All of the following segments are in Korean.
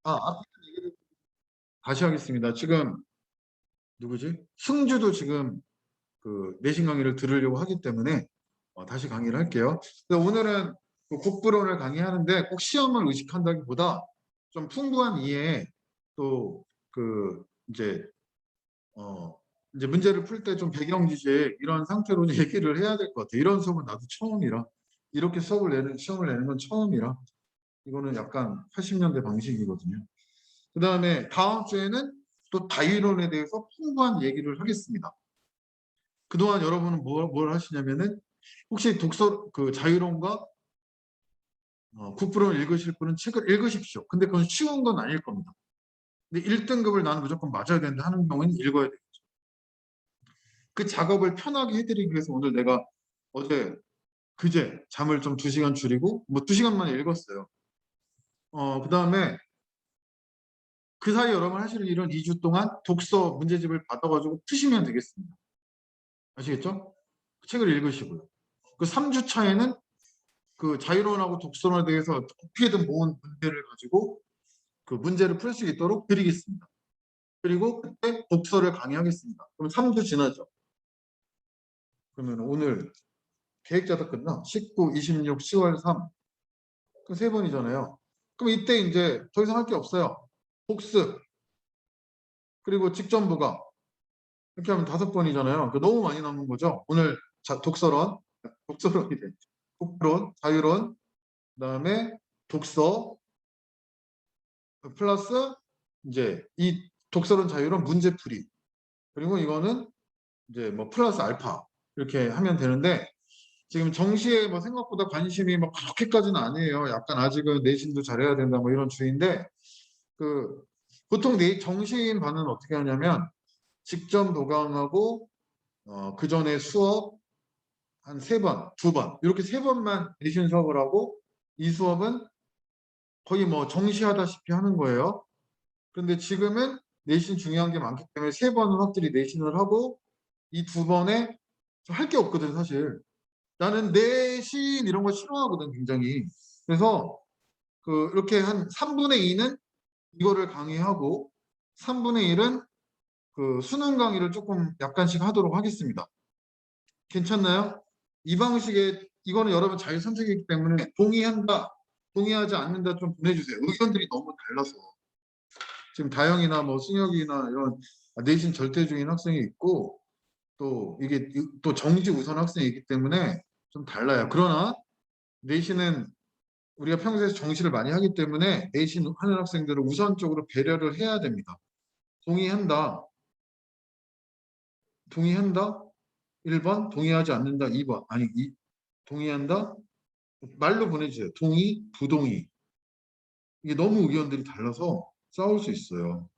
앞에 얘기를 다시 하겠습니다. 지금 누구지? 승주도 지금 그 내신 강의를 들으려고 하기 때문에 다시 강의를 할게요. 그래서 오늘은 그 국부론을 강의하는데 꼭 시험을 의식한다기보다 좀 풍부한 이해 또 그 이제 문제를 풀 때 좀 배경 지식 이런 상태로 얘기를 해야 될 것 같아요. 이런 수업은 나도 처음이라 이렇게 시험을 내는 건 처음이라 이거는 약간 80년대 방식이거든요. 그 다음에 다음 주에는 또 다이론에 대해서 풍부한 얘기를 하겠습니다. 그동안 여러분은 뭘 하시냐면은 혹시 독서 그 자유론과 국부론을 읽으실 분은 책을 읽으십시오. 근데 그건 쉬운 건 아닐 겁니다. 근데 1등급을 나는 무조건 맞아야 된다 하는 경우에는 읽어야 되겠죠. 그 작업을 편하게 해드리기 위해서 오늘 내가 그제 잠을 좀 2시간 줄이고 뭐 2시간만 읽었어요. 그 다음에 그 사이 여러분 하실 일은 2주 동안 독서 문제집을 받아가지고 푸시면 되겠습니다. 아시겠죠? 책을 읽으시고요. 그 3주 차에는 그 자유론하고 독서론에 대해서 어떻게든 모은 문제를 가지고 그 문제를 풀 수 있도록 드리겠습니다. 그리고 그때 독서를 강의하겠습니다. 그럼 3주 지나죠. 그러면 오늘 계획자도 끝나 19, 26, 10월 3. 그 3번이잖아요. 그럼 이때 이제 더 이상 할 게 없어요. 복습 그리고 직전 부가 이렇게 하면 5번이잖아요. 너무 많이 남은 거죠. 오늘 독서론이 돼. 국부론, 자유론, 그다음에 독서 플러스 이제 이 독서론 자유론 문제풀이 그리고 이거는 이제 뭐 플러스 알파 이렇게 하면 되는데 지금 정시에 뭐 생각보다 관심이 뭐 그렇게까지는 아니에요. 약간 아직은 내신도 잘해야 된다 뭐 이런 주의인데 그 보통 정시인 반은 어떻게 하냐면 직전 도강하고 그 전에 수업 한 3번, 2번 이렇게 3번만 내신 수업을 하고 이 수업은 거의 뭐 정시하다시피 하는 거예요. 그런데 지금은 내신 중요한 게 많기 때문에 3번은 확실히 내신을 하고 이 2번에 할 게 없거든 사실. 나는 내신 이런 거 싫어하거든 굉장히. 그래서 이렇게 한 3분의 2는 이거를 강의하고 3분의 1은 그 수능 강의를 조금 약간씩 하도록 하겠습니다. 괜찮나요? 이 방식에 이거는 여러분 자유 선택이기 때문에 동의한다, 동의하지 않는다 좀 보내주세요. 의견들이 너무 달라서. 지금 다영이나 뭐 승혁이나 이런 내신 절대주의인 학생이 있고 또 이게 또 정지 우선 학생이 있기 때문에 좀 달라요. 그러나 내신은 우리가 평소에 정시를 많이 하기 때문에 내신 하는 학생들을 우선적으로 배려를 해야 됩니다. 동의한다. 동의한다. 1번 동의하지 않는다. 2번 아니 동의한다. 말로 보내주세요. 동의, 부동의. 이게 너무 의견들이 달라서 싸울 수 있어요.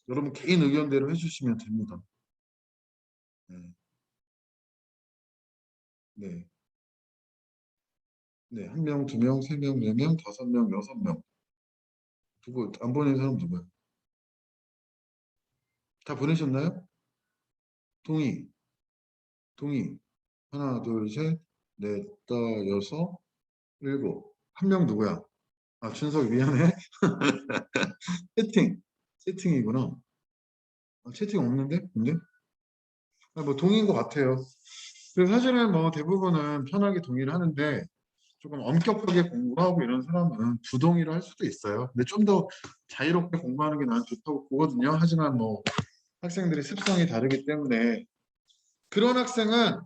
여러분 개인 의견대로 해주시면 됩니다. 네. 네. 네. 1명, 2명, 3명, 4명, 5명, 6명. 누구 안 보낸 사람 누구야? 다 보내셨나요? 동의. 동의. 하나, 둘, 셋, 넷, 다, 여섯, 일곱. 1명 누구야? 준석이 미안해. 채팅이구나. 채팅 없는데? 근데? 뭐 동의인 것 같아요. 그래서 사실은 뭐 대부분은 편하게 동의를 하는데 조금 엄격하게 공부하고 이런 사람은 부동의를 할 수도 있어요. 근데 좀 더 자유롭게 공부하는 게 나는 좋다고 보거든요. 하지만 뭐 학생들의 습성이 다르기 때문에 그런 학생은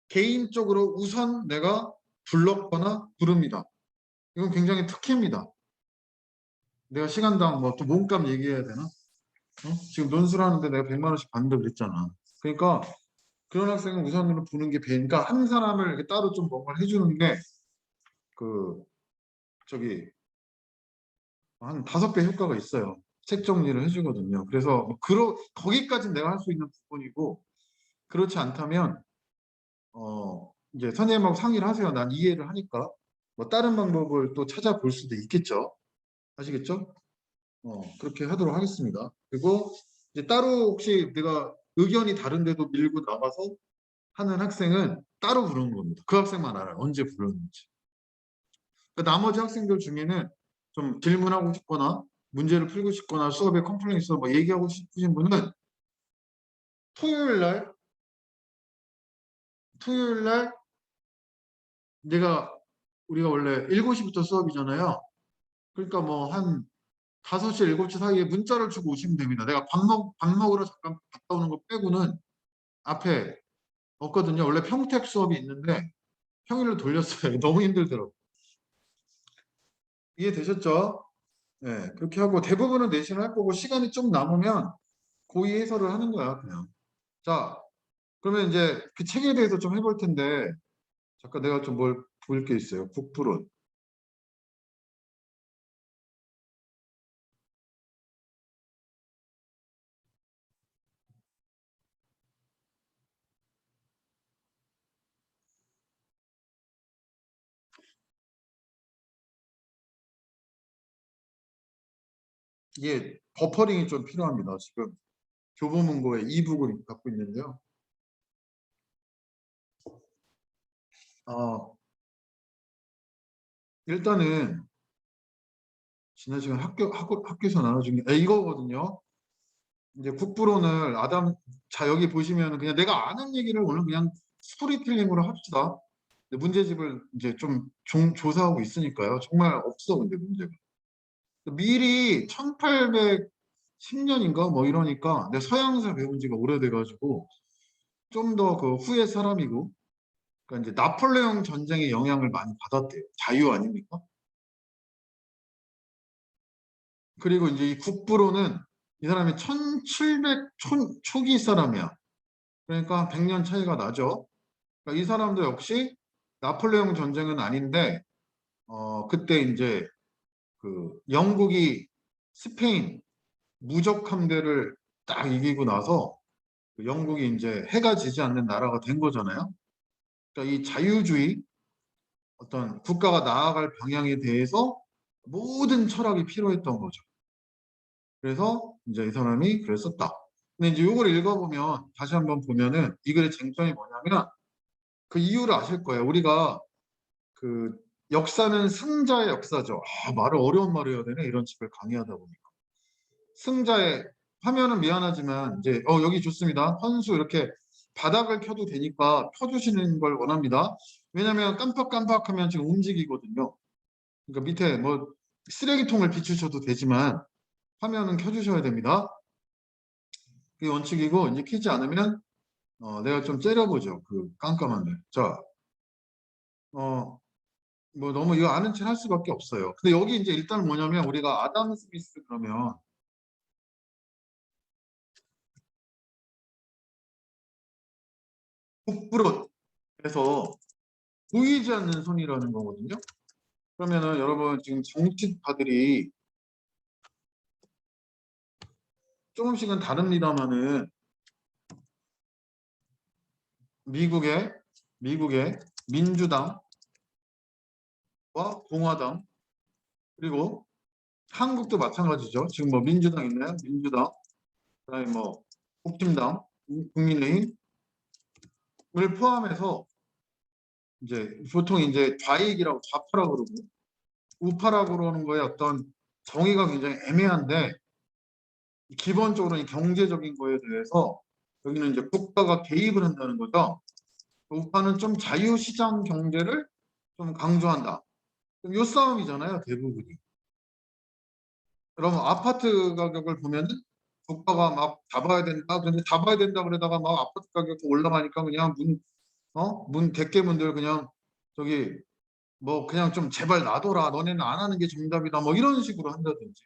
개인적으로 우선 내가 불렀거나 부릅니다. 이건 굉장히 특혜입니다. 내가 시간당 뭐 또 몸값 얘기해야 되나? 지금 논술 하는데 내가 100만 원씩 받는다 그랬잖아. 그러니까 그런 학생은 우선으로 부는 게 배니까 한 사람을 이렇게 따로 좀 뭔가를 해주는 게 그 저기 한 5배 효과가 있어요. 책 정리를 해주거든요. 그래서 뭐 거기까지는 내가 할 수 있는 부분이고 그렇지 않다면 이제 선생님하고 상의를 하세요. 난 이해를 하니까 뭐 다른 방법을 또 찾아볼 수도 있겠죠. 아시겠죠? 그렇게 하도록 하겠습니다. 그리고 이제 따로 혹시 내가 의견이 다른데도 밀고 나가서 하는 학생은 따로 부르는 겁니다. 그 학생만 알아요. 언제 부르는지. 나머지 학생들 중에는 좀 질문하고 싶거나 문제를 풀고 싶거나 수업에 컴플레인 있어 뭐 얘기하고 싶으신 분은 토요일 날 우리가 원래 7시부터 수업이잖아요. 그러니까 뭐 한 5시, 7시 사이에 문자를 주고 오시면 됩니다. 내가 밥 먹으러 잠깐 갔다 오는 거 빼고는 앞에 없거든요. 원래 평택 수업이 있는데 평일로 돌렸어요. 너무 힘들더라고요. 이해되셨죠? 네, 그렇게 하고 대부분은 내신을 할 거고 시간이 좀 남으면 고의 해설을 하는 거야, 그냥. 자, 그러면 이제 그 책에 대해서 좀 해볼 텐데 잠깐 내가 좀 뭘 볼 게 있어요. 국부론. 이게 버퍼링이 좀 필요합니다. 지금 교보문고의 이북을 갖고 있는데요. 어, 일단은 지난 시간 학교에서 나눠준 게 이거거든요. 이제 국부론을 자 여기 보시면 그냥 내가 아는 얘기를 오늘 그냥 스토리텔링으로 합시다. 근데 문제집을 이제 좀 조사하고 있으니까요. 정말 없어 근데 문제가. 미리 1810년인가 뭐 이러니까 내 서양사 배운 지가 오래돼가지고 좀 더 그 후의 사람이고 그러니까 이제 나폴레옹 전쟁의 영향을 많이 받았대요. 자유 아닙니까? 그리고 이제 이 국부로는 이 사람이 1700 초기 사람이야. 그러니까 100년 차이가 나죠. 그러니까 이 사람도 역시 나폴레옹 전쟁은 아닌데 그때 이제 그 영국이 스페인 무적 함대를 딱 이기고 나서 그 영국이 이제 해가 지지 않는 나라가 된 거잖아요. 그러니까 이 자유주의 어떤 국가가 나아갈 방향에 대해서 모든 철학이 필요했던 거죠. 그래서 이제 이 사람이 글을 썼다. 근데 이제 이걸 읽어보면 다시 한번 보면은 이 글의 쟁점이 뭐냐면 그 이유를 아실 거예요. 우리가 그 역사는 승자의 역사죠. 말을 어려운 말을 해야 되네. 이런 식을 강의하다 보니까. 승자의 화면은 미안하지만 이제 여기 좋습니다. 헌수 이렇게 바닥을 켜도 되니까 켜주시는 걸 원합니다. 왜냐하면 깜빡깜빡하면 지금 움직이거든요. 그러니까 밑에 뭐 쓰레기통을 비추셔도 되지만 화면은 켜주셔야 됩니다. 그게 원칙이고 이제 켜지 않으면 내가 좀 째려보죠. 그 깜깜한데. 자, 뭐 너무 이거 아는 체 할 수밖에 없어요. 근데 여기 이제 일단 뭐냐면 우리가 아담 스미스 그러면 북부로 해서 보이지 않는 손이라는 거거든요. 그러면은 여러분 지금 정치파들이 조금씩은 다릅니다만은 미국의 민주당과 공화당 그리고 한국도 마찬가지죠. 지금 뭐 민주당 있나요? 민주당, 그다음에 뭐 국힘당, 국민의힘을 포함해서 이제 보통 이제 좌익이라고 좌파라고 그러고 우파라고 그러는 거에 어떤 정의가 굉장히 애매한데 기본적으로 이 경제적인 거에 대해서 여기는 이제 국가가 개입을 한다는 거죠. 우파는 좀 자유시장 경제를 좀 강조한다. 요 싸움이잖아요, 대부분이. 그러면 아파트 가격을 보면은 국가가 막 잡아야 된다. 근데 잡아야 된다 그러다가 막 아파트 가격이 올라가니까 그냥 문 대깨문들 그냥 저기 뭐 그냥 좀 제발 놔둬라. 너네는 안 하는 게 정답이다. 뭐 이런 식으로 한다든지.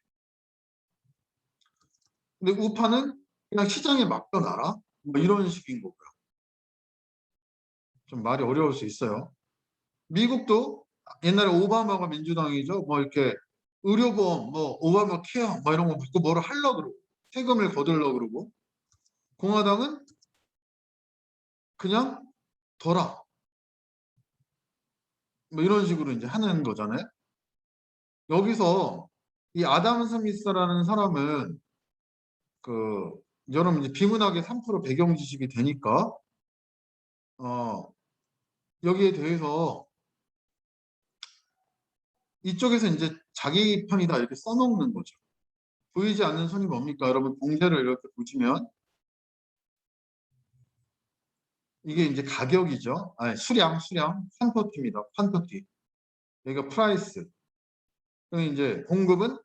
근데 우파는 그냥 시장에 맡겨놔라. 뭐 이런 식인 거고요. 좀 말이 어려울 수 있어요. 미국도 옛날에 오바마가 민주당이죠. 뭐 이렇게 의료보험, 뭐 오바마 케어, 뭐 이런 거 받고 뭐를 하려고 그러고 세금을 거두려고 그러고 공화당은 그냥 둬라. 뭐 이런 식으로 이제 하는 거잖아요. 여기서 이 아담 스미스라는 사람은 그 여러분 이제 비문학의 3% 배경 지식이 되니까 어 여기에 대해서 이쪽에서 이제 자기 편이다 이렇게 써놓는 거죠. 보이지 않는 손이 뭡니까? 여러분 봉제를 이렇게 보시면 이게 이제 가격이죠. 아니, 수량, 퀀터티입니다. 퀀터티. 여기가 프라이스. 그럼 이제 공급은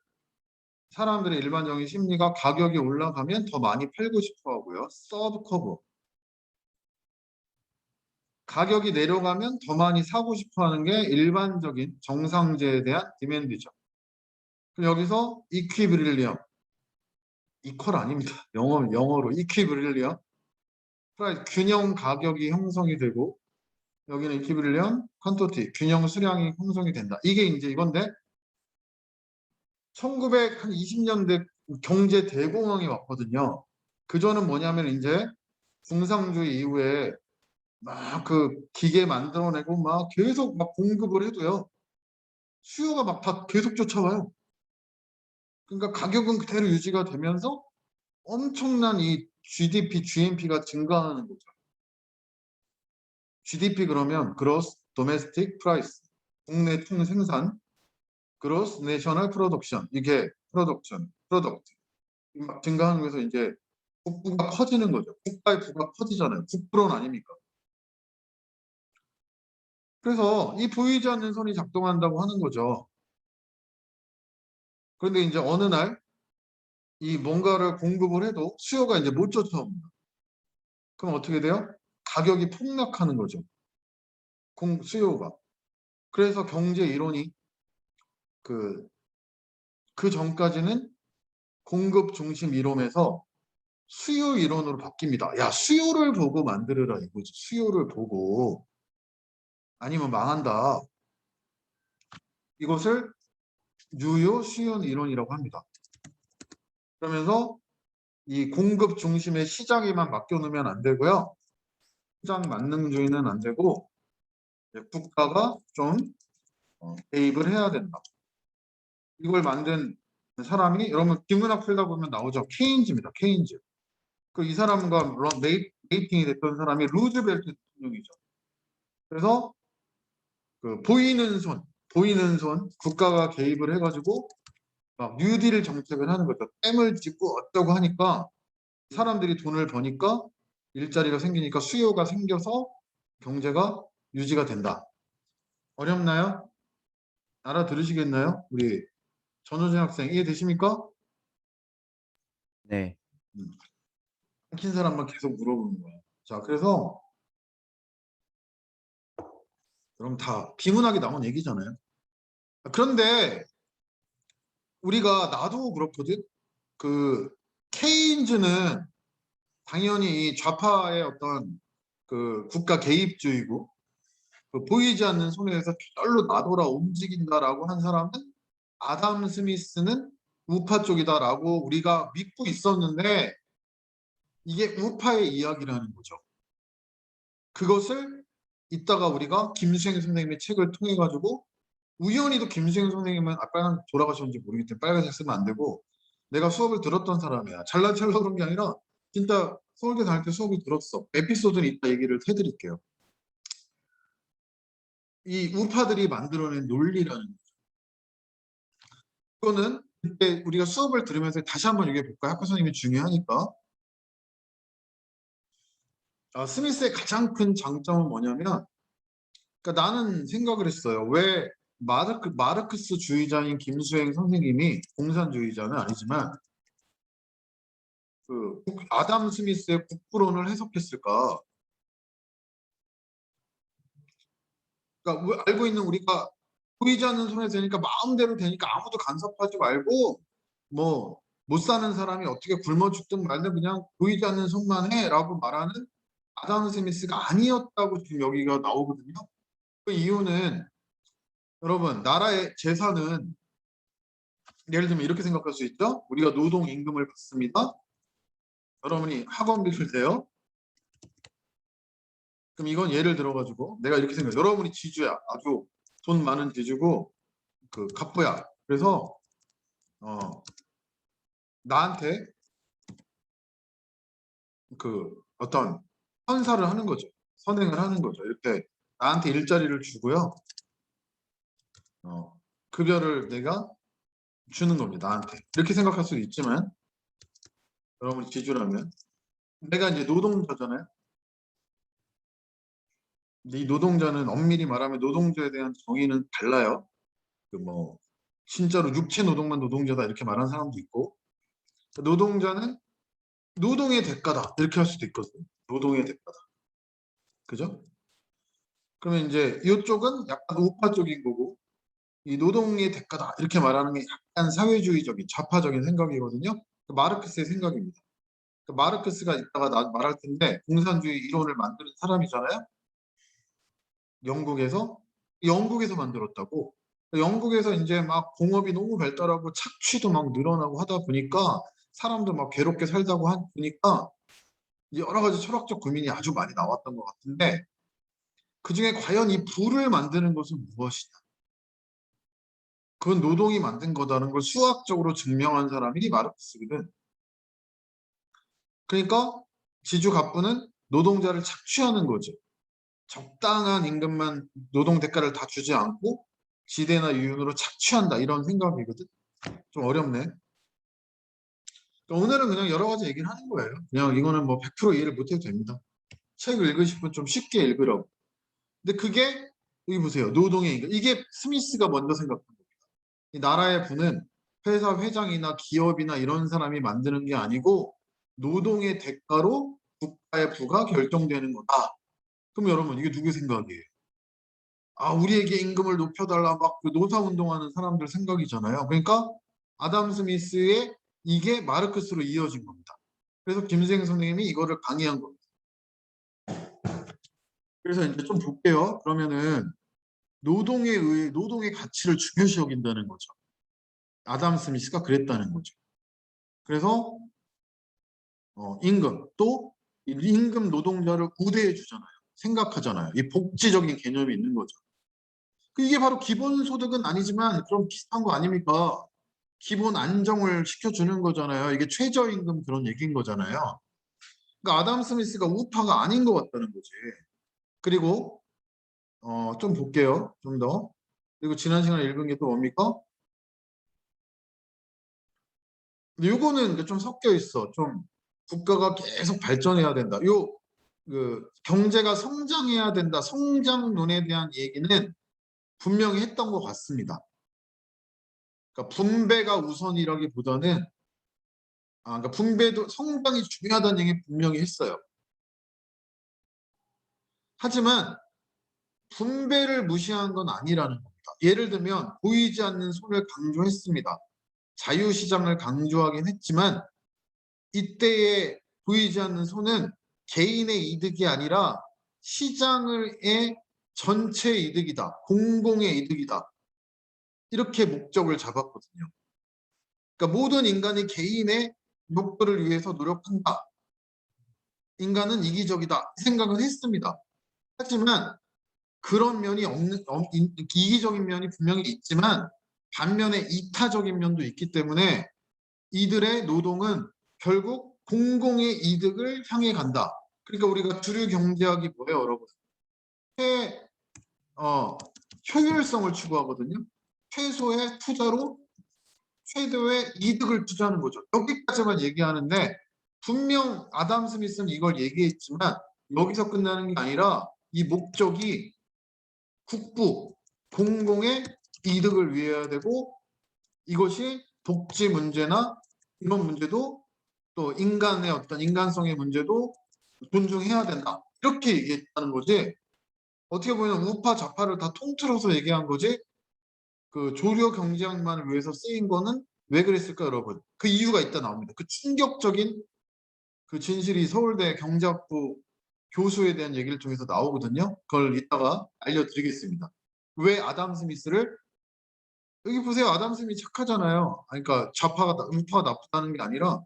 사람들의 일반적인 심리가 가격이 올라가면 더 많이 팔고 싶어 하고요. 서브 커브. 가격이 내려가면 더 많이 사고 싶어 하는 게 일반적인 정상재에 대한 디맨드죠. 그럼 여기서 이퀴브릴리엄. 이퀄 아닙니다. 영어로 이퀴브릴리엄. 프라이스 균형 가격이 형성이 되고 여기는 이퀴브릴리엄 퀀터티 균형 수량이 형성이 된다. 이게 이제 이건데 1920년대 경제 대공황이 왔거든요. 그전은 뭐냐면 이제 공상주의 이후에 막 그 기계 만들어내고 막 계속 막 공급을 해도요. 수요가 막 다 계속 쫓아와요. 그러니까 가격은 그대로 유지가 되면서 엄청난 이 GDP, GNP가 증가하는 거죠. GDP 그러면 Gross Domestic Price, 국내 총생산, Gross National Production, 이게 프로덕트 막 증가하면서 이제 국부가 커지는 거죠. 국가의 부가 커지잖아요. 국부론 아닙니까? 그래서 이 보이지 않는 손이 작동한다고 하는 거죠. 그런데 이제 어느 날 이 뭔가를 공급을 해도 수요가 이제 못 쫓아옵니다. 그럼 어떻게 돼요? 가격이 폭락하는 거죠. 수요가. 그래서 경제 이론이 그 전까지는 공급 중심 이론에서 수요 이론으로 바뀝니다. 야, 수요를 보고 만들어라 이거지. 수요를 보고 아니면 망한다. 이것을 유효 수요 이론이라고 합니다. 그러면서 이 공급 중심의 시장에만 맡겨놓으면 안 되고요. 시장 만능주의는 안 되고 국가가 좀 개입을 해야 된다. 이걸 만든 사람이 여러분 비문학 풀다 보면 나오죠. 케인즈입니다. 케인즈. 그 이 사람과 메이팅이 됐던 사람이 루즈벨트 대통령이죠. 그래서 그 보이는 손 국가가 개입을 해가지고 막 뉴딜 정책을 하는 거죠. 댐을 짓고 어쩌고 하니까 사람들이 돈을 버니까 일자리가 생기니까 수요가 생겨서 경제가 유지가 된다. 어렵나요? 알아들으시겠나요? 우리 전호진 학생 이해되십니까? 네. 막힌 사람만 계속 물어보는 거야. 자, 그래서 그럼 다 비문학에 나온 얘기잖아요. 그런데 우리가 나도 그렇거든. 그 케인즈는 당연히 좌파의 어떤 그 국가 개입주의고 그 보이지 않는 손에서 절로 나돌아 움직인다라고 한 사람은 아담 스미스는 우파 쪽이다라고 우리가 믿고 있었는데 이게 우파의 이야기라는 거죠. 그것을 이따가 우리가 김수행 선생님의 책을 통해 가지고 우연히도 김수행 선생님은 아까 돌아가셨는지 모르기 때문에 빨간색 쓰면 안 되고 내가 수업을 들었던 사람이야. 잘난 척하려고 그런 게 아니라 진짜 서울대 다닐 때 수업을 들었어. 에피소드는 이따 얘기를 해드릴게요. 이 우파들이 만들어낸 논리라는 거죠. 그거는 그때 우리가 수업을 들으면서 다시 한번 얘기해 볼까요? 학교 선생님이 중요하니까. 스미스의 가장 큰 장점은 뭐냐면 그러니까 나는 생각을 했어요. 왜 마르크스 주의자인 김수행 선생님이 공산주의자는 아니지만 그 아담 스미스의 국부론을 해석했을까? 그러니까 알고 있는 우리가 보이지 않는 손에 되니까 마음대로 되니까 아무도 간섭하지 말고 뭐 못 사는 사람이 어떻게 굶어 죽든 말든 그냥 보이지 않는 손만 해라고 말하는 아담 스미스가 아니었다고 지금 여기가 나오거든요. 그 이유는 여러분 나라의 재산은 예를 들면 이렇게 생각할 수 있죠. 우리가 노동 임금을 받습니다. 여러분이 학원비를 내요. 그럼 이건 예를 들어가지고 내가 이렇게 생각해. 여러분이 지주야. 아주 돈 많은 지주고 그 갑부야. 그래서 나한테 그 어떤 선사를 하는 거죠. 선행을 하는 거죠. 이렇게 나한테 일자리를 주고요. 급여를 내가 주는 겁니다. 나한테. 이렇게 생각할 수도 있지만 여러분이 지주라면 내가 이제 노동자잖아요. 근데 이 노동자는 엄밀히 말하면 노동자에 대한 정의는 달라요. 그 뭐 진짜로 육체 노동만 노동자다 이렇게 말하는 사람도 있고 노동자는 노동의 대가다 이렇게 할 수도 있거든요. 노동의 대가다. 그죠? 그러면 이제 이쪽은 약간 우파 쪽인 거고 이 노동의 대가다 이렇게 말하는 게 약간 사회주의적인 좌파적인 생각이거든요. 그 마르크스의 생각입니다. 그 마르크스가 이따가 말할 텐데 공산주의 이론을 만드는 사람이잖아요. 영국에서 만들었다고. 영국에서 이제 막 공업이 너무 발달하고 착취도 막 늘어나고 하다 보니까 사람도 막 괴롭게 살다고 보니까 여러 가지 철학적 고민이 아주 많이 나왔던 것 같은데 그중에 과연 이 부를 만드는 것은 무엇이냐? 그건 노동이 만든 거다는 걸 수학적으로 증명한 사람이 마르크스거든. 그러니까 지주갑부는 노동자를 착취하는 거죠. 적당한 임금만 노동 대가를 다 주지 않고 지대나 유연으로 착취한다 이런 생각이거든. 좀 어렵네. 그러니까 오늘은 그냥 여러 가지 얘기를 하는 거예요. 그냥 이거는 뭐 100% 이해를 못해도 됩니다. 책을 읽으시면 좀 쉽게 읽으라고. 근데 그게 여기 보세요. 노동의 인간. 이게 스미스가 먼저 생각한 겁니다. 이 나라의 부는 회사 회장이나 기업이나 이런 사람이 만드는 게 아니고 노동의 대가로 국가의 부가 결정되는 거다. 그럼 여러분 이게 누구 생각이에요? 아, 우리에게 임금을 높여달라 막 그 노사운동하는 사람들 생각이잖아요. 그러니까 아담 스미스의 이게 마르크스로 이어진 겁니다. 그래서 김생 선생님이 이거를 강의한 겁니다. 그래서 이제 좀 볼게요. 그러면은 노동의 가치를 중요시 여긴다는 거죠. 아담 스미스가 그랬다는 거죠. 그래서 임금 또 임금 노동자를 우대해 주잖아요. 생각하잖아요. 이 복지적인 개념이 있는 거죠. 이게 바로 기본소득은 아니지만 그런 비슷한 거 아닙니까? 기본 안정을 시켜주는 거잖아요. 이게 최저임금 그런 얘기인 거잖아요. 그러니까 아담 스미스가 우파가 아닌 것 같다는 거지. 그리고 좀 볼게요. 좀 더. 그리고 지난 시간에 읽은 게 또 뭡니까? 근데 요거는 좀 섞여 있어. 좀 국가가 계속 발전해야 된다. 그 경제가 성장해야 된다. 성장론에 대한 얘기는 분명히 했던 것 같습니다. 그러니까 분배가 우선이라기보다는 그러니까 분배도 성장이 중요하다는 얘기 분명히 했어요. 하지만 분배를 무시한 건 아니라는 겁니다. 예를 들면 보이지 않는 손을 강조했습니다. 자유시장을 강조하긴 했지만 이때의 보이지 않는 손은 개인의 이득이 아니라 시장의 전체 이득이다. 공공의 이득이다. 이렇게 목적을 잡았거든요. 그러니까 모든 인간이 개인의 목표를 위해서 노력한다. 인간은 이기적이다. 생각을 했습니다. 하지만 그런 면이 이기적인 면이 분명히 있지만 반면에 이타적인 면도 있기 때문에 이들의 노동은 결국 공공의 이득을 향해 간다. 그러니까 우리가 주류 경제학이 뭐예요, 여러분? 최, 어, 효율성을 추구하거든요. 최소의 투자로 최대의 이득을 투자하는 거죠. 여기까지만 얘기하는데 분명 아담 스미스는 이걸 얘기했지만 여기서 끝나는 게 아니라 이 목적이 국부, 공공의 이득을 위해야 되고 이것이 복지 문제나 이런 문제도 또 인간의 어떤 인간성의 문제도 존중해야 된다. 이렇게 얘기했다는 거지. 어떻게 보면 우파 좌파를 다 통틀어서 얘기한 거지. 그 조류 경제학만을 위해서 쓰인 거는 왜 그랬을까 여러분? 그 이유가 있다 나옵니다. 그 충격적인 그 진실이 서울대 경제학부 교수에 대한 얘기를 통해서 나오거든요. 그걸 이따가 알려드리겠습니다. 왜 아담 스미스를 여기 보세요. 아담 스미스 착하잖아요. 그러니까 우파가 나쁘다는 게 아니라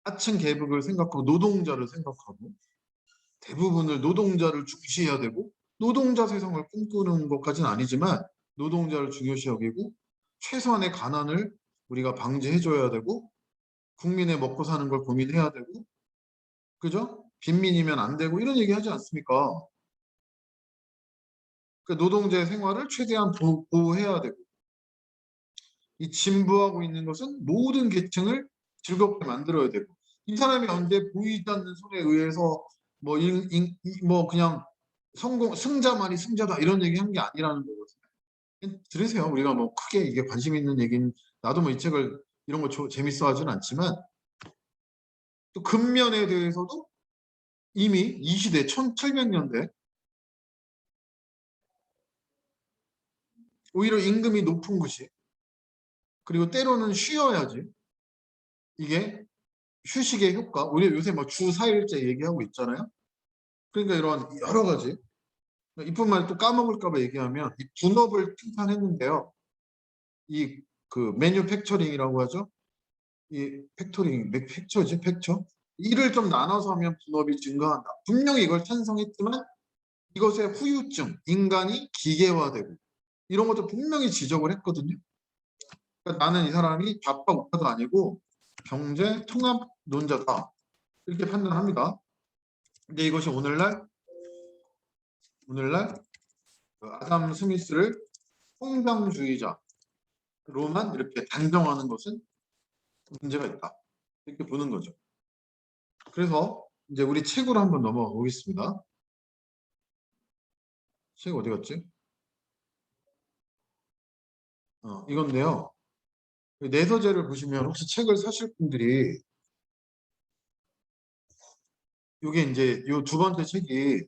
하층 계급을 생각하고 노동자를 생각하고 대부분을 노동자를 중시해야 되고 노동자 세상을 꿈꾸는 것까지는 아니지만 노동자를 중요시 여기고 최소한의 가난을 우리가 방지해줘야 되고 국민의 먹고 사는 걸 고민해야 되고 그죠? 빈민이면 안 되고 이런 얘기 하지 않습니까? 그 노동자의 생활을 최대한 보호해야 되고 이 진부하고 있는 것은 모든 계층을 즐겁게 만들어야 되고, 이 사람이 언제 보이지 않는 손에 의해서 뭐 그냥 성공 승자만이 승자다 이런 얘기 한 게 아니라는 거거든요. 들으세요. 우리가 뭐 크게 이게 관심 있는 얘기는, 나도 뭐 이 책을 이런 거 재밌어 하진 않지만, 또 근면에 대해서도 이미 이 시대 1700년대 오히려 임금이 높은 것이, 그리고 때로는 쉬어야지 이게 휴식의 효과, 우리 요새 뭐 주 4일째 얘기하고 있잖아요. 그러니까 이런 여러 가지, 이뿐만 또 까먹을까 봐 얘기하면 이 분업을 칭찬했는데요. 이 그 매뉴팩처링이라고 하죠. 이 팩토링, 팩처지, 팩처. 일을 좀 나눠서 하면 분업이 증가한다. 분명히 이걸 찬성했지만 이것의 후유증, 인간이 기계화되고 이런 것도 분명히 지적을 했거든요. 그러니까 나는 이 사람이 좌파 우파도 아니고 경제 통합론자다 이렇게 판단합니다. 근데 이것이 오늘날 그 아담 스미스를 성장주의자로만 이렇게 단정하는 것은 문제가 있다 이렇게 보는 거죠. 그래서 이제 우리 책으로 한번 넘어가 보겠습니다. 책 어디 갔지? 이건데요. 내서재를 보시면 혹시 책을 사실 분들이, 이게 이제 요 두 번째 책이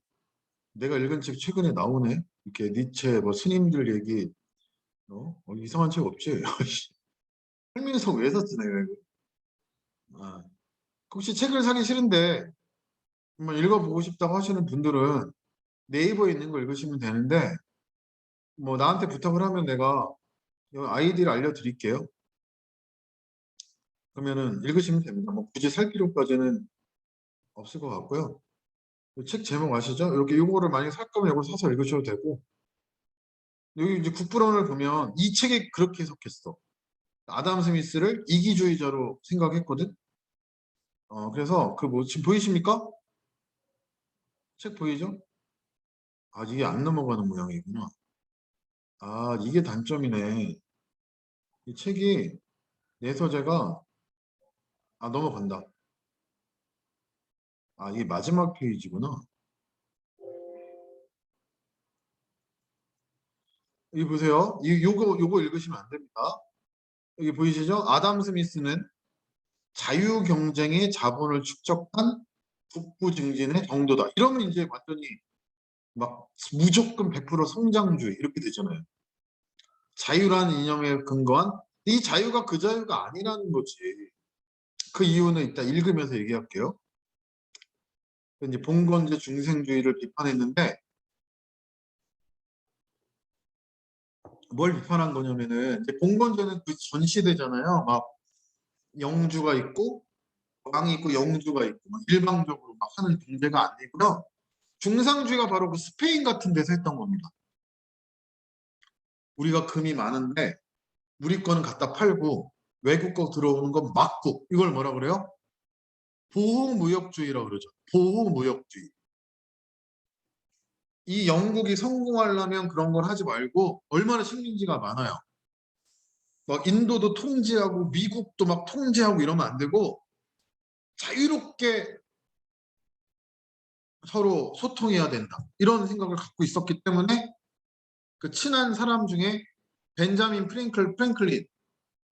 내가 읽은 책 최근에 나오네. 이렇게 니체 뭐 스님들 얘기, 이상한 책 없지? 설명서 왜 샀지 내가 이거? 아, 혹시 책을 사기 싫은데 한번 읽어보고 싶다고 하시는 분들은 네이버에 있는 거 읽으시면 되는데, 뭐 나한테 부탁을 하면 내가 아이디를 알려드릴게요. 그러면은 읽으시면 됩니다. 뭐 굳이 살 필요까지는 없을 것 같고요. 책 제목 아시죠? 이렇게 요거를 만약에 살 거면 이걸 사서 읽으셔도 되고, 여기 이제 국부론을 보면 이 책에 그렇게 해석했어. 아담 스미스를 이기주의자로 생각했거든. 그래서 그 뭐 지금 보이십니까? 책 보이죠? 아, 이게 안 넘어가는 모양이구나. 아, 이게 단점이네. 이 책이 내서재가, 넘어간다. 아, 이게 마지막 페이지구나. 여기 보세요. 요거 읽으시면 안 됩니다. 여기 보이시죠? 아담 스미스는 자유 경쟁의 자본을 축적한 북부 증진의 정도다. 이러면 이제 완전히 막 무조건 100% 성장주의 이렇게 되잖아요. 자유라는 이념에 근거한, 이 자유가 그 자유가 아니라는 거지. 그 이유는 이따 읽으면서 얘기할게요. 이제 봉건제 중생주의를 비판했는데, 뭘 비판한 거냐면은 이제 봉건제는 그 전 시대잖아요. 막 영주가 있고 왕이 있고 영주가 있고 막 일방적으로 막 하는 경제가 아니고요. 중상주의가 바로 그 스페인 같은 데서 했던 겁니다. 우리가 금이 많은데 우리 거는 갖다 팔고 외국 거 들어오는 건 막고, 이걸 뭐라 그래요? 보호무역주의라고 그러죠. 보호무역주의. 이 영국이 성공하려면 그런 걸 하지 말고, 얼마나 식민지가 많아요. 막 인도도 통제하고 미국도 막 통제하고 이러면 안 되고 자유롭게 서로 소통해야 된다. 이런 생각을 갖고 있었기 때문에 그 친한 사람 중에 벤자민 프랭클린,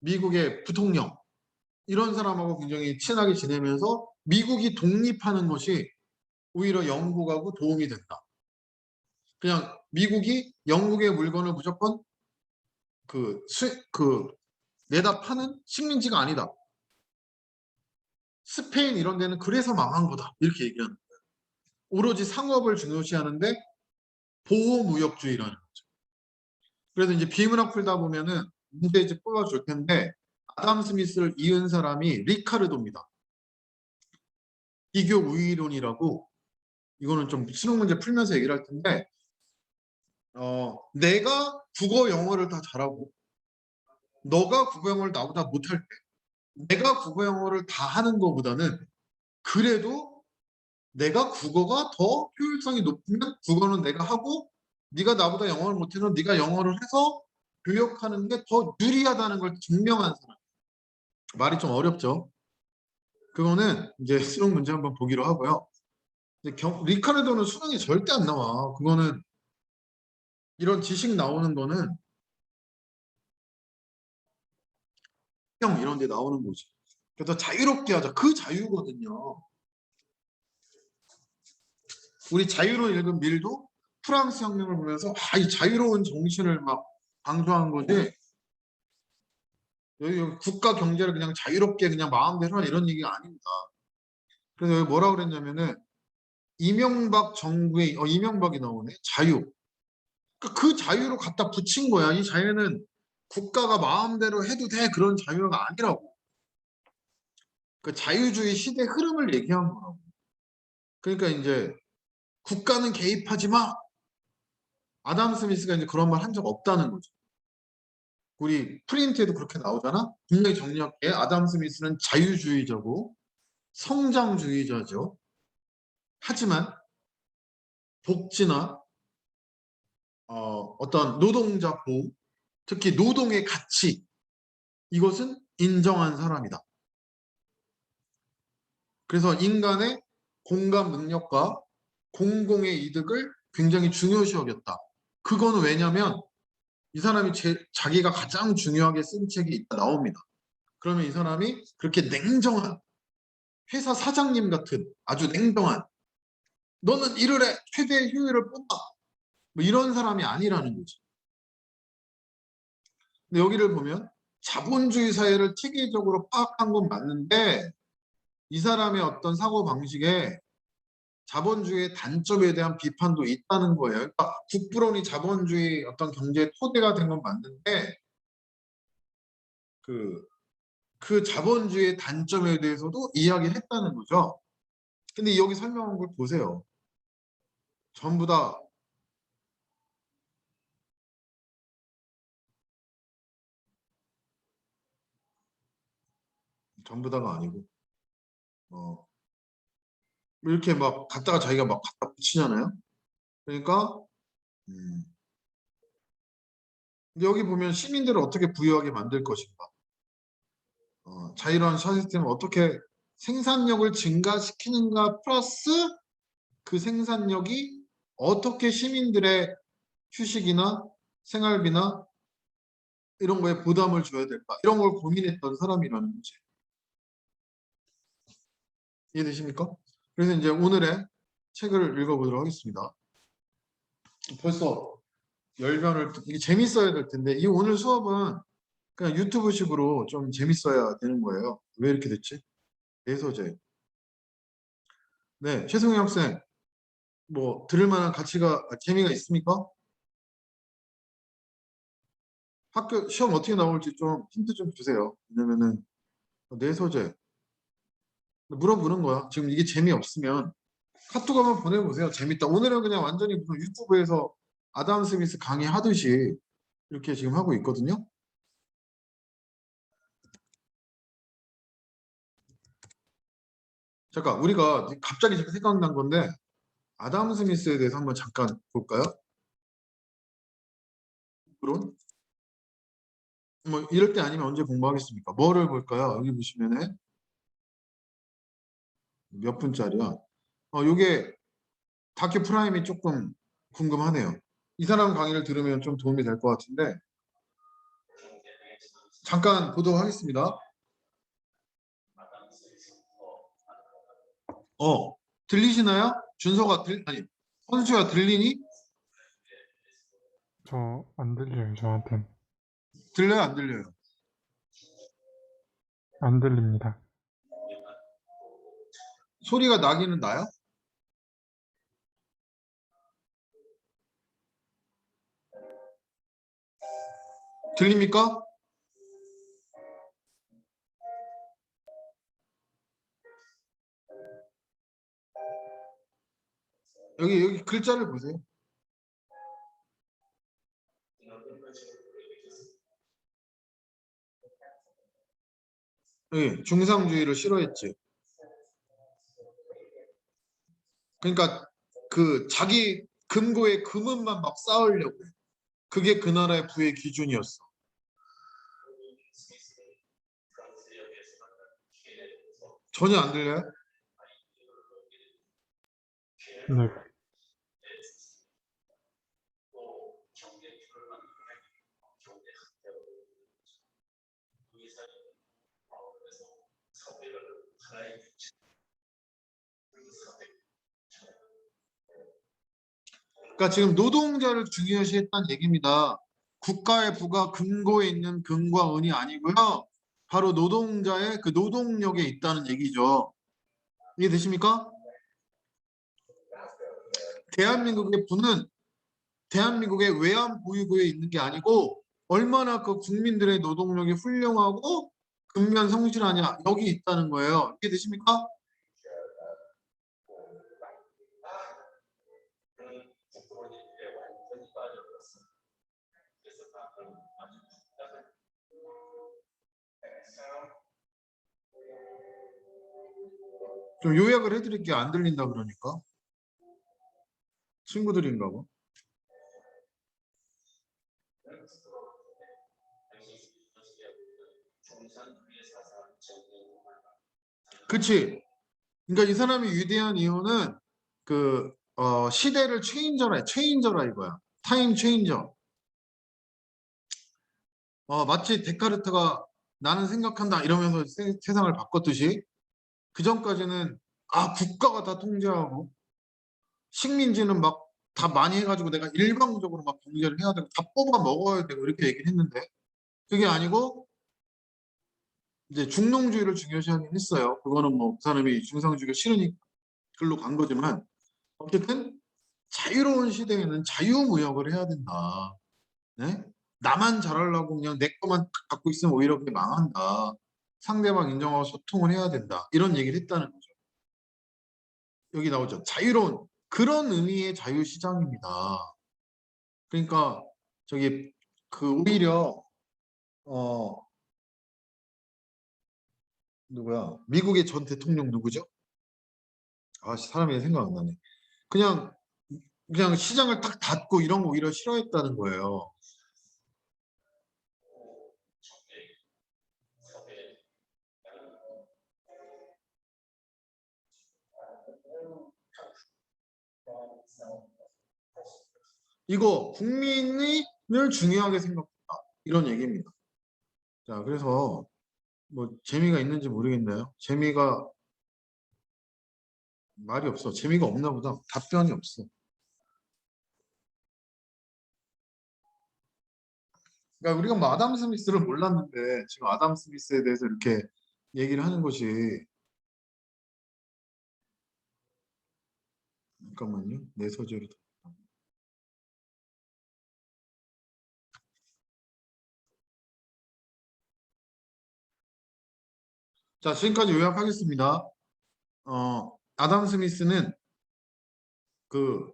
미국의 부통령, 이런 사람하고 굉장히 친하게 지내면서 미국이 독립하는 것이 오히려 영국하고 도움이 된다. 그냥 미국이 영국의 물건을 무조건 그 내다 파는 식민지가 아니다. 스페인 이런 데는 그래서 망한 거다. 이렇게 얘기하는 거예요. 오로지 상업을 중요시하는데 보호무역주의라는 거죠. 그래서 이제 비문학 풀다 보면은 문제 이제 뽑아줄 텐데, 아담 스미스를 이은 사람이 리카르도입니다. 비교 우위론이라고, 이거는 좀 수능 문제 풀면서 얘기를 할 텐데, 내가 국어 영어를 다 잘하고 너가 국어 영어를 나보다 못할 때, 내가 국어 영어를 다 하는 것보다는 그래도 내가 국어가 더 효율성이 높으면 국어는 내가 하고, 네가 나보다 영어를 못해서 네가 영어를 해서 교역하는 게 더 유리하다는 걸 증명한 사람. 말이 좀 어렵죠. 그거는 이제 수능 문제 한번 보기로 하고요. 리카르도는 수능에 절대 안 나와. 그거는 이런 지식 나오는 거는 이런 데 나오는 거지. 그래서 자유롭게 하자. 그 자유거든요. 우리 자유로 읽은 밀도 프랑스 혁명을 보면서 이 자유로운 정신을 막 강조한 거지. 여기 국가 경제를 그냥 자유롭게 그냥 마음대로 하는 이런 얘기가 아닙니다. 그래서 여기 뭐라 그랬냐면은 이명박 정부의 이명박이 나오네. 자유. 그 자유로 갖다 붙인 거야. 이 자유는 국가가 마음대로 해도 돼 그런 자유가 아니라고. 그 자유주의 시대 흐름을 얘기한 거라고. 그러니까 이제 국가는 개입하지 마. 아담 스미스가 이제 그런 말 한 적 없다는 거죠. 우리 프린트에도 그렇게 나오잖아. 분명히 정리할게. 아담 스미스는 자유주의자고 성장주의자죠. 하지만 복지나 어떤 노동자 보호, 특히 노동의 가치 이것은 인정한 사람이다. 그래서 인간의 공감 능력과 공공의 이득을 굉장히 중요시 여겼다. 그거는 왜냐면 이 사람이 자기가 가장 중요하게 쓴 책이 있다 나옵니다. 그러면 이 사람이 그렇게 냉정한 회사 사장님 같은 아주 냉정한 너는 일을 해 최대의 효율을 뽑아 뭐 이런 사람이 아니라는 거지. 근데 여기를 보면 자본주의 사회를 체계적으로 파악한 건 맞는데 이 사람의 어떤 사고 방식에 자본주의의 단점에 대한 비판도 있다는 거예요. 그러니까 국부론이 자본주의 어떤 경제의 토대가 된 건 맞는데 그 자본주의의 단점에 대해서도 이야기를 했다는 거죠. 근데 여기 설명한 걸 보세요. 전부 다 전부 다가 아니고 이렇게 막 갖다가 자기가 막 갖다 붙이잖아요. 그러니까 음, 여기 보면 시민들을 어떻게 부유하게 만들 것인가, 자유로운 시스템을 어떻게 생산력을 증가시키는가 플러스 그 생산력이 어떻게 시민들의 휴식이나 생활비나 이런 거에 부담을 줘야 될까 이런 걸 고민했던 사람이라는 거지. 이해되십니까? 그래서 이제 오늘의 책을 읽어보도록 하겠습니다. 벌써 열변을 이게 재밌어야 될 텐데 이 오늘 수업은 그냥 유튜브식으로 좀 재밌어야 되는 거예요. 왜 이렇게 됐지? 내 소재. 네, 최승희 학생 뭐 들을 만한 가치가 재미가 있습니까? 학교 시험 어떻게 나올지 좀 힌트 좀 주세요. 왜냐면은 내 소재 물어보는 거야. 지금 이게 재미없으면 카톡 한번 보내보세요. 재밌다. 오늘은 그냥 완전히 무슨 유튜브에서 아담 스미스 강의하듯이 이렇게 지금 하고 있거든요. 잠깐 우리가 갑자기 지금 생각난 건데 아담 스미스에 대해서 한번 잠깐 볼까요? 그런 뭐 이럴 때 아니면 언제 공부하겠습니까? 뭐를 볼까요? 여기 보시면은 몇 분짜리야? 요게 다큐 프라임이 조금 궁금하네요. 이 사람 강의를 들으면 좀 도움이 될 것 같은데 잠깐 보도록 하겠습니다. 들리시나요? 준서가 아니 선수야 들리니? 저 안 들려요, 저한텐. 들려요? 안 들려요? 안 들립니다. 소리가 나기는 나요? 들립니까? 여기 글자를 보세요. 여기 중상주의를 싫어했지. 그러니까 그 자기 금고에 금은만 막 쌓으려고 해. 그게 그 나라의 부의 기준이었어. 전혀 안 들려요? 네. 그러니까 지금 노동자를 중요시했다는 얘기입니다. 국가의 부가 근거에 있는 금과 은이 아니고요. 바로 노동자의 그 노동력에 있다는 얘기죠. 이해되십니까? 대한민국의 부는 대한민국의 외환 보유고에 있는 게 아니고 얼마나 그 국민들의 노동력이 훌륭하고 근면 성실하냐 여기 있다는 거예요. 이해되십니까? 좀 요약을 해드릴게요. 안 들린다 그러니까. 친구들인가 봐. 그치? 그러니까 이 사람이 위대한 이유는 그 시대를 체인저라 이거야. 타임 체인저. 마치 데카르트가 나는 생각한다 이러면서 세상을 바꿨듯이 그 전까지는 국가가 다 통제하고 식민지는 막 다 많이 해가지고 내가 일방적으로 막 경제를 해야 되고 다 뽑아 먹어야 되고 이렇게 얘기를 했는데 그게 아니고 이제 중농주의를 중요시하긴 했어요. 그거는 뭐 그 사람이 중상주의가 싫으니까 글로 간 거지만 어쨌든 자유로운 시대에는 자유무역을 해야 된다. 네? 나만 잘하려고 그냥 내 것만 딱 갖고 있으면 오히려 그게 망한다. 상대방 인정하고 소통을 해야 된다. 이런 얘기를 했다는 거죠. 여기 나오죠. 자유로운 그런 의미의 자유시장입니다. 그러니까 저기 그 오히려 어 누구야? 미국의 전 대통령 누구죠? 사람이 생각 안 나네. 그냥 그냥 시장을 딱 닫고 이런 거 오히려 싫어했다는 거예요. 이거 국민을 중요하게 생각한다. 이런 얘기입니다. 자, 그래서 뭐 재미가 있는지 모르겠네요. 재미가 말이 없어. 재미가 없나 보다. 답변이 없어. 그러니까 우리가 뭐 아담 스미스를 몰랐는데 지금 아담 스미스에 대해서 이렇게 얘기를 하는 것이 잠깐만요. 내 소재로 자, 지금까지 요약하겠습니다. 아담 스미스는 그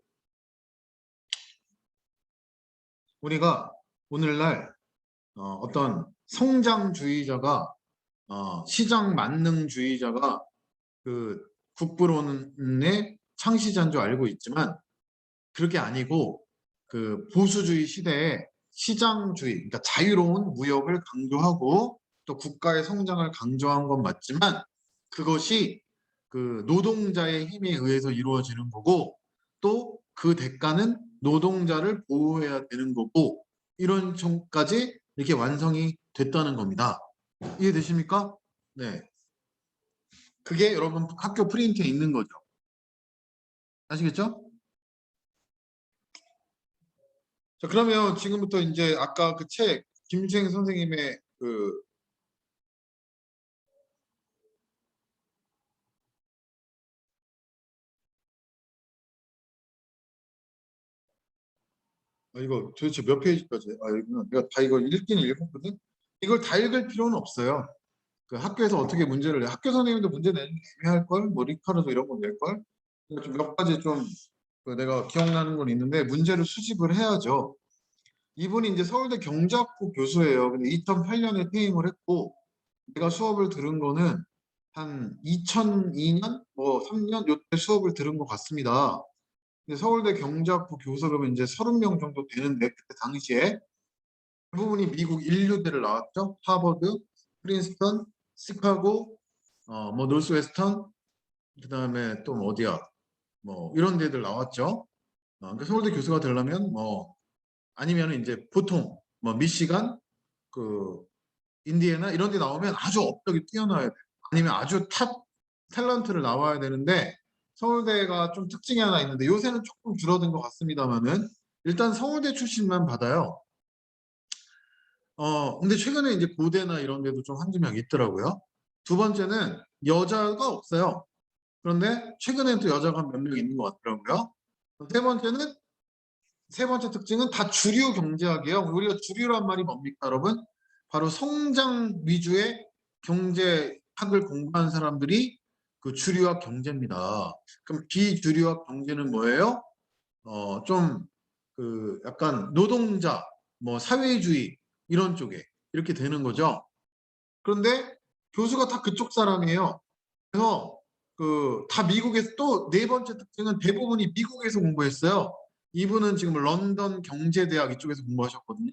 우리가 오늘날 어떤 성장주의자가 시장 만능주의자가 그 국부론의 창시자인 줄 알고 있지만 그렇게 아니고 그 보수주의 시대에 시장주의, 그러니까 자유로운 무역을 강조하고 또 국가의 성장을 강조한 건 맞지만 그것이 그 노동자의 힘에 의해서 이루어지는 거고 또 그 대가는 노동자를 보호해야 되는 거고 이런 점까지 이렇게 완성이 됐다는 겁니다. 이해되십니까? 네. 그게 여러분 학교 프린트에 있는 거죠. 아시겠죠? 자, 그러면 지금부터 이제 아까 그 책, 김주행 선생님의 이거 도대체 몇 페이지까지? 이거 내가 다 이걸 읽긴 읽었거든? 이걸 다 읽을 필요는 없어요. 그 학교에서 어떻게 문제를 내? 학교 선생님도 문제 내는 게 애매할 걸? 뭐 리카르도 이런 거 낼 걸? 몇 가지 좀그 내가 기억나는 건 있는데 문제를 수집을 해야죠. 이분이 이제 서울대 경제학부 교수예요. 근데 2008년에 퇴임을 했고 내가 수업을 들은 거는 한 2002년 뭐 3년 요때 수업을 들은 것 같습니다. 근데 서울대 경제학부 교수로는 이제 30명 정도 되는데 그때 당시에 대부분이 미국 인류대를 나왔죠. 하버드, 프린스턴, 시카고, 뭐 노스웨스턴, 그다음에 또 뭐 어디야, 뭐 이런 데들 나왔죠. 그러니까 서울대 교수가 되려면 뭐 아니면 이제 보통 뭐 미시간, 그 인디애나 이런 데 나오면 아주 업적이 뛰어나야 돼. 아니면 아주 탑 탤런트를 나와야 되는데 서울대가 좀 특징이 하나 있는데 요새는 조금 줄어든 것 같습니다만은 일단 서울대 출신만 받아요. 근데 최근에 이제 고대나 이런 데도 좀 한두 명 있더라고요. 두 번째는 여자가 없어요. 그런데 최근에는 또 여자가 몇 명 있는 것 같더라고요. 세 번째 특징은 다 주류 경제학이에요. 우리가 주류란 말이 뭡니까, 여러분? 바로 성장 위주의 경제학을 공부한 사람들이 그 주류학 경제입니다. 그럼 비주류학 경제는 뭐예요? 좀 그 약간 노동자, 뭐 사회주의 이런 쪽에 이렇게 되는 거죠. 그런데 교수가 다 그쪽 사람이에요. 그래서 그 다 미국에서 또 네 번째 특징은 대부분이 미국에서 공부했어요. 이분은 지금 런던 경제대학 이쪽에서 공부하셨거든요.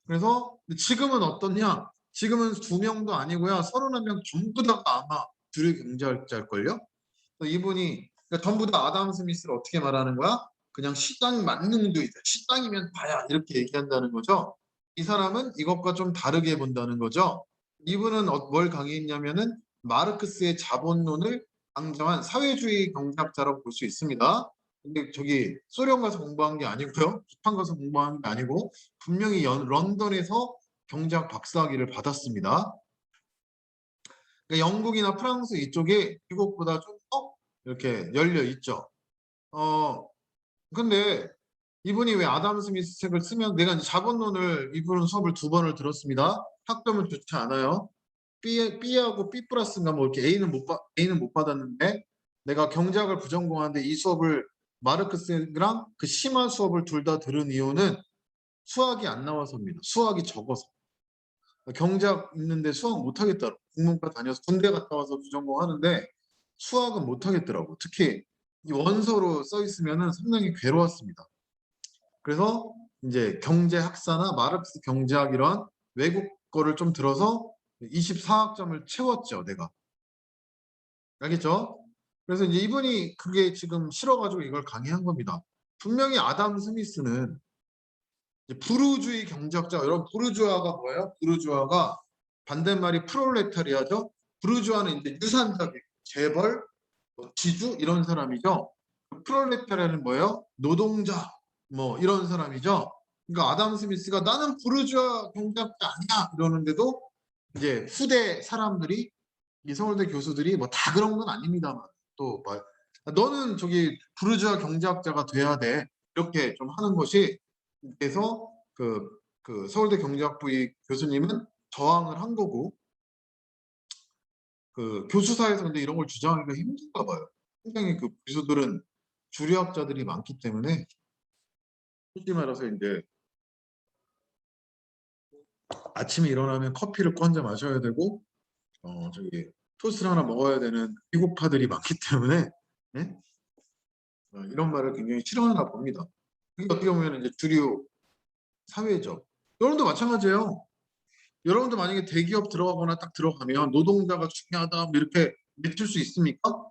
그래서 지금은 어떻냐? 지금은 2명도 아니고요. 31명 전부 다가 아마 주류 경제학자일걸요. 이분이 그러니까 전부 다 아담 스미스를 어떻게 말하는 거야? 그냥 시장 만능주의자. 시장이면 다야 이렇게 얘기한다는 거죠. 이 사람은 이것과 좀 다르게 본다는 거죠. 이분은 뭘 강의했냐면은 마르크스의 자본론을 강조한 사회주의 경제학자라고 볼 수 있습니다. 근데 저기 소련 가서 공부한 게 아니고요. 북한 가서 공부한 게 아니고 분명히 런던에서 경제학 박사학위를 받았습니다. 그러니까 영국이나 프랑스 이쪽에 미국보다 좀 더 이렇게 열려 있죠. 근데 이분이 왜 아담 스미스 책을 쓰면 내가 이제 자본론을 이분은 수업을 2번을 들었습니다. 학점은 좋지 않아요. B하고 B 플러스인가 뭐 이렇게 A는 못 받았는데 내가 경제학을 부전공하는데 이 수업을 마르크스랑 그 심화 수업을 둘 다 들은 이유는 수학이 안 나와서입니다. 수학이 적어서. 경제학 있는데 수학 못 하겠더라고. 국문과 다녀서 군대 갔다 와서 부전공하는데 수학은 못 하겠더라고. 특히 이 원서로 써 있으면은 상당히 괴로웠습니다. 그래서 이제 경제학사나 마르크스 경제학 이런 외국 거를 좀 들어서 24학점을 채웠죠, 내가. 알겠죠? 그래서 이제 이분이 그게 지금 싫어가지고 이걸 강의한 겁니다. 분명히 아담 스미스는 이제 부르주의 경제학자, 여러분 부르주아가 뭐예요? 부르주아가 반대말이 프롤레타리아죠. 부르주아는 이제 유산자계, 재벌, 뭐 지주 이런 사람이죠. 프롤레타리아는 뭐예요? 노동자 뭐 이런 사람이죠. 그러니까 아담 스미스가 나는 부르주아 경제학자 아니야 이러는데도 이제 후대 사람들이 이 서울대 교수들이 뭐 다 그런 건 아닙니다만 또 말, 너는 저기 부르주아 경제학자가 돼야 돼 이렇게 좀 하는 것이 그래서 그 서울대 경제학부 의 교수님은 저항을 한 거고 그 교수사에서 근데 이런 걸 주장하기가 힘든가 봐요. 굉장히 그 교수들은 주류학자들이 많기 때문에 솔직히 말해서 이제 아침에 일어나면 커피를 꺼져 마셔야 되고 저기 토스트를 하나 먹어야 되는 비고파들이 많기 때문에 네? 이런 말을 굉장히 싫어하나 봅니다. 이게 어떻게 보면 이제 주류 사회죠. 여러분도 마찬가지예요. 여러분도 만약에 대기업 들어가거나 딱 들어가면 노동자가 중요하다 뭐 이렇게 외칠 수 있습니까?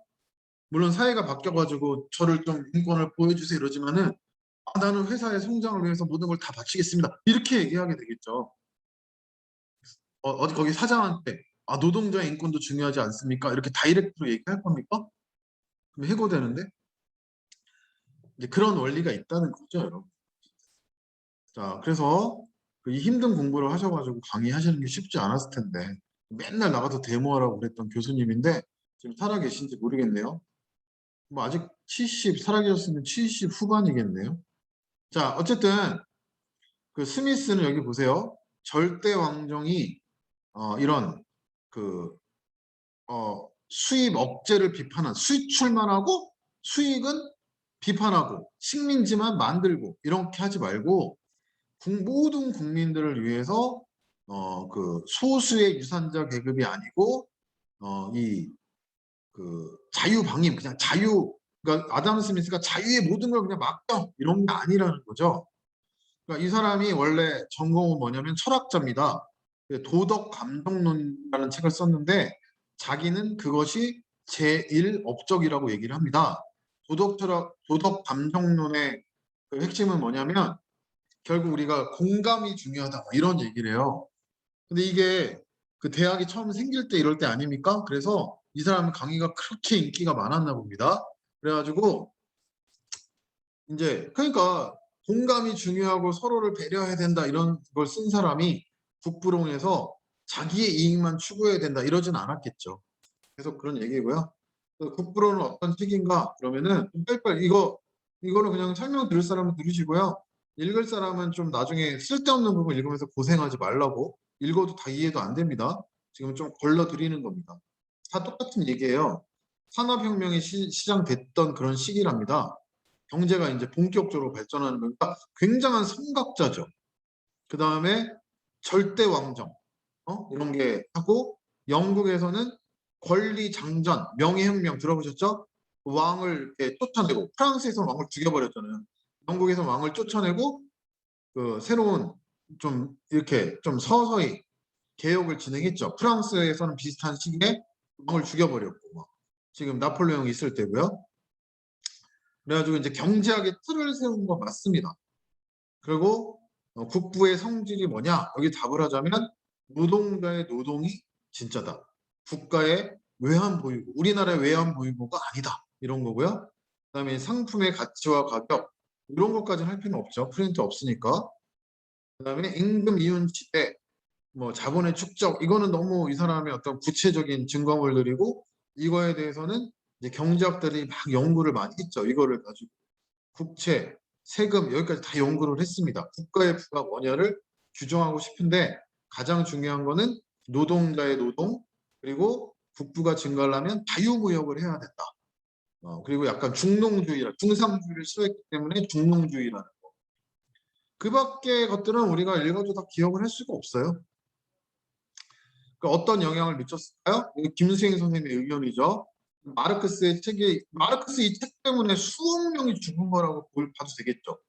물론 사회가 바뀌어가지고 저를 좀 인권을 보여주세요 이러지만은 나는 회사의 성장을 위해서 모든 걸 다 바치겠습니다. 이렇게 얘기하게 되겠죠. 어디 거기 사장한테 노동자의 인권도 중요하지 않습니까? 이렇게 다이렉트로 얘기할 겁니까? 그럼 해고되는데 이제 그런 원리가 있다는 거죠, 여러분. 자, 그래서 이 힘든 공부를 하셔가지고 강의하시는 게 쉽지 않았을 텐데 맨날 나가서 데모하라고 그랬던 교수님인데 지금 살아계신지 모르겠네요. 뭐 아직 70 살아계셨으면 70 후반이겠네요. 자, 어쨌든 그 스미스는 여기 보세요. 절대 왕정이 이런 그 수입 억제를 비판한 수출만 하고 수익은 비판하고 식민지만 만들고 이렇게 하지 말고 모든 국민들을 위해서 그 소수의 유산자 계급이 아니고 이 그 자유방임 그냥 자유 그러니까 아담 스미스가 자유의 모든 걸 그냥 맡겨 이런 게 아니라는 거죠. 그러니까 이 사람이 원래 전공은 뭐냐면 철학자입니다. 도덕 감정론이라는 책을 썼는데 자기는 그것이 제1 업적이라고 얘기를 합니다. 도덕 감정론의 그 핵심은 뭐냐면 결국 우리가 공감이 중요하다 뭐 이런 얘기를 해요. 근데 이게 그 대학이 처음 생길 때 이럴 때 아닙니까? 그래서 이 사람 강의가 그렇게 인기가 많았나 봅니다. 그래가지고 이제 그러니까 공감이 중요하고 서로를 배려해야 된다 이런 걸 쓴 사람이 국부론에서 자기의 이익만 추구해야 된다 이러진 않았겠죠. 그래서 그런 얘기고요. 국부론은 어떤 책인가? 그러면은 좀 빨리빨리 이거는 그냥 설명 들을 사람은 들으시고요. 읽을 사람은 좀 나중에 쓸데없는 부분 읽으면서 고생하지 말라고. 읽어도 다 이해도 안 됩니다. 지금 좀 걸러 드리는 겁니다. 다 똑같은 얘기예요. 산업혁명이 시작됐던 그런 시기랍니다. 경제가 이제 본격적으로 발전하는 거니까 굉장한 선각자죠. 그 다음에 절대 왕정 이런 게 하고 영국에서는 권리 장전, 명예혁명 들어보셨죠? 왕을 이렇게 쫓아내고 프랑스에서는 왕을 죽여버렸잖아요. 영국에서 왕을 쫓아내고 그 새로운 좀 이렇게 좀 서서히 개혁을 진행했죠. 프랑스에서는 비슷한 시기에 왕을 죽여버렸고 지금 나폴레옹이 있을 때고요. 그래가지고 이제 경제학의 틀을 세운 거 맞습니다. 그리고 국부의 성질이 뭐냐? 여기 답을 하자면 노동자의 노동이 진짜다. 국가의 외환보유고, 우리나라의 외환보유고가 아니다. 이런 거고요. 그다음에 상품의 가치와 가격 이런 것까지는 할 필요는 없죠. 프린트 없으니까. 그다음에 임금 이윤 시대, 뭐 자본의 축적 이거는 너무 이 사람의 어떤 구체적인 증거물들이고 이거에 대해서는 이제 경제학들이 막 연구를 많이 했죠. 이거를 가지고 국채, 세금 여기까지 다 연구를 했습니다. 국가의 부가 뭐냐를 규정하고 싶은데 가장 중요한 거는 노동자의 노동 그리고 국부가 증가하려면 자유무역을 해야 된다. 그리고 약간 중상주의를 싫어했기 때문에 중농주의라는 거. 그 밖의 것들은 우리가 읽어도 다 기억을 할 수가 없어요. 그러니까 어떤 영향을 미쳤을까요? 김수행 선생님의 의견이죠. 마르크스 이 책 때문에 수억 명이 죽은 거라고 봐도 되겠죠.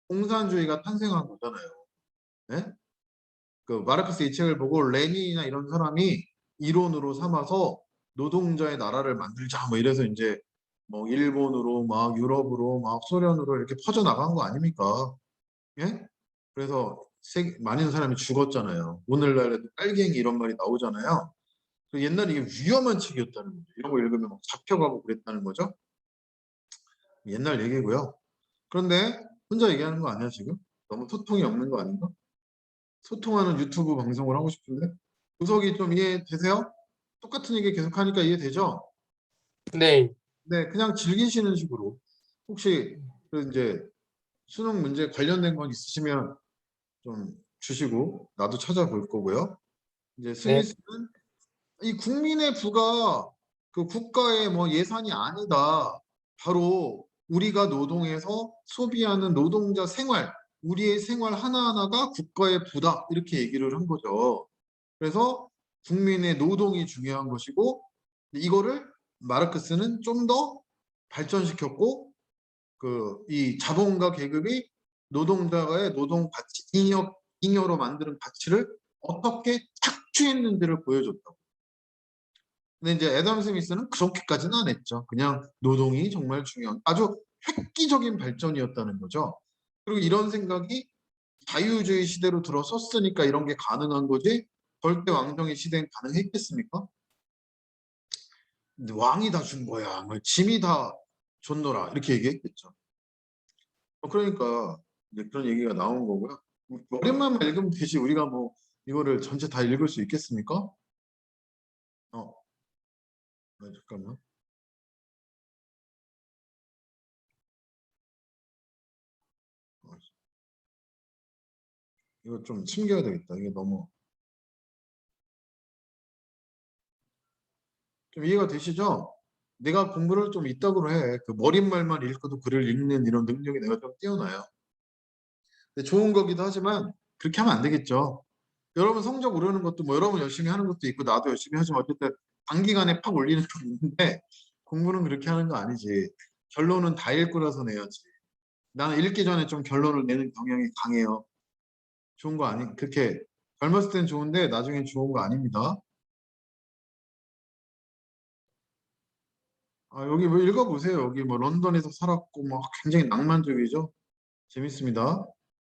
공산주의가 탄생한 거잖아요. 네? 그 마르크스 이 책을 보고 레닌이나 이런 사람이 이론으로 삼아서 노동자의 나라를 만들자 뭐 이래서 이제 뭐 일본으로 막 유럽으로 막 소련으로 이렇게 퍼져 나간 거 아닙니까? 예? 그래서 많은 사람이 죽었잖아요. 오늘날에도 빨갱이 이런 말이 나오잖아요. 옛날에 이게 위험한 책이었다는 거죠. 이런 거 읽으면 막 잡혀가고 그랬다는 거죠. 옛날 얘기고요. 그런데 혼자 얘기하는 거 아니야 지금? 너무 소통이 없는 거 아닌가? 소통하는 유튜브 방송을 하고 싶은데 구석이 좀 이해되세요? 똑같은 얘기 계속 하니까 이해되죠? 네. 네, 그냥 즐기시는 식으로 혹시 그 이제 수능 문제 관련된 건 있으시면 좀 주시고 나도 찾아볼 거고요. 이제 네. 스미스는 이 국민의 부가 그 국가의 뭐 예산이 아니다. 바로 우리가 노동해서 소비하는 노동자 생활, 우리의 생활 하나하나가 국가의 부다. 이렇게 얘기를 한 거죠. 그래서 국민의 노동이 중요한 것이고 이거를 마르크스는 좀 더 발전시켰고 그 이 자본가 계급이 노동자의 노동 가치, 잉여로 만드는 가치를 어떻게 착취했는지를 보여줬다고. 근데 이제 애덤 스미스는 그렇게까지는 안 했죠. 그냥 노동이 정말 중요한 아주 획기적인 발전이었다는 거죠. 그리고 이런 생각이 자유주의 시대로 들어섰으니까 이런 게 가능한 거지 절대 왕정의 시대는 가능했겠습니까? 근데 왕이 다 준 거야. 뭐 짐이 다 줬노라 이렇게 얘기했겠죠. 그러니까 이제 그런 얘기가 나온 거고요. 머릿말만 읽으면 되지 우리가 뭐 이거를 전체 다 읽을 수 있겠습니까? 잠깐만. 이거 좀 숨겨야 되겠다. 이게 너무 좀 이해가 되시죠? 내가 공부를 좀 이따구로 해. 그 머릿말만 읽고도 글을 읽는 이런 능력이 내가 좀 뛰어나요. 근데 좋은 거기도 하지만 그렇게 하면 안 되겠죠. 여러분 성적 오르는 것도 뭐 여러분 열심히 하는 것도 있고 나도 열심히 하지만 어쨌든 단기간에 팍 올리는 건 있는데 공부는 그렇게 하는 거 아니지. 결론은 다 읽고 나서 내야지. 나는 읽기 전에 좀 결론을 내는 경향이 강해요. 좋은 거 아니, 그렇게 젊었을 땐 좋은데 나중엔 좋은 거 아닙니다. 여기 뭐 읽어보세요. 여기 뭐 런던에서 살았고 뭐 굉장히 낭만적이죠. 재밌습니다.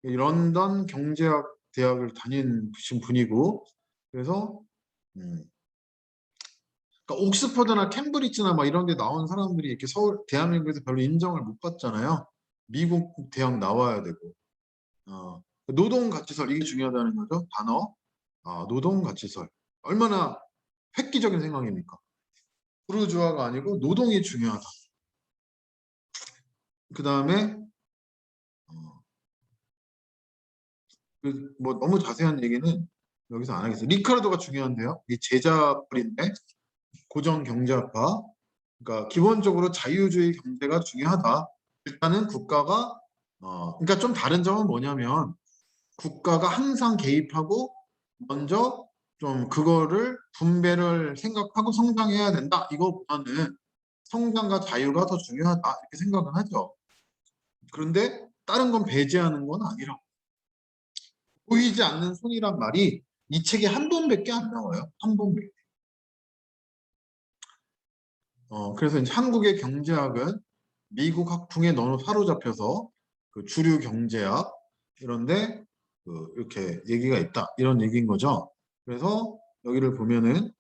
이 런던 경제학 대학을 다니신 분이고, 그래서 그러니까 옥스퍼드나 캠브리지나 막 이런 데 나온 사람들이 이렇게 서울 대한민국에서 별로 인정을 못 받잖아요. 미국 대학 나와야 되고. 노동 가치설 이게 중요하다는 거죠. 단어. 노동 가치설. 얼마나 획기적인 생각입니까? 부르주아가 아니고 노동이 중요하다. 그 다음에 뭐 너무 자세한 얘기는 여기서 안 하겠어요. 리카르도가 중요한데요. 이 제자풀인데 고정 경제학파. 그러니까 기본적으로 자유주의 경제가 중요하다. 일단은 국가가 그러니까 좀 다른 점은 뭐냐면 국가가 항상 개입하고 먼저 좀 그거를 분배를 생각하고 성장해야 된다. 이거보다는 성장과 자유가 더 중요하다. 이렇게 생각은 하죠. 그런데 다른 건 배제하는 건 아니라고. 보이지 않는 손이란 말이 이 책에 한 번밖에 안 나와요. 한 번밖에. 그래서 이제 한국의 경제학은 미국 학풍에 너무 사로잡혀서 그 주류 경제학 이런데 이렇게 얘기가 있다 이런 얘기인 거죠. 그래서 여기를 보면은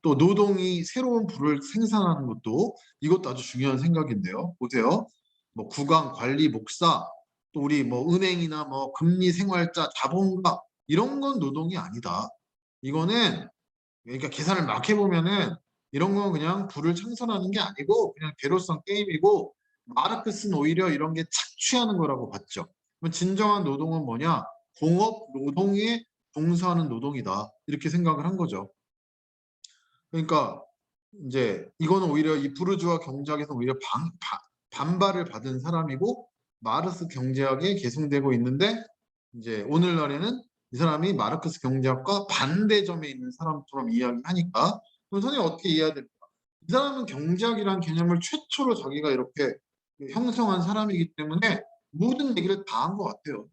또 노동이 새로운 부를 생산하는 것도 이것도 아주 중요한 생각인데요. 보세요. 뭐 구강, 관리, 목사, 또 우리 뭐 은행이나 뭐 금리, 생활자, 자본가 이런 건 노동이 아니다. 이거는 그러니까 계산을 막 해보면은 이런 건 그냥 부를 창설하는 게 아니고 그냥 개로성 게임이고 마르크스는 오히려 이런 게 착취하는 거라고 봤죠. 그럼 진정한 노동은 뭐냐? 공업 노동에 봉사하는 노동이다. 이렇게 생각을 한 거죠. 그러니까 이제 이거는 오히려 이 부르주아 경제학에서 오히려 반발을 받은 사람이고 마르크스 경제학에 계승되고 있는데 이제 오늘날에는 이 사람이 마르크스 경제학과 반대점에 있는 사람처럼 이야기하니까 그럼 선생님 어떻게 이해해야 됩니까? 이 사람은 경제학이라는 개념을 최초로 자기가 이렇게 형성한 사람이기 때문에 모든 얘기를 다 한 것 같아요.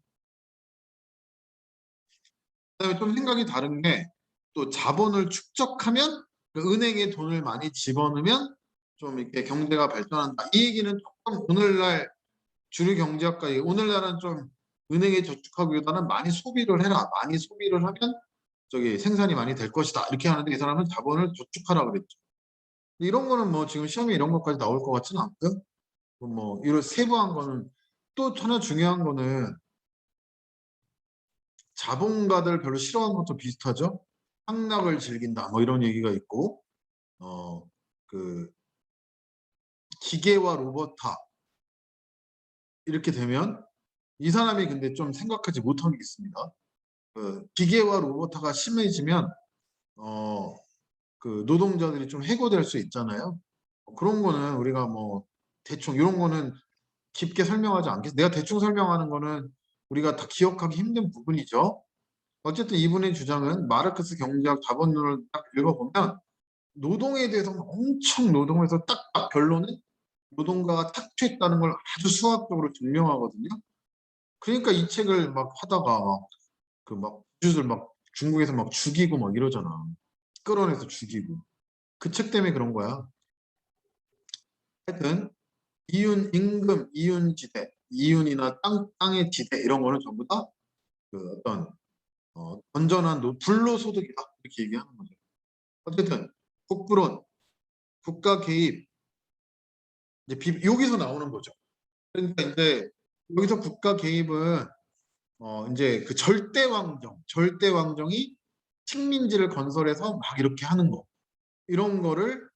그다음에 좀 생각이 다른 게 또 자본을 축적하면 그 은행에 돈을 많이 집어넣으면 좀 이렇게 경제가 발전한다. 이 얘기는 조금 오늘날 주류 경제학과 오늘날은 좀 은행에 저축하기보다는 많이 소비를 해라. 많이 소비를 하면 저기 생산이 많이 될 것이다. 이렇게 하는데 이 사람은 자본을 저축하라 그랬죠. 이런 거는 뭐 지금 시험에 이런 것까지 나올 것 같지는 않고요. 뭐 이런 세부한 거는 또 하나 중요한 거는 자본가들 별로 싫어하는 것도 비슷하죠. 상락을 즐긴다. 뭐 이런 얘기가 있고 그 기계와 로봇화 이렇게 되면 이 사람이 근데 좀 생각하지 못한 게 있습니다. 그 기계와 로봇화가 심해지면 그 노동자들이 좀 해고될 수 있잖아요. 그런 거는 우리가 뭐 대충 이런 거는 깊게 설명하지 않겠습니다. 내가 대충 설명하는 거는 우리가 다 기억하기 힘든 부분이죠. 어쨌든 이분의 주장은 마르크스 경제학 자본론을 딱 읽어보면 노동에 대해서는 엄청 노동에서 딱 결론은 노동가가 착취했다는 걸 아주 수학적으로 증명하거든요. 그러니까 이 책을 막 하다가 막 주주들 막 중국에서 막 죽이고 막 이러잖아. 끌어내서 죽이고. 그 책 때문에 그런 거야. 하여튼 이윤 임금, 이윤 지대, 이윤이나 땅의 지대 이런 거는 전부 다 그 어떤 건전한 불로소득이다 이렇게 얘기하는 거죠. 어쨌든 국부론, 국가 개입 이제 여기서 나오는 거죠. 그러니까 이제 여기서 국가 개입은 이제 그 절대 왕정이 식민지를 건설해서 막 이렇게 하는 거 이런 거를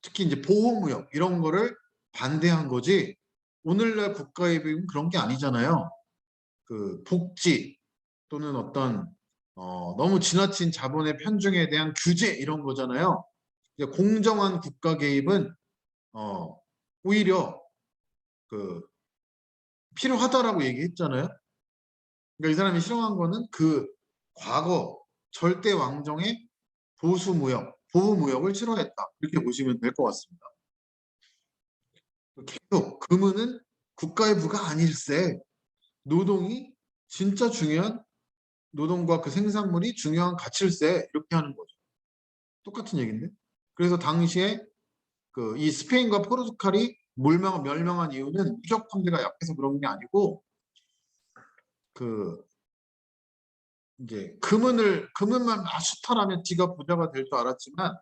특히 이제 보호무역 이런 거를 반대한 거지. 오늘날 국가의 비은 그런 게 아니잖아요. 그 복지 또는 어떤 너무 지나친 자본의 편중에 대한 규제 이런 거잖아요. 이제 공정한 국가 개입은 오히려 그 필요하다라고 얘기했잖아요. 그러니까 이 사람이 싫어한 거는 그 과거 절대 왕정의 보수무역, 보호무역을 싫어했다. 이렇게 보시면 될 것 같습니다. 계속 금은은 국가의 부가 아닐세. 노동이 진짜 중요한 노동과 그 생산물이 중요한 가치일세. 이렇게 하는 거죠. 똑같은 얘기인데. 그래서 당시에 그 이 스페인과 포르투갈이 멸망한 이유는 무역 관계가 약해서 그런 게 아니고 그 이제 금은만 수탈하면 지가 부자가 될 줄 알았지만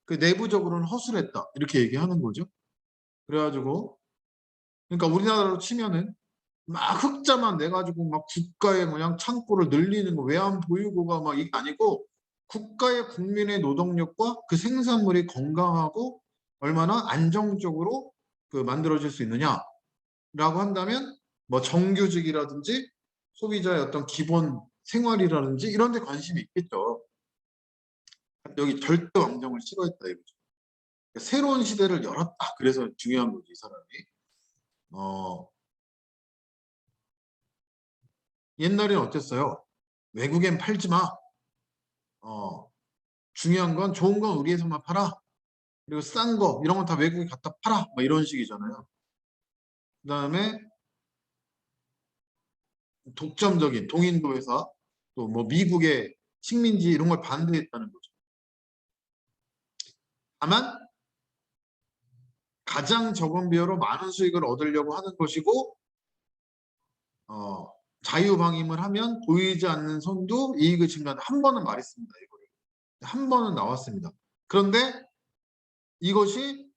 그 내부적으로는 허술했다 이렇게 얘기하는 거죠. 그래가지고 그러니까 우리나라로 치면은 막 흑자만 내가지고 막 국가의 뭐냐 창고를 늘리는 거 외환 보유고가 막 이게 아니고 국가의 국민의 노동력과 그 생산물이 건강하고 얼마나 안정적으로 그 만들어질 수 있느냐라고 한다면 뭐 정규직이라든지 소비자의 어떤 기본 생활이라든지 이런 데 관심이 있겠죠. 여기 절대 왕정을 싫어했다 이거죠. 그러니까 새로운 시대를 열었다. 그래서 중요한 거지 이 사람이. 옛날에는 어땠어요? 외국엔 팔지 마. 중요한 건 좋은 건 우리에서만 팔아. 그리고 싼 거 이런 건 다 외국에 갖다 팔아. 뭐 이런 식이잖아요. 그다음에 독점적인 동인도 회사 또 뭐 미국의 식민지 이런 걸 반대했다는 거죠. 다만 가장 적은 비용으로 많은 수익을 얻으려고 하는 것이고 자유방임을 하면 보이지 않는 손도 이익을 증가한다. 한 번은 말했습니다. 이거를. 한 번은 나왔습니다. 그런데 이것이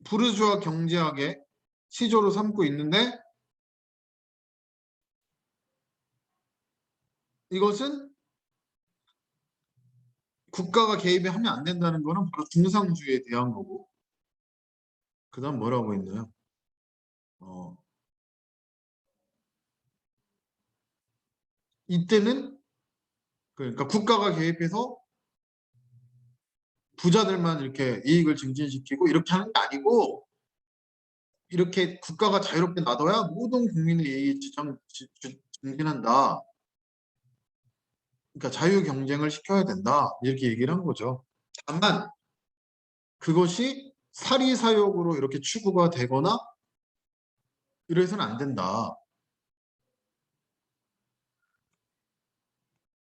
부르주아 경제학의 시조로 삼고 있는데 이것은 국가가 개입이 하면 안 된다는 거는 바로 중상주의에 대한 거고 그 다음 뭐라고 했나요? 이때는 그러니까 국가가 개입해서 부자들만 이렇게 이익을 증진시키고 이렇게 하는 게 아니고 이렇게 국가가 자유롭게 놔둬야 모든 국민의 이익이 증진한다. 그러니까 자유 경쟁을 시켜야 된다. 이렇게 얘기를 한 거죠. 다만 그것이 사리사욕으로 이렇게 추구가 되거나 이래서는 안 된다.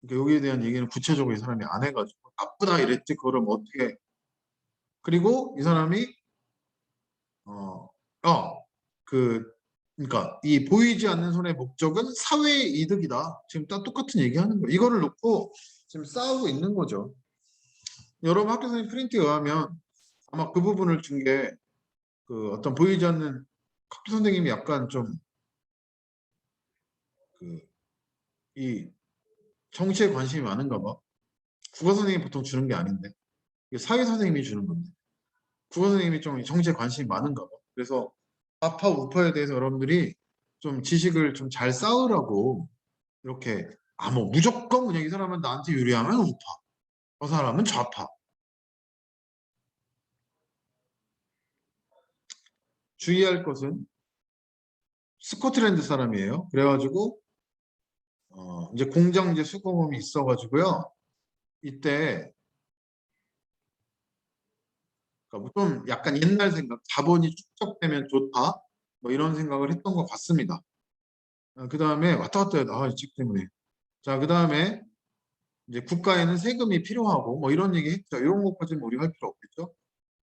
그러니까 여기에 대한 얘기는 구체적으로 이 사람이 안 해가지고 나쁘다 이랬지 그거를 뭐 어떻게 그리고 이 사람이 어, 그 그러니까 이 보이지 않는 손의 목적은 사회의 이득이다. 지금 딱 똑같은 얘기하는 거예요. 이거를 놓고 지금 싸우고 있는 거죠. 여러분 학교 선생님 프린트에 의하면 아마 그 부분을 준 게 그 어떤 보이지 않는 학교 선생님이 약간 좀 그 이 정치에 관심이 많은가 봐. 국어 선생님이 보통 주는 게 아닌데 이게 사회 선생님이 주는 건데 국어 선생님이 좀 정치에 관심이 많은가 봐. 그래서 좌파 우파에 대해서 여러분들이 좀 지식을 좀 잘 쌓으라고 이렇게 뭐 무조건 그냥 이 사람은 나한테 유리하면 우파, 저 사람은 좌파. 주의할 것은 스코틀랜드 사람이에요. 그래가지고 이제 공장제 수공업이 있어가지고요. 이때 그러니까 좀 약간 옛날 생각, 자본이 축적되면 좋다, 뭐 이런 생각을 했던 것 같습니다. 그 다음에 왔다 갔다 해요. 이 책 때문에. 자, 그 다음에 이제 국가에는 세금이 필요하고 뭐 이런 얘기 했죠. 이런 것까지는 우리가 할 필요 없겠죠.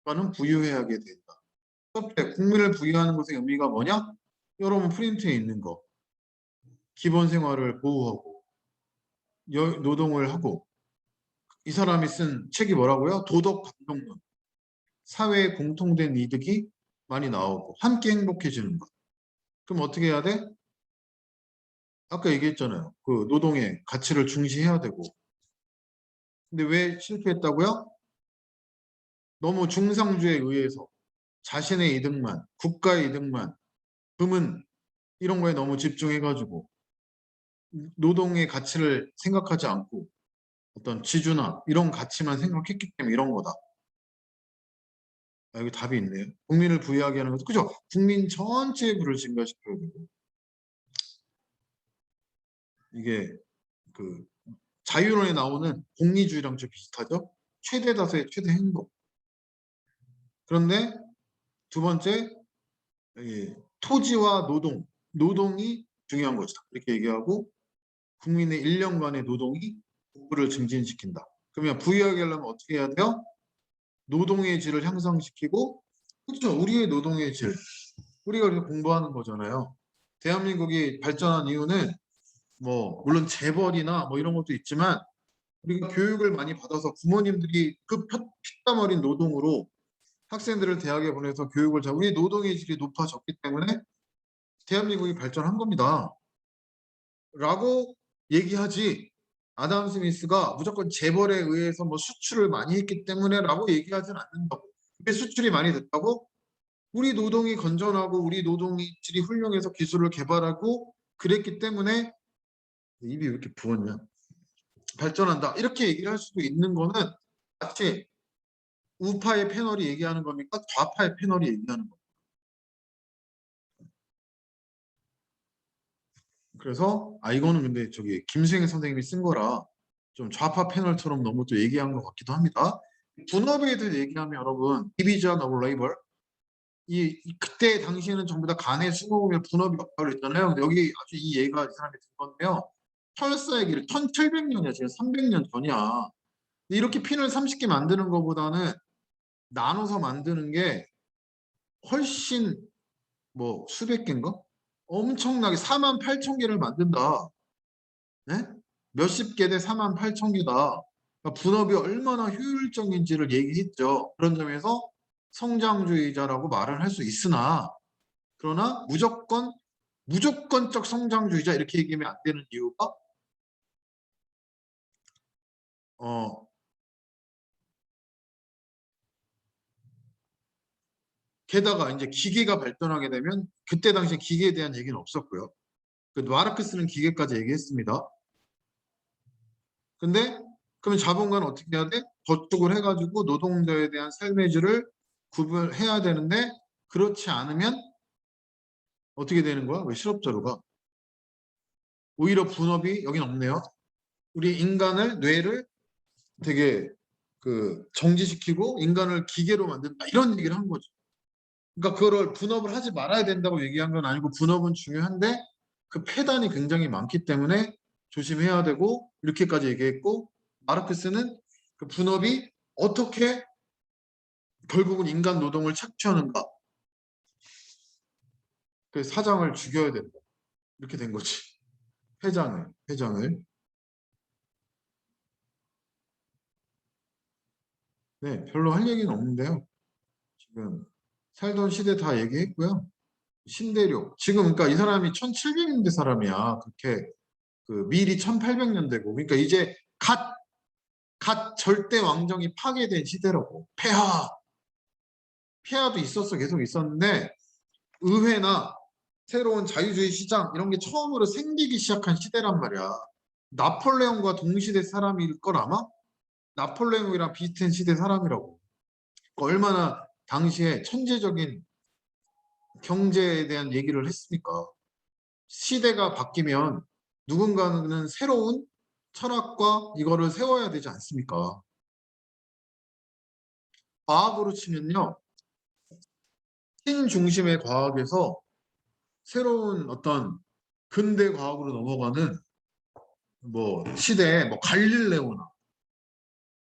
국가는 부유해야게 된다. 첫째, 국민을 부유하는 것의 의미가 뭐냐? 여러분 프린트에 있는 거. 기본 생활을 보호하고 노동을 하고 이 사람이 쓴 책이 뭐라고요? 도덕 감독론. 사회에 공통된 이득이 많이 나오고 함께 행복해지는 것. 그럼 어떻게 해야 돼? 아까 얘기했잖아요. 그 노동의 가치를 중시해야 되고. 근데 왜 실패했다고요? 너무 중상주의에 의해서 자신의 이득만, 국가의 이득만, 금은 이런 거에 너무 집중해가지고 노동의 가치를 생각하지 않고 어떤 지주나 이런 가치만 생각했기 때문에 이런 거다. 여기 답이 있네요. 국민을 부유하게 하는 것도 그죠? 국민 전체의 부를 증가시켜야 되고 이게 그 자유론에 나오는 공리주의랑 좀 비슷하죠? 최대 다수의 최대 행복. 그런데 두 번째, 토지와 노동이 중요한 것이다. 이렇게 얘기하고 국민의 1년간의 노동이 복부를 증진시킨다. 그러면 부유하게 하려면 어떻게 해야 돼요? 노동의 질을 향상시키고, 그렇죠. 우리의 노동의 질. 우리가 이렇게 공부하는 거잖아요. 대한민국이 발전한 이유는 뭐 물론 재벌이나 뭐 이런 것도 있지만 우리가 교육을 많이 받아서 부모님들이 그 피땀 어린 노동으로 학생들을 대학에 보내서 교육을 잘 우리 노동의 질이 높아졌기 때문에 대한민국이 발전한 겁니다. 라고 얘기하지. 아담 스미스가 무조건 재벌에 의해서 뭐 수출을 많이 했기 때문에라고 얘기하진 않는다고. 근데 수출이 많이 됐다고? 우리 노동이 건전하고 우리 노동의 질이 훌륭해서 기술을 개발하고 그랬기 때문에 입이 왜 이렇게 부었냐? 발전한다. 이렇게 얘기를 할 수도 있는 거는 마치 우파의 패널이 얘기하는 겁니까? 좌파의 패널이 얘기하는 겁니까? 그래서 이거는 근데 저기 김수행 선생님이 쓴 거라 좀 좌파 패널처럼 너무 또 얘기한 것 같기도 합니다. 분업에 대해서 얘기하면 여러분 디비전 오브 레이버 그때 당시에는 전부 다 간의 수고우며 분업이 없다고 그랬잖아요. 근데 여기 아주 이 예가 이 사람이 든 건데요. 철사의 길 1700년이야. 지금 300년 전이야. 이렇게 핀을 30개 만드는 것보다는 나눠서 만드는 게 훨씬 뭐 수백 개인가? 엄청나게 48,000개를 만든다. 네? 몇십 개 대 48,000개다. 그러니까 분업이 얼마나 효율적인지를 얘기했죠. 그런 점에서 성장주의자라고 말을 할 수 있으나 그러나 무조건적 성장주의자 이렇게 얘기하면 안 되는 이유가 게다가 이제 기계가 발전하게 되면 그때 당시에 기계에 대한 얘기는 없었고요. 그 마르크스는 기계까지 얘기했습니다. 근데 그러면 자본가는 어떻게 해야 돼? 저축을 해가지고 노동자에 대한 삶의 질을 구분해야 되는데 그렇지 않으면 어떻게 되는 거야? 왜 실업자료가? 오히려 분업이 여긴 없네요. 우리 인간을 뇌를 되게 그 정지시키고 인간을 기계로 만든다 이런 얘기를 한 거죠. 그러니까 그거를 분업을 하지 말아야 된다고 얘기한 건 아니고 분업은 중요한데 그 폐단이 굉장히 많기 때문에 조심해야 되고 이렇게까지 얘기했고 마르크스는 그 분업이 어떻게 결국은 인간 노동을 착취하는가 그 사장을 죽여야 된다 이렇게 된 거지. 회장을 네 별로 할 얘기는 없는데요. 지금 살던 시대 다 얘기했고요. 신대륙 지금 그러니까 이 사람이 1700년대 사람이야. 그렇게 그 미리 1800년대고 그러니까 이제 갓 절대 왕정이 파괴된 시대라고. 폐하도 있었어. 계속 있었는데 의회나 새로운 자유주의 시장 이런 게 처음으로 생기기 시작한 시대란 말이야. 나폴레옹과 동시대 사람일 걸 아마? 나폴레옹이랑 비슷한 시대 사람이라고. 얼마나 당시에 천재적인 경제에 대한 얘기를 했습니까? 시대가 바뀌면 누군가는 새로운 철학과 이거를 세워야 되지 않습니까? 과학으로 치면요. 신 중심의 과학에서 새로운 어떤 근대 과학으로 넘어가는 뭐 시대에 뭐 갈릴레오나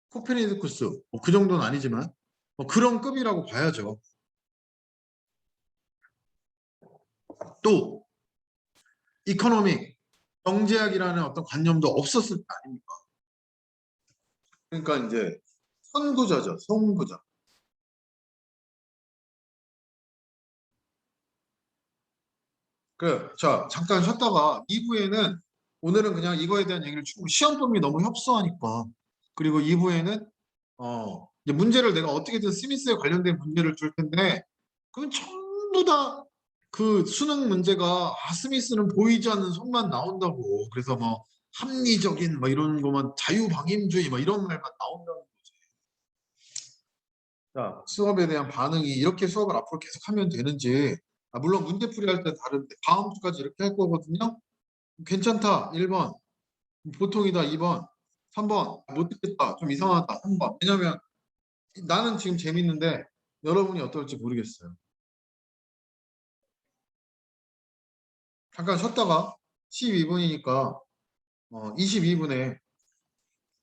코페르니쿠스 뭐 그 정도는 아니지만 뭐 그런 급이라고 봐야죠. 또 이코노믹 경제학이라는 어떤 관념도 없었을 때 아닙니까? 그러니까 이제 선구자죠. 선구자. 자 잠깐 쉬었다가 2부에는 오늘은 그냥 이거에 대한 얘기를 주고 시험 범위 너무 협소하니까 그리고 2부에는 이제 문제를 내가 어떻게든 스미스에 관련된 문제를 줄 텐데 그건 전부 다 그 수능 문제가 스미스는 보이지 않는 손만 나온다고 그래서 뭐 합리적인 뭐 이런 거만 자유방임주의 뭐 이런 말만 나온다는 거지. 자 수업에 대한 반응이 이렇게 수업을 앞으로 계속 하면 되는지 물론 문제풀이 할 때 다른데 다음 주까지 이렇게 할 거거든요. 괜찮다 1번 보통이다 2번 3번 못 듣겠다. 좀 이상하다. 3번. 왜냐면 나는 지금 재밌는데 여러분이 어떨지 모르겠어요. 잠깐 쉬었다가 12분이니까 22분에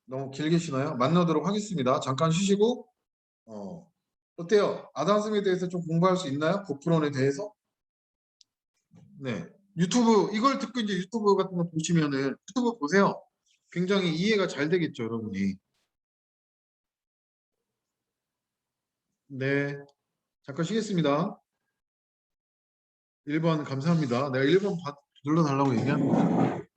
너무 길게 쉬나요? 만나도록 하겠습니다. 잠깐 쉬시고 어때요? 아담 스미스에 좀 공부할 수 있나요? 고프론에 대해서? 네. 유튜브 이걸 듣고 이제 유튜브 같은 거 보시면은 유튜브 보세요. 굉장히 이해가 잘 되겠죠, 여러분이. 네. 잠깐 쉬겠습니다. 1번 감사합니다. 내가 1번 눌러달라고 얘기하는 거죠.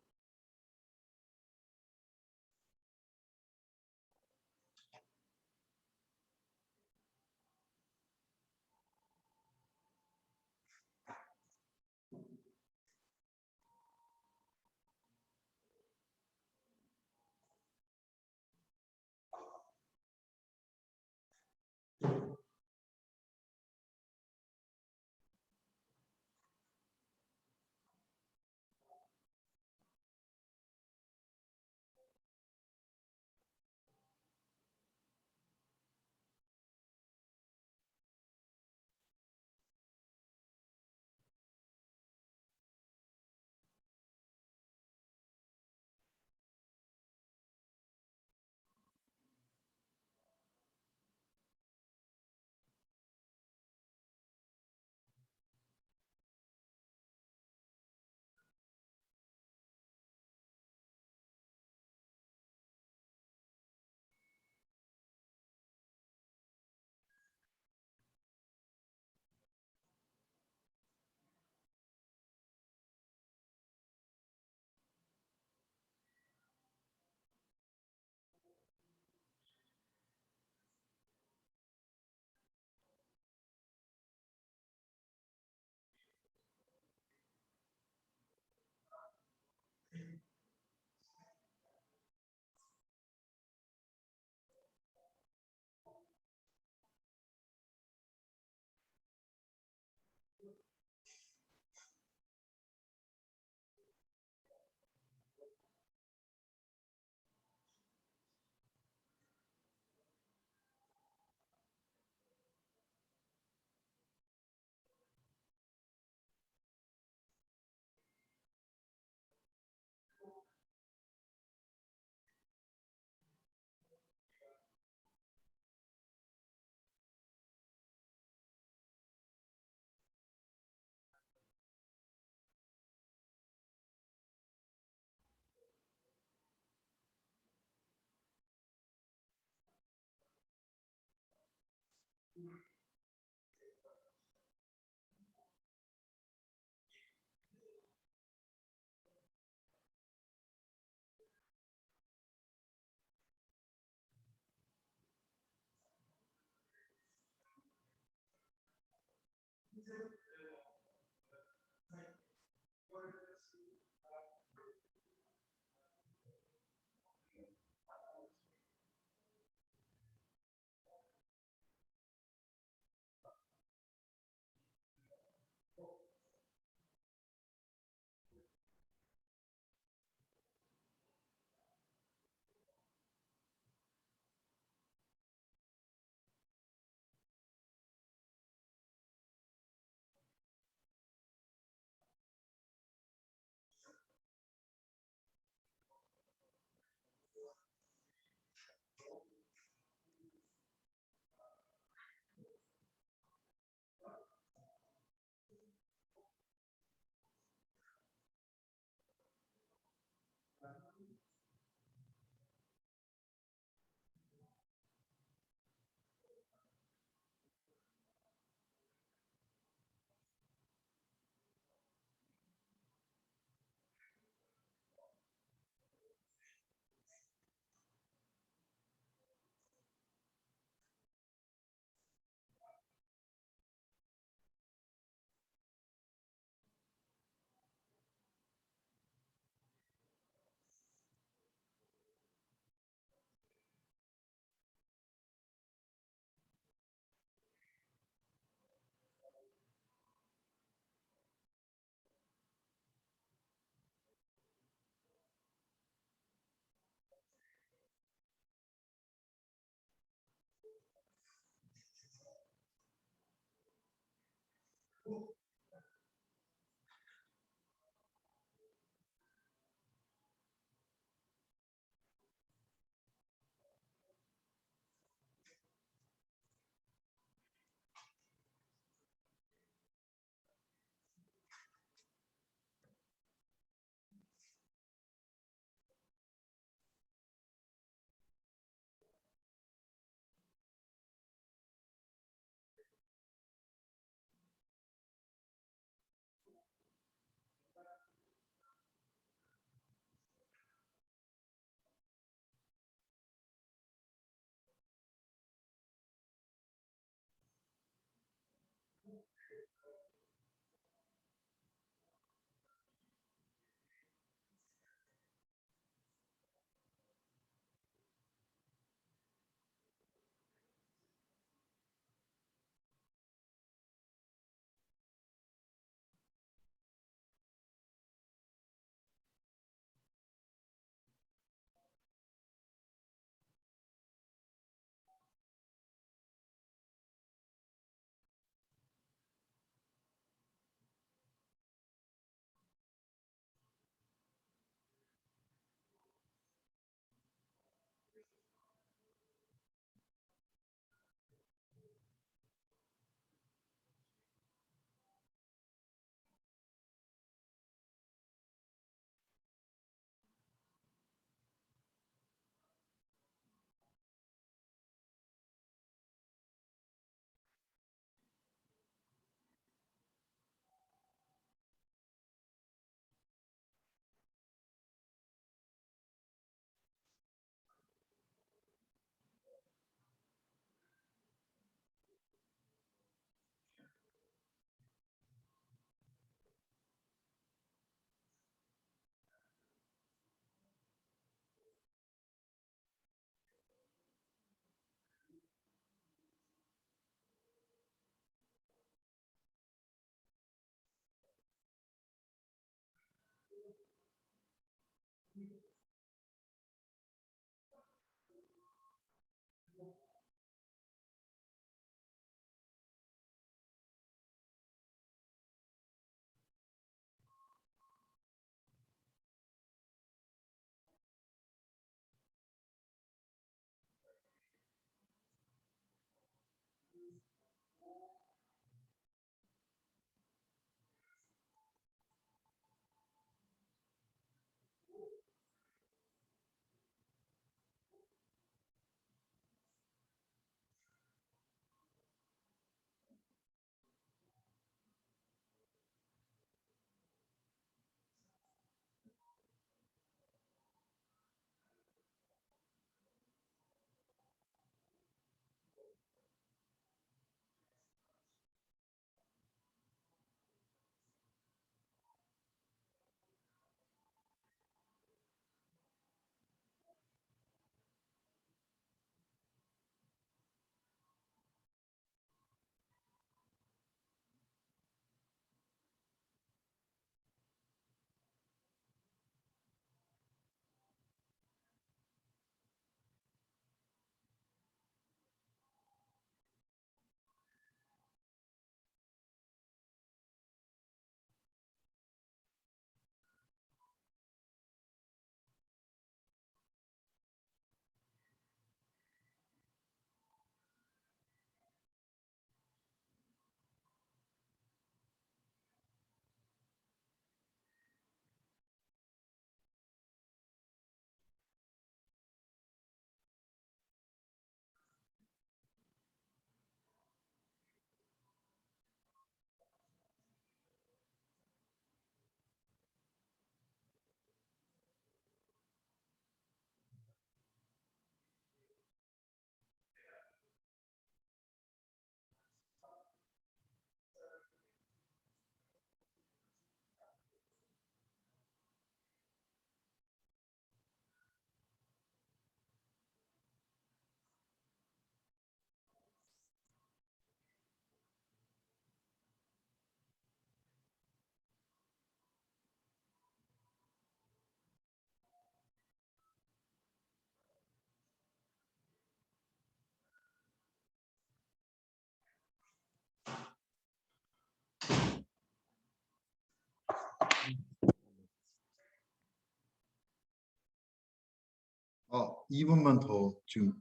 2 분만 더 지금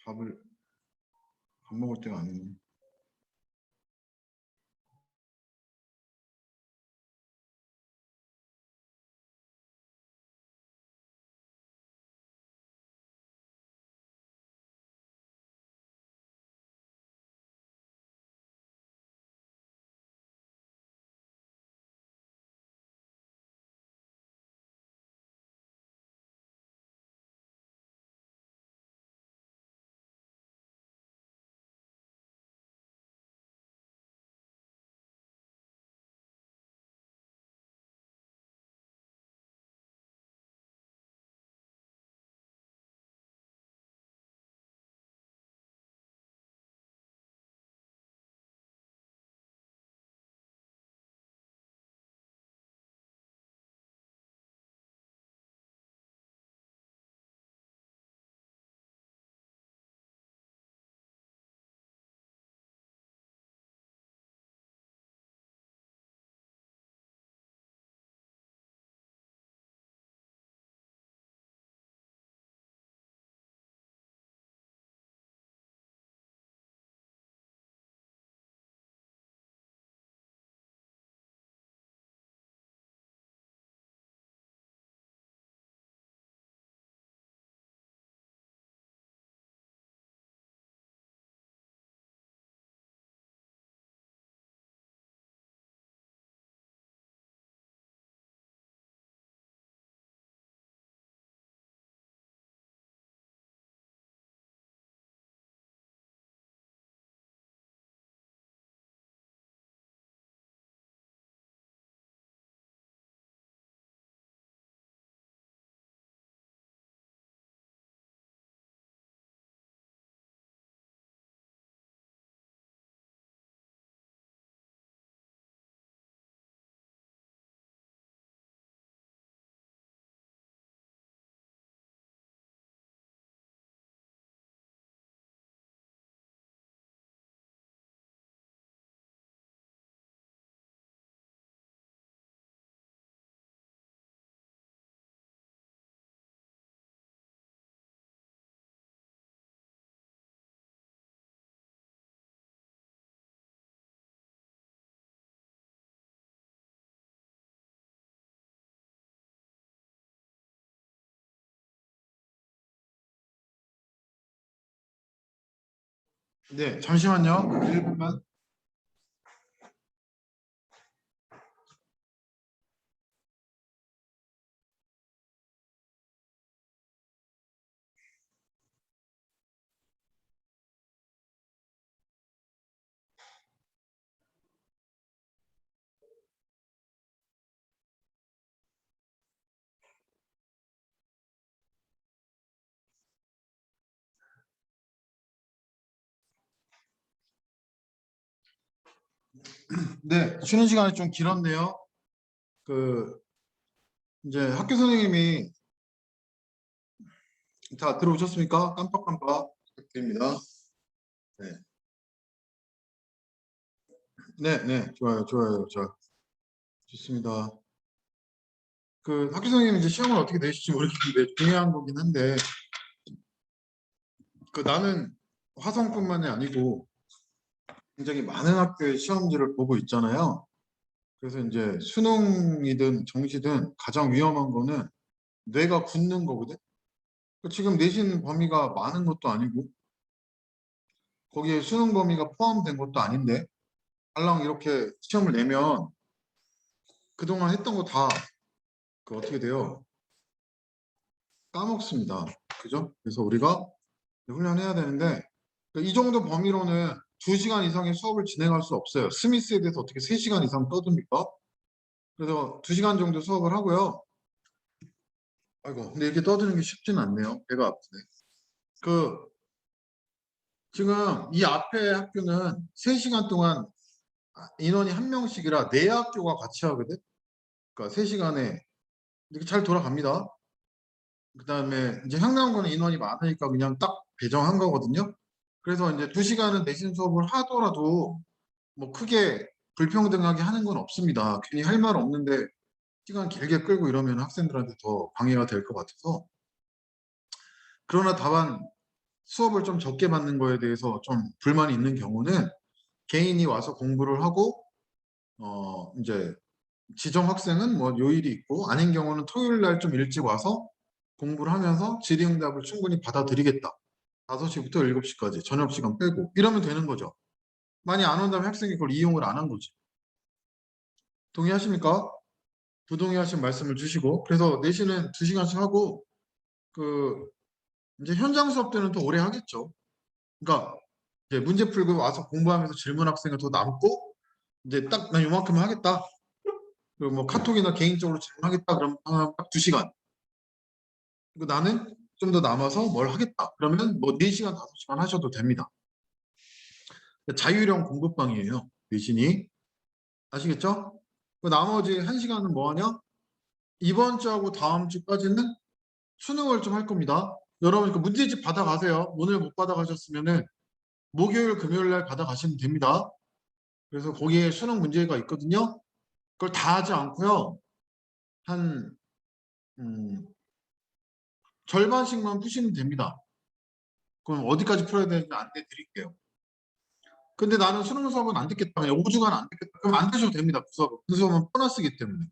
밥 먹을 때가 아니네. 네, 잠시만요. 1분만. 네, 쉬는 시간이 좀 길었네요. 이제 학교 선생님이 다 들어오셨습니까? 깜빡깜빡 부탁드립니다. 네, 네, 네, 좋아요, 좋아요, 좋습니다. 학교 선생님 이제 시험을 어떻게 내실지 모르겠는데 중요한 거긴 한데, 나는 화성뿐만이 아니고 굉장히 많은 학교의 시험지를 보고 있잖아요. 그래서 이제 수능이든 정시든 가장 위험한 거는 뇌가 굳는 거거든. 지금 내신 범위가 많은 것도 아니고 거기에 수능 범위가 포함된 것도 아닌데 알랑 이렇게 시험을 내면 그동안 했던 거 다 어떻게 돼요? 까먹습니다. 그죠? 그래서 우리가 훈련해야 되는데 이 정도 범위로는 2시간 이상의 수업을 진행할 수 없어요. 스미스에 대해서 어떻게 3시간 이상 떠듭니까? 그래서 2시간 정도 수업을 하고요. 아이고, 근데 이렇게 떠드는 게 쉽지는 않네요. 배가 아프네. 지금 이 앞에 학교는 3시간 동안 인원이 1명씩이라 4학교가 같이 하거든. 그러니까 3시간에 이렇게 잘 돌아갑니다. 그다음에 이제 향남고는 인원이 많으니까 그냥 딱 배정한 거거든요. 그래서 이제 2시간은 내신 수업을 하더라도 뭐 크게 불평등하게 하는 건 없습니다. 괜히 할 말 없는데 시간 길게 끌고 이러면 학생들한테 더 방해가 될 것 같아서. 그러나 다만 수업을 좀 적게 받는 거에 대해서 좀 불만이 있는 경우는 개인이 와서 공부를 하고 이제 지정 학생은 뭐 요일이 있고 아닌 경우는 토요일 날 좀 일찍 와서 공부를 하면서 질의응답을 충분히 받아들이겠다. 5시부터 7시까지 저녁 시간 빼고 이러면 되는 거죠. 많이 안 온다면 학생이 그걸 이용을 안 한 거지. 동의하십니까? 부동의하신 말씀을 주시고, 그래서 내신은 2시간씩 하고 그 이제 현장 수업 때는 더 오래 하겠죠. 그러니까 이제 문제 풀고 와서 공부하면서 질문 학생은 더 남고, 이제 딱 난 요만큼 하겠다. 그리고 뭐 카톡이나 개인적으로 질문하겠다. 그러면 딱 2시간. 그리고 나는 좀 더 남아서 뭘 하겠다. 그러면 뭐 4시간, 5시간 하셔도 됩니다. 자유형 공부방이에요. 내신이. 아시겠죠? 그 나머지 1시간은 뭐 하냐? 이번 주하고 다음 주까지는 수능을 좀 할 겁니다. 여러분 그 문제집 받아가세요. 오늘 못 받아가셨으면은 목요일, 금요일 날 받아가시면 됩니다. 그래서 거기에 수능 문제가 있거든요. 그걸 다 하지 않고요. 한 절반씩만 푸시면 됩니다. 그럼 어디까지 풀어야 되는지 안내 드릴게요. 근데 나는 수능 수업은 안 듣겠다. 그냥 5주간 안 듣겠다. 그럼 안 드셔도 됩니다. 그 수업은. 그 수업은 보너스이기 때문에.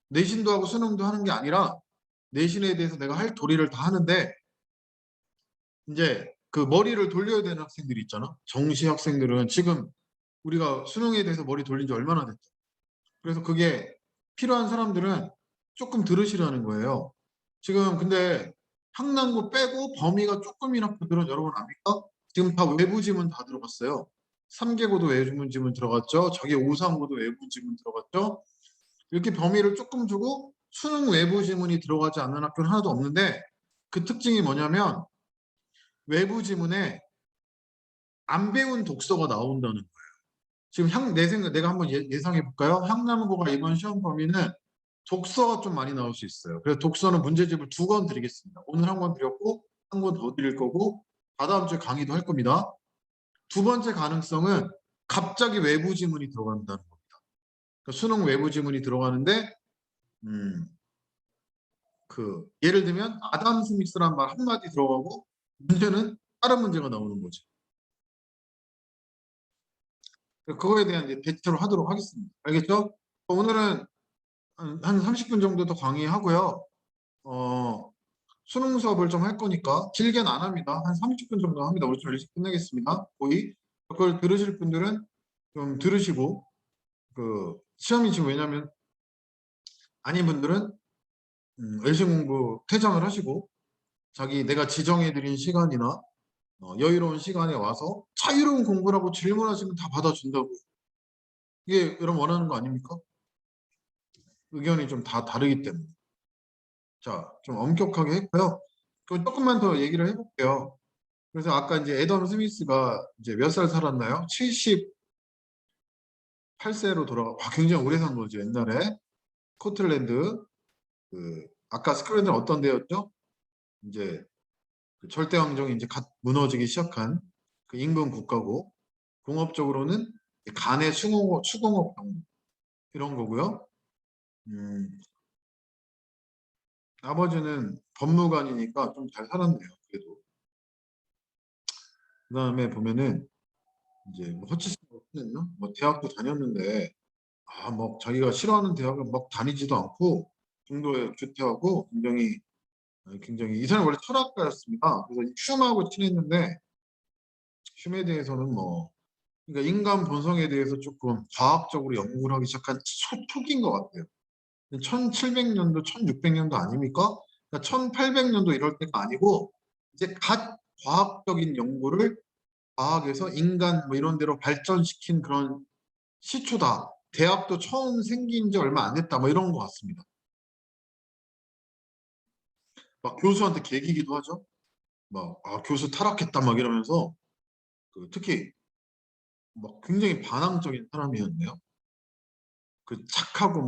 내신도 하고 수능도 하는 게 아니라 내신에 대해서 내가 할 도리를 다 하는데 이제 그 머리를 돌려야 되는 학생들이 있잖아. 정시 학생들은 지금 우리가 수능에 대해서 머리 돌린 지 얼마나 됐죠. 그래서 그게 필요한 사람들은 조금 들으시라는 거예요. 지금 근데 학난고 빼고 범위가 조금이나 크들은 여러분 압니까? 지금 다 외부 지문 다 들어갔어요. 3개고도 외부 지문 들어갔죠. 저기 535도 외부 지문 들어갔죠. 이렇게 범위를 조금 주고 수능 외부 지문이 들어가지 않는 학교는 하나도 없는데 그 특징이 뭐냐면 외부 지문에 안 배운 독서가 나온다는 거예요. 지금 내 생각 내가 한번 예상해 볼까요? 향남고가 이번 시험 범위는 독서가 좀 많이 나올 수 있어요. 그래서 독서는 문제집을 2권 드리겠습니다. 오늘 한 권 드렸고 한 권 더 드릴 거고 다다음 주에 강의도 할 겁니다. 두 번째 가능성은 갑자기 외부 지문이 들어간다는 겁니다. 그러니까 수능 외부 지문이 들어가는데 예를 들면 아담 스미스란 말 한마디 들어가고 문제는 다른 문제가 나오는 거죠. 그거에 대한 이제 대처를 하도록 하겠습니다. 알겠죠? 오늘은 한 30분 정도 더 강의하고요. 수능 수업을 좀 할 거니까 길게는 안 합니다. 한 30분 정도 합니다. 오늘 좀 일찍 끝내겠습니다. 거의 그걸 들으실 분들은 좀 들으시고 시험이 지금 왜냐면 아닌 분들은 외신 공부 퇴장을 하시고 내가 지정해드린 시간이나 여유로운 시간에 와서 자유로운 공부를 하고 질문하시면 다 받아준다고. 이게 여러분 원하는 거 아닙니까? 의견이 좀 다 다르기 때문에. 자, 좀 엄격하게 했고요. 그럼 조금만 더 얘기를 해볼게요. 그래서 아까 이제 애덤 스미스가 이제 몇 살 살았나요? 78세로 굉장히 오래 산 거죠. 옛날에 스코틀랜드 아까 스코틀랜드는 어떤 데였죠? 이제 절대 왕정이 이제 갓 무너지기 시작한 그 임금 국가고 공업적으로는 간의 수공업 이런 거고요. 아버지는 법무관이니까 좀 잘 살았네요. 그래도 그 다음에 보면은 이제 뭐 허치슨을 했나? 뭐 대학도 다녔는데 뭐 자기가 싫어하는 대학을 막 다니지도 않고 중도에 규퇴하고 굉장히 이 사람이 원래 철학가였습니다. 그래서 흉하고 친했는데 흉에 대해서는 뭐 그러니까 인간 본성에 대해서 조금 과학적으로 연구를 하기 시작한 초기인 것 같아요. 1700년도, 1600년도 아닙니까? 그러니까 1800년도 이럴 때가 아니고 이제 갓 과학적인 연구를 과학에서 인간 뭐 이런 데로 발전시킨 그런 시초다. 대학도 처음 생긴 지 얼마 안 됐다. 뭐 이런 것 같습니다. 막 교수한테 개기기도 하죠. 막 교수 타락했다 막 이러면서 특히 막 굉장히 반항적인 사람이었네요. 착하고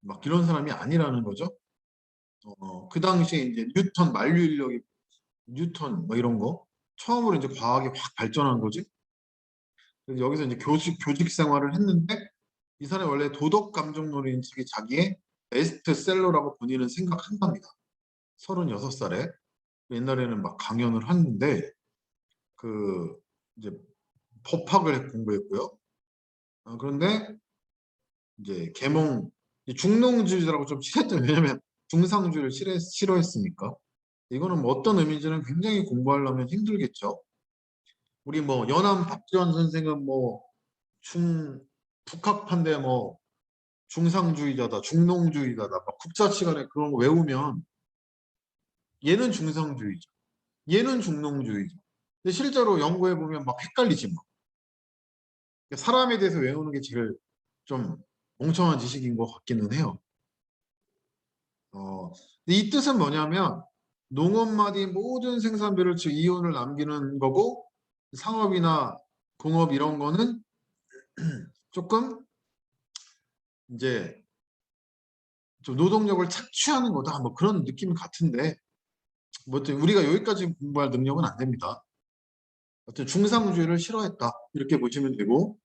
막 이런 사람이 아니라는 거죠. 그 당시에 이제 뉴턴 만류인력이 뉴턴 뭐 이런 거 처음으로 이제 과학이 확 발전한 거지. 그래서 여기서 이제 교직 생활을 했는데 이 사람이 원래 도덕 감정론인 책이 자기의 베스트셀러라고 본인은 생각한답니다. 36살에 옛날에는 막 강연을 하는데 그 이제 법학을 공부했고요. 그런데 이제 계몽 중농주의자라고 좀 칠했죠. 왜냐면 중상주의를 싫어했으니까. 이거는 뭐 어떤 의미인지는 굉장히 공부하려면 힘들겠죠. 우리 뭐 연암 박지원 선생은 뭐 북학판대 뭐 중상주의자다, 중농주의자다, 막 국사 시간에 그런 거 외우면 얘는 중상주의자, 얘는 중농주의자. 근데 실제로 연구해 보면 막 헷갈리지 뭐. 사람에 대해서 외우는 게 제일 좀 멍청한 지식인 것 같기는 해요. 근데 이 뜻은 뭐냐면 농업마디 모든 생산비를 즉 이윤을 남기는 거고 상업이나 공업 이런 거는 조금 이제 좀 노동력을 착취하는 거다 뭐 그런 느낌 같은데 뭐 우리가 여기까지 공부할 능력은 안 됩니다. 어떤 중상주의를 싫어했다 이렇게 보시면 되고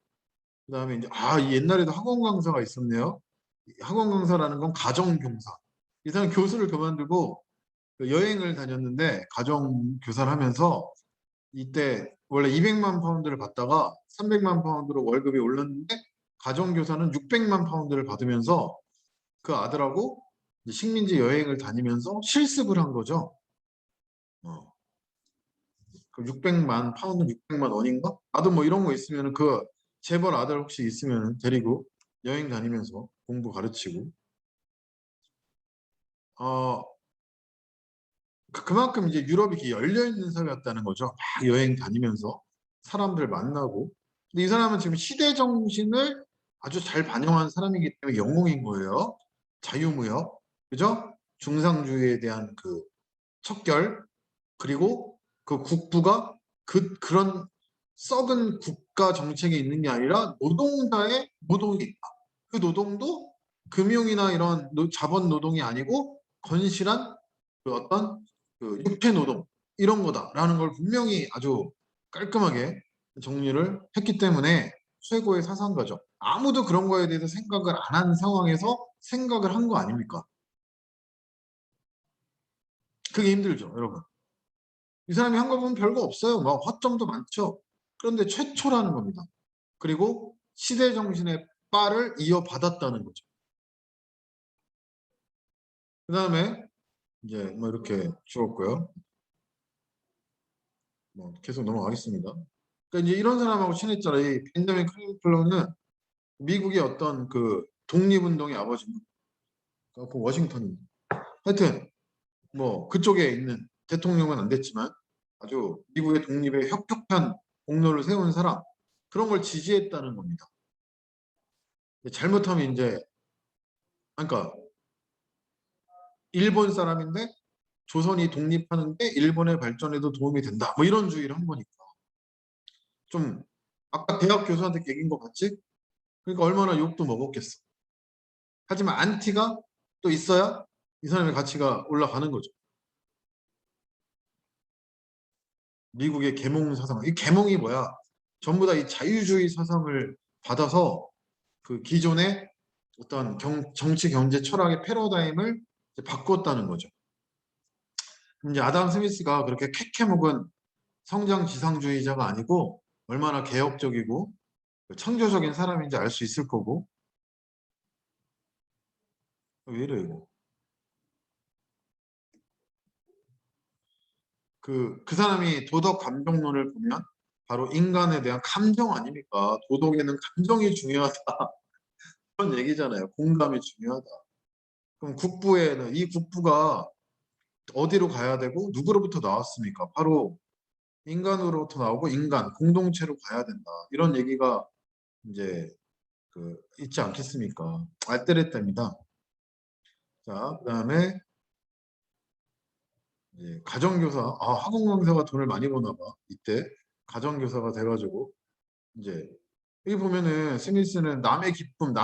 그 다음에 이제 이 옛날에도 학원 강사가 있었네요. 학원 강사라는 건 가정교사. 이 사람 교수를 그만두고 여행을 다녔는데 가정교사를 하면서 이때 원래 200만 파운드를 받다가 300만 파운드로 월급이 올랐는데 가정교사는 600만 파운드를 받으면서 그 아들하고 식민지 여행을 다니면서 실습을 한 거죠. 그 600만 파운드 600만 원인가? 나도 뭐 이런 거 있으면 그 재벌 아들 혹시 있으면 데리고 여행 다니면서 공부 가르치고 그만큼 이제 유럽이 이렇게 열려 있는 사회였다는 거죠. 막 여행 다니면서 사람들 만나고. 근데 이 사람은 지금 시대 정신을 아주 잘 반영한 사람이기 때문에 영웅인 거예요. 자유무역, 그죠? 중상주의에 대한 그 척결, 그리고 그 국부가 그런 썩은 국가 정책이 있는 게 아니라 노동자의 노동이 있다. 그 노동도 금융이나 이런 자본 노동이 아니고 건실한 그 어떤 그 육체 노동 이런 거다라는 걸 분명히 아주 깔끔하게 정리를 했기 때문에 최고의 사상가죠. 아무도 그런 거에 대해서 생각을 안 한 상황에서 생각을 한 거 아닙니까? 그게 힘들죠, 여러분. 이 사람이 한 거 보면 별거 없어요. 뭐 허점도 많죠. 그런데 최초라는 겁니다. 그리고 시대 정신의 빠를 이어받았다는 거죠. 그 다음에 이제 뭐 이렇게 주었고요. 뭐 계속 넘어가겠습니다. 그러니까 이제 이런 사람하고 친했잖아요. 이 벤자민 클린턴은 미국의 어떤 그 독립운동의 아버지입니다. 그 워싱턴입니다. 하여튼 뭐 그쪽에 있는 대통령은 안 됐지만 아주 미국의 독립에 혁혁한 공로를 세운 사람 그런 걸 지지했다는 겁니다. 잘못하면 이제 그러니까 일본 사람인데 조선이 독립하는데 일본의 발전에도 도움이 된다. 뭐 이런 주의를 한 거니까. 좀 아까 대학 교수한테 얘기인 거 같지? 그러니까 얼마나 욕도 먹었겠어. 하지만 안티가 또 있어야 이 사람의 가치가 올라가는 거죠. 미국의 계몽 사상. 이 계몽이 뭐야? 전부 다 이 자유주의 사상을 받아서 그 기존의 어떤 정치 경제 철학의 패러다임을 바꿨다는 거죠. 이제 아담 스미스가 그렇게 캐캐묵은 성장 지상주의자가 아니고 얼마나 개혁적이고 창조적인 사람인지 알 수 있을 거고. 왜 이래 이거? 그 사람이 도덕 감정론을 보면 바로 인간에 대한 감정 아닙니까? 도덕에는 감정이 중요하다. 그런 얘기잖아요. 공감이 중요하다. 그럼 국부에는 이 국부가 어디로 가야 되고 누구로부터 나왔습니까? 바로 인간으로부터 나오고 인간, 공동체로 가야 된다. 이런 얘기가 이제 그 있지 않겠습니까? 알뜰했답니다. 자, 그다음에 이제 가정교사, 학원 강사가 돈을 많이 버나 봐. 이때 가정교사가 돼가지고 이제 여기 보면은 스미스는 남의 기쁨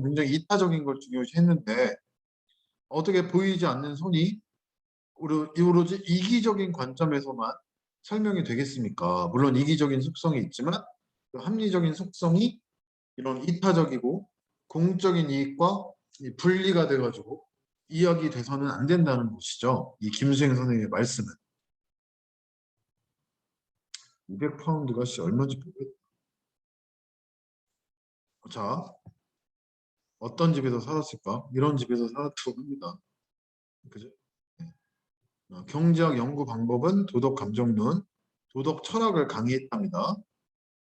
굉장히 이타적인 걸 중요시했는데 어떻게 보이지 않는 손이 오로지 이기적인 관점에서만 설명이 되겠습니까? 물론 이기적인 속성이 있지만 그 합리적인 속성이 이런 이타적이고 공적인 이익과 이 분리가 돼가지고 이야기 돼서는 안 된다는 것이죠. 이 김수행 선생님의 말씀은. 200파운드가 얼마인지 모르겠다. 자, 어떤 집에서 살았을까? 이런 집에서 살았다고 합니다. 그죠? 네. 경제학 연구 방법은 도덕 감정론, 도덕 철학을 강의했답니다.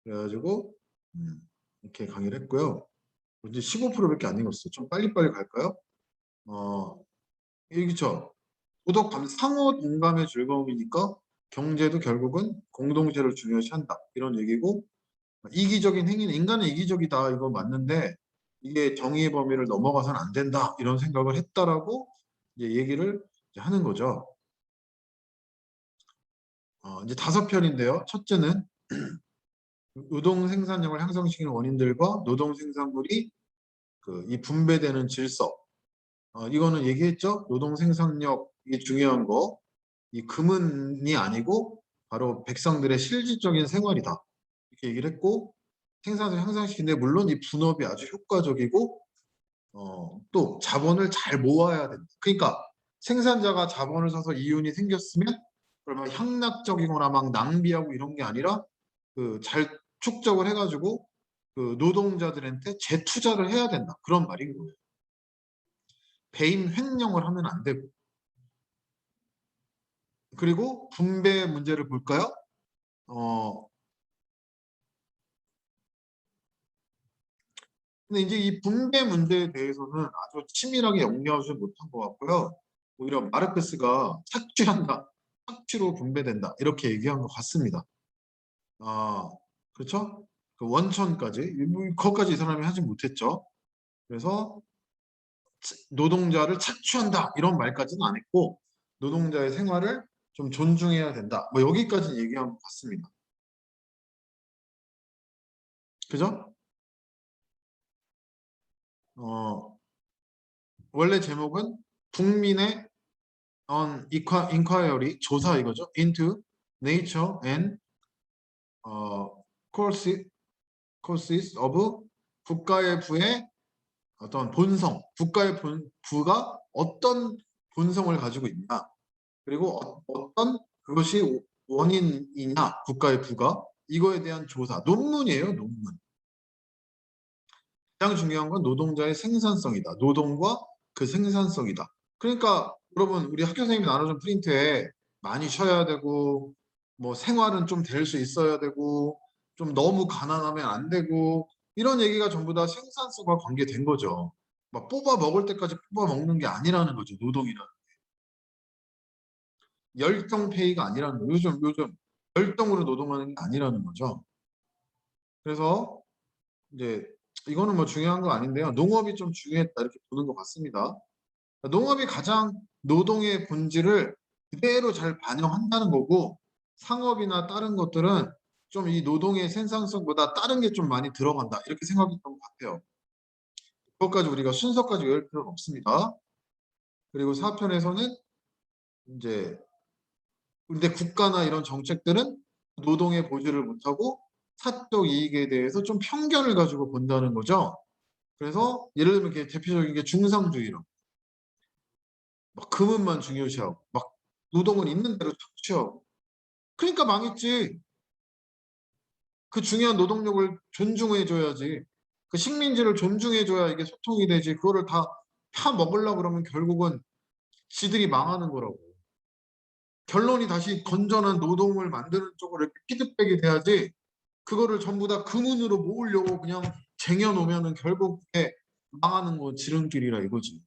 그래가지고 이렇게 강의를 했고요. 이제 15%밖에 안 읽었어. 좀 빨리빨리 갈까요? 그렇죠. 도덕 감 상호 동감의 즐거움이니까 경제도 결국은 공동체를 중요시한다. 이런 얘기고 이기적인 행위는 인간은 이기적이다. 이거 맞는데 이게 정의의 범위를 넘어가서는 안 된다. 이런 생각을 했다라고 이제 얘기를 이제 하는 거죠. 이제 5편인데요. 첫째는 노동 생산력을 향상시키는 원인들과 노동 생산물이 이 분배되는 질서. 이거는 얘기했죠. 노동 생산력이 중요한 거. 이 금은이 아니고 바로 백성들의 실질적인 생활이다. 이렇게 얘기를 했고 생산성을 향상시키는데 물론 이 분업이 아주 효과적이고 또 자본을 잘 모아야 된다. 그러니까 생산자가 자본을 사서 이윤이 생겼으면 그러면 향락적이거나 막 낭비하고 이런 게 아니라 잘 축적을 해가지고 노동자들한테 재투자를 해야 된다. 그런 말인 거예요. 배임 횡령을 하면 안 되고. 그리고 분배 문제를 볼까요? 근데 이제 이 분배 문제에 대해서는 아주 치밀하게 연구하지 못한 것 같고요. 오히려 마르크스가 착취한다, 착취로 분배된다 이렇게 얘기한 것 같습니다. 아, 그렇죠? 그 원천까지, 그것까지 이 사람이 하지 못했죠. 그래서 노동자를 착취한다 이런 말까지는 안 했고 노동자의 생활을 좀 존중해야 된다. 뭐 여기까지 얘기한 것 같습니다. 그죠? 어, 원래 제목은 국민의 inquiry 조사 이거죠. into nature and courses, courses of 국가의 부의 어떤 본성, 국가의 부가 어떤 본성을 가지고 있냐, 그리고 어떤 그것이 원인이냐, 국가의 부가 이거에 대한 조사, 논문이에요, 논문. 가장 중요한 건 노동자의 생산성이다. 노동과 그 생산성이다. 그러니까 여러분 우리 학교 선생님이 나눠준 프린트에 많이 쉬어야 되고 뭐 생활은 좀 될 수 있어야 되고 좀 너무 가난하면 안 되고 이런 얘기가 전부 다 생산성과 관계된 거죠. 막 뽑아 먹을 때까지 뽑아 먹는 게 아니라는 거죠. 노동이라는 열정 페이가 아니라는 거죠. 요즘 열정으로 노동하는 게 아니라는 거죠. 그래서 이제 이거는 뭐 중요한 거 아닌데요. 농업이 좀 중요했다 이렇게 보는 것 같습니다. 농업이 가장 노동의 본질을 그대로 잘 반영한다는 거고 상업이나 다른 것들은 좀 이 노동의 생산성보다 다른 게 좀 많이 들어간다 이렇게 생각했던 것 같아요. 그것까지 우리가 순서까지 외울 필요는 없습니다. 그리고 4편에서는 이제 근데 국가나 이런 정책들은 노동의 보지를 못하고 사적 이익에 대해서 좀 편견을 가지고 본다는 거죠. 그래서 예를 들면 이렇게 대표적인 게 중상주의로 막 금은만 중요시하고 막 노동은 있는 대로 착취하고 그러니까 망했지. 그 중요한 노동력을 존중해줘야지. 그 식민지를 존중해줘야 이게 소통이 되지. 그거를 다 파먹으려고 그러면 결국은 지들이 망하는 거라고. 결론이 다시 건전한 노동을 만드는 쪽으로 이렇게 피드백이 돼야지. 그거를 전부 다 금은으로 모으려고 그냥 쟁여놓으면은 결국에 망하는 거 지름길이라 이거지.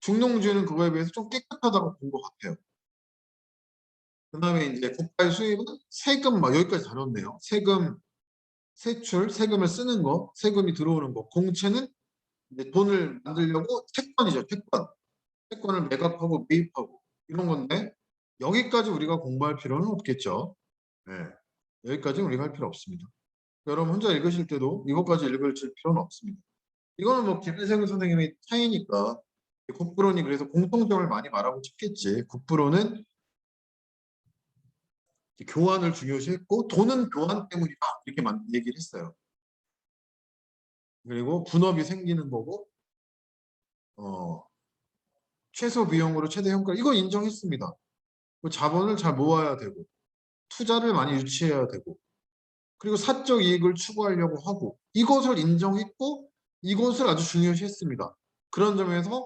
중농주의는 그거에 비해서 좀 깨끗하다고 본 것 같아요. 그다음에 이제 국가의 수입은 세금 막 여기까지 다뤘네요. 세금 세출, 세금을 쓰는 거, 세금이 들어오는 거. 공채는 이제 돈을 만들려고 채권이죠, 채권. 채권을 매각하고 매입하고 이런 건데 여기까지 우리가 공부할 필요는 없겠죠. 네. 여기까지 우리가 할 필요 없습니다. 여러분 혼자 읽으실 때도 이것까지 읽을 필요는 없습니다. 이거는 뭐 김일생 선생님의 차이니까 국부론이 그래서 공통점을 많이 말하고 싶겠지. 국부론은 교환을 중요시했고 돈은 교환 때문이다 이렇게 얘기를 했어요. 그리고 분업이 생기는 거고 최소 비용으로 최대 효과 이거 인정했습니다. 자본을 잘 모아야 되고 투자를 많이 유치해야 되고 그리고 사적 이익을 추구하려고 하고 이것을 인정했고 이것을 아주 중요시했습니다. 그런 점에서는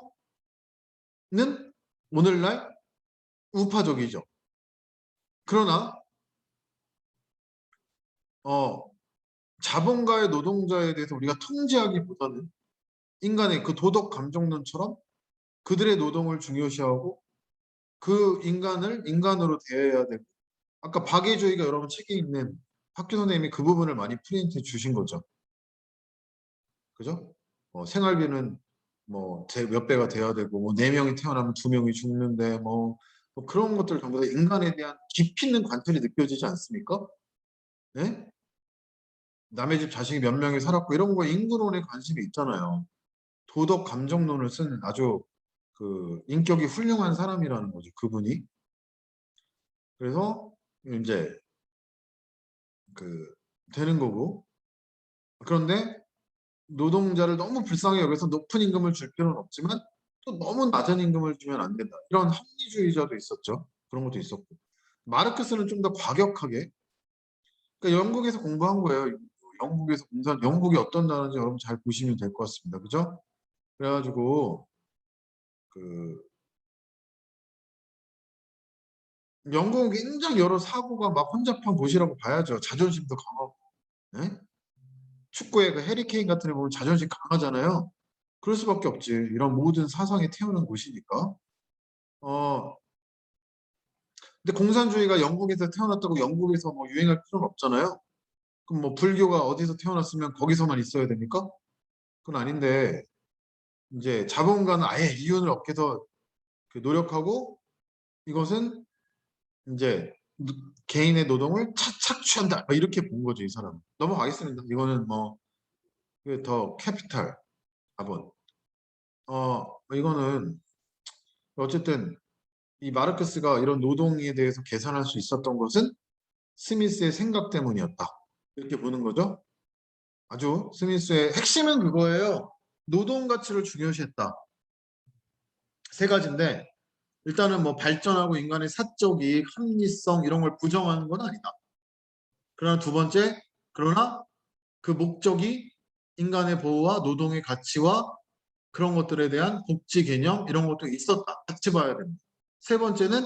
오늘날 우파적이죠. 그러나 자본가의 노동자에 대해서 우리가 통제하기보다는 인간의 그 도덕 감정론처럼 그들의 노동을 중요시하고 그 인간을 인간으로 대해야 되고 아까 박애주의가 여러분 책에 있는 학교 선생님이 그 부분을 많이 프린트 주신 거죠. 그죠? 생활비는 뭐 몇 배가 돼야 되고 뭐 4명이 태어나면 2명이 죽는데 뭐 그런 것들 전부 다 인간에 대한 깊이 있는 관점이 느껴지지 않습니까? 네? 남의 집 자식이 몇 명이 살았고 이런 거에 인구론에 관심이 있잖아요. 도덕 감정론을 쓴 아주 그 인격이 훌륭한 사람이라는 거죠. 그분이. 그래서 이제 그 되는 거고 그런데 노동자를 너무 불쌍히 여겨서 높은 임금을 줄 필요는 없지만 또 너무 낮은 임금을 주면 안 된다. 이런 합리주의자도 있었죠. 그런 것도 있었고. 마르크스는 좀 더 과격하게 그러니까 영국에서 공부한 거예요. 영국에서 공부한 영국이 어떤 나라인지 여러분 잘 보시면 될 것 같습니다. 그죠? 그래가지고 그 영국은 굉장히 여러 사고가 막 혼잡한 곳이라고 봐야죠. 자존심도 강하고. 네? 축구에 그 해리 케인 같은 애 보면 자존심 강하잖아요. 그럴 수밖에 없지. 이런 모든 사상이 태어난 곳이니까. 어, 근데 공산주의가 영국에서 태어났다고 영국에서 뭐 유행할 필요는 없잖아요. 그럼 뭐 불교가 어디서 태어났으면 거기서만 있어야 됩니까? 그건 아닌데 이제 자본가는 아예 이윤을 얻기 위해서 그 노력하고 이것은 이제 개인의 노동을 착취한다 이렇게 본 거죠 이 사람. 넘어가겠습니다. 이거는 뭐 더 캐피탈 자본. 이거는 어쨌든 이 마르크스가 이런 노동에 대해서 계산할 수 있었던 것은 스미스의 생각 때문이었다. 이렇게 보는 거죠. 아주 스미스의 핵심은 그거예요. 노동 가치를 중요시했다. 세 가지인데 일단은 뭐 발전하고 인간의 사적 이익, 합리성 이런 걸 부정하는 건 아니다. 그러나 두 번째, 그러나 그 목적이 인간의 보호와 노동의 가치와 그런 것들에 대한 복지 개념 이런 것도 있었다. 같이 봐야 됩니다. 세 번째는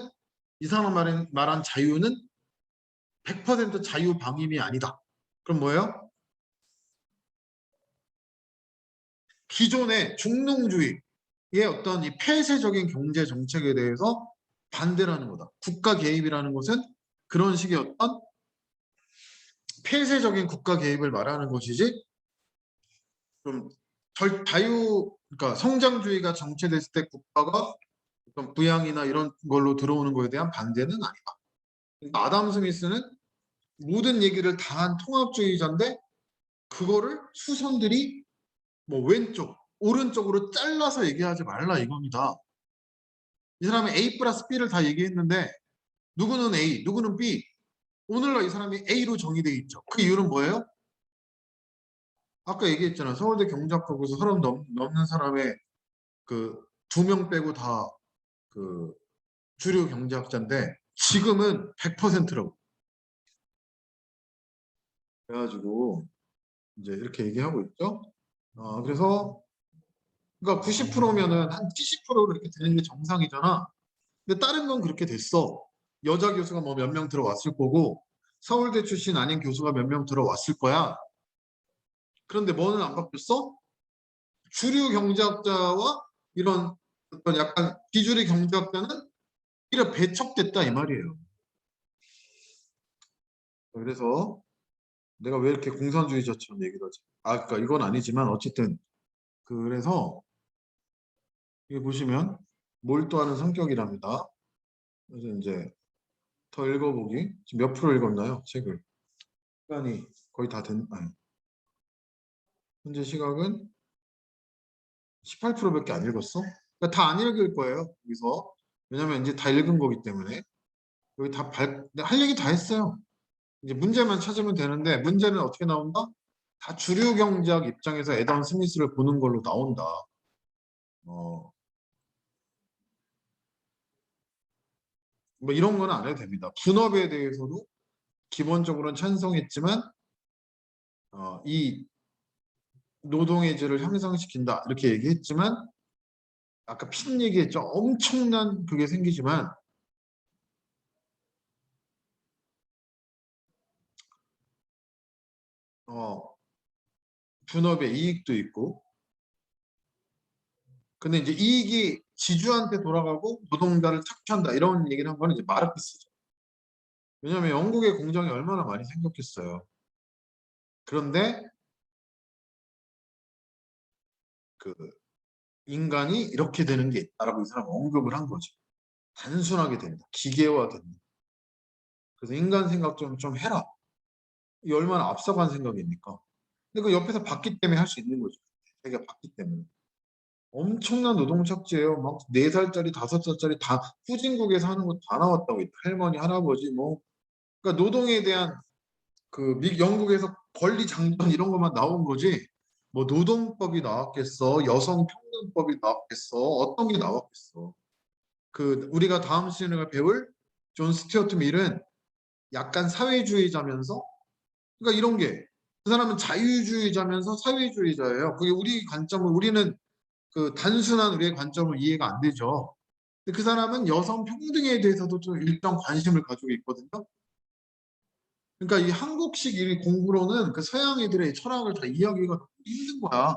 이 사람 말한 자유는 100% 자유 방임이 아니다. 그럼 뭐예요? 기존의 중농주의의 어떤 이 폐쇄적인 경제 정책에 대해서 반대라는 거다. 국가 개입이라는 것은 그런 식의 어떤 폐쇄적인 국가 개입을 말하는 것이지 좀 그러니까 성장주의가 정체됐을 때 국가가 어떤 부양이나 이런 걸로 들어오는 거에 대한 반대는 아니다. 그러니까 아담 스미스는 모든 얘기를 다 한 통합주의자인데 그거를 수선들이 뭐 왼쪽, 오른쪽으로 잘라서 얘기하지 말라 이겁니다. 이 사람이 A 플러스 B를 다 얘기했는데 누구는 A, 누구는 B. 오늘날 이 사람이 A로 정의되어 있죠. 그 이유는 뭐예요? 아까 얘기했잖아. 서울대 경제학과고서 30 넘는 사람의 그 2명 빼고 다 그 주류 경제학자인데 지금은 100%라고. 그래가지고 이제 이렇게 얘기하고 있죠. 그래서 그러니까 90%면은 한 70%로 이렇게 되는 게 정상이잖아. 근데 다른 건 그렇게 됐어. 여자 교수가 뭐 몇 명 들어왔을 거고 서울대 출신 아닌 교수가 몇 명 들어왔을 거야. 그런데 뭐는 안 바뀌었어? 주류 경제학자와 이런 어떤 약간 비주류 경제학자는 이래 배척됐다 이 말이에요. 그래서 내가 왜 이렇게 공산주의자처럼 얘기를 하지? 그러니까 이건 아니지만 어쨌든 그래서 여기 보시면 몰두하는 성격이랍니다. 그래서 이제 더 읽어보기. 지금 몇 프로 읽었나요? 책을. 시간이 거의 다 아니. 현재 시각은 18%밖에 안 읽었어. 그러니까 다 안 읽을 거예요. 여기서. 왜냐면 이제 다 읽은 거기 때문에. 여기 할 얘기 다 했어요. 이제 문제만 찾으면 되는데 문제는 어떻게 나온다? 다 주류 경제학 입장에서 애덤 스미스를 보는 걸로 나온다. 뭐 이런 건 안 해도 됩니다. 분업에 대해서도 기본적으로는 찬성했지만 이 노동의 질을 향상시킨다 이렇게 얘기했지만 아까 핀 얘기했죠. 엄청난 그게 생기지만 분업의 이익도 있고 근데 이제 이익이 지주한테 돌아가고 노동자를 착취한다 이런 얘기를 한 거는 이제 마르크스죠. 왜냐하면 영국의 공장이 얼마나 많이 생겼겠어요. 그런데 그 인간이 이렇게 되는 게 있다라고 이 사람 언급을 한 거죠. 단순하게 된다. 기계화된다. 그래서 인간 생각 좀 해라. 이 얼마나 앞서간 생각입니까? 근데 그 옆에서 봤기 때문에 할 수 있는 거죠. 자기가 봤기 때문에. 엄청난 노동 착취예요. 막 4살짜리, 5살짜리 다 후진국에서 하는 거 다 나왔다고 했다. 할머니, 할아버지 뭐. 그러니까 노동에 대한 그 영국에서 권리 장전 이런 것만 나온 거지. 뭐 노동법이 나왔겠어, 여성평등법이 나왔겠어, 어떤 게 나왔겠어. 그 우리가 다음 시간에 배울 존 스튜어트 밀은 약간 사회주의자면서 그러니까 이런 게 그 사람은 자유주의자면서 사회주의자예요. 그게 우리 관점을 우리는 그 단순한 우리의 관점을 이해가 안 되죠. 근데 그 사람은 여성 평등에 대해서도 좀 일정 관심을 가지고 있거든요. 그러니까 이 한국식 일 공부로는 그 서양 애들의 철학을 다 이해하기가 너무 힘든 거야.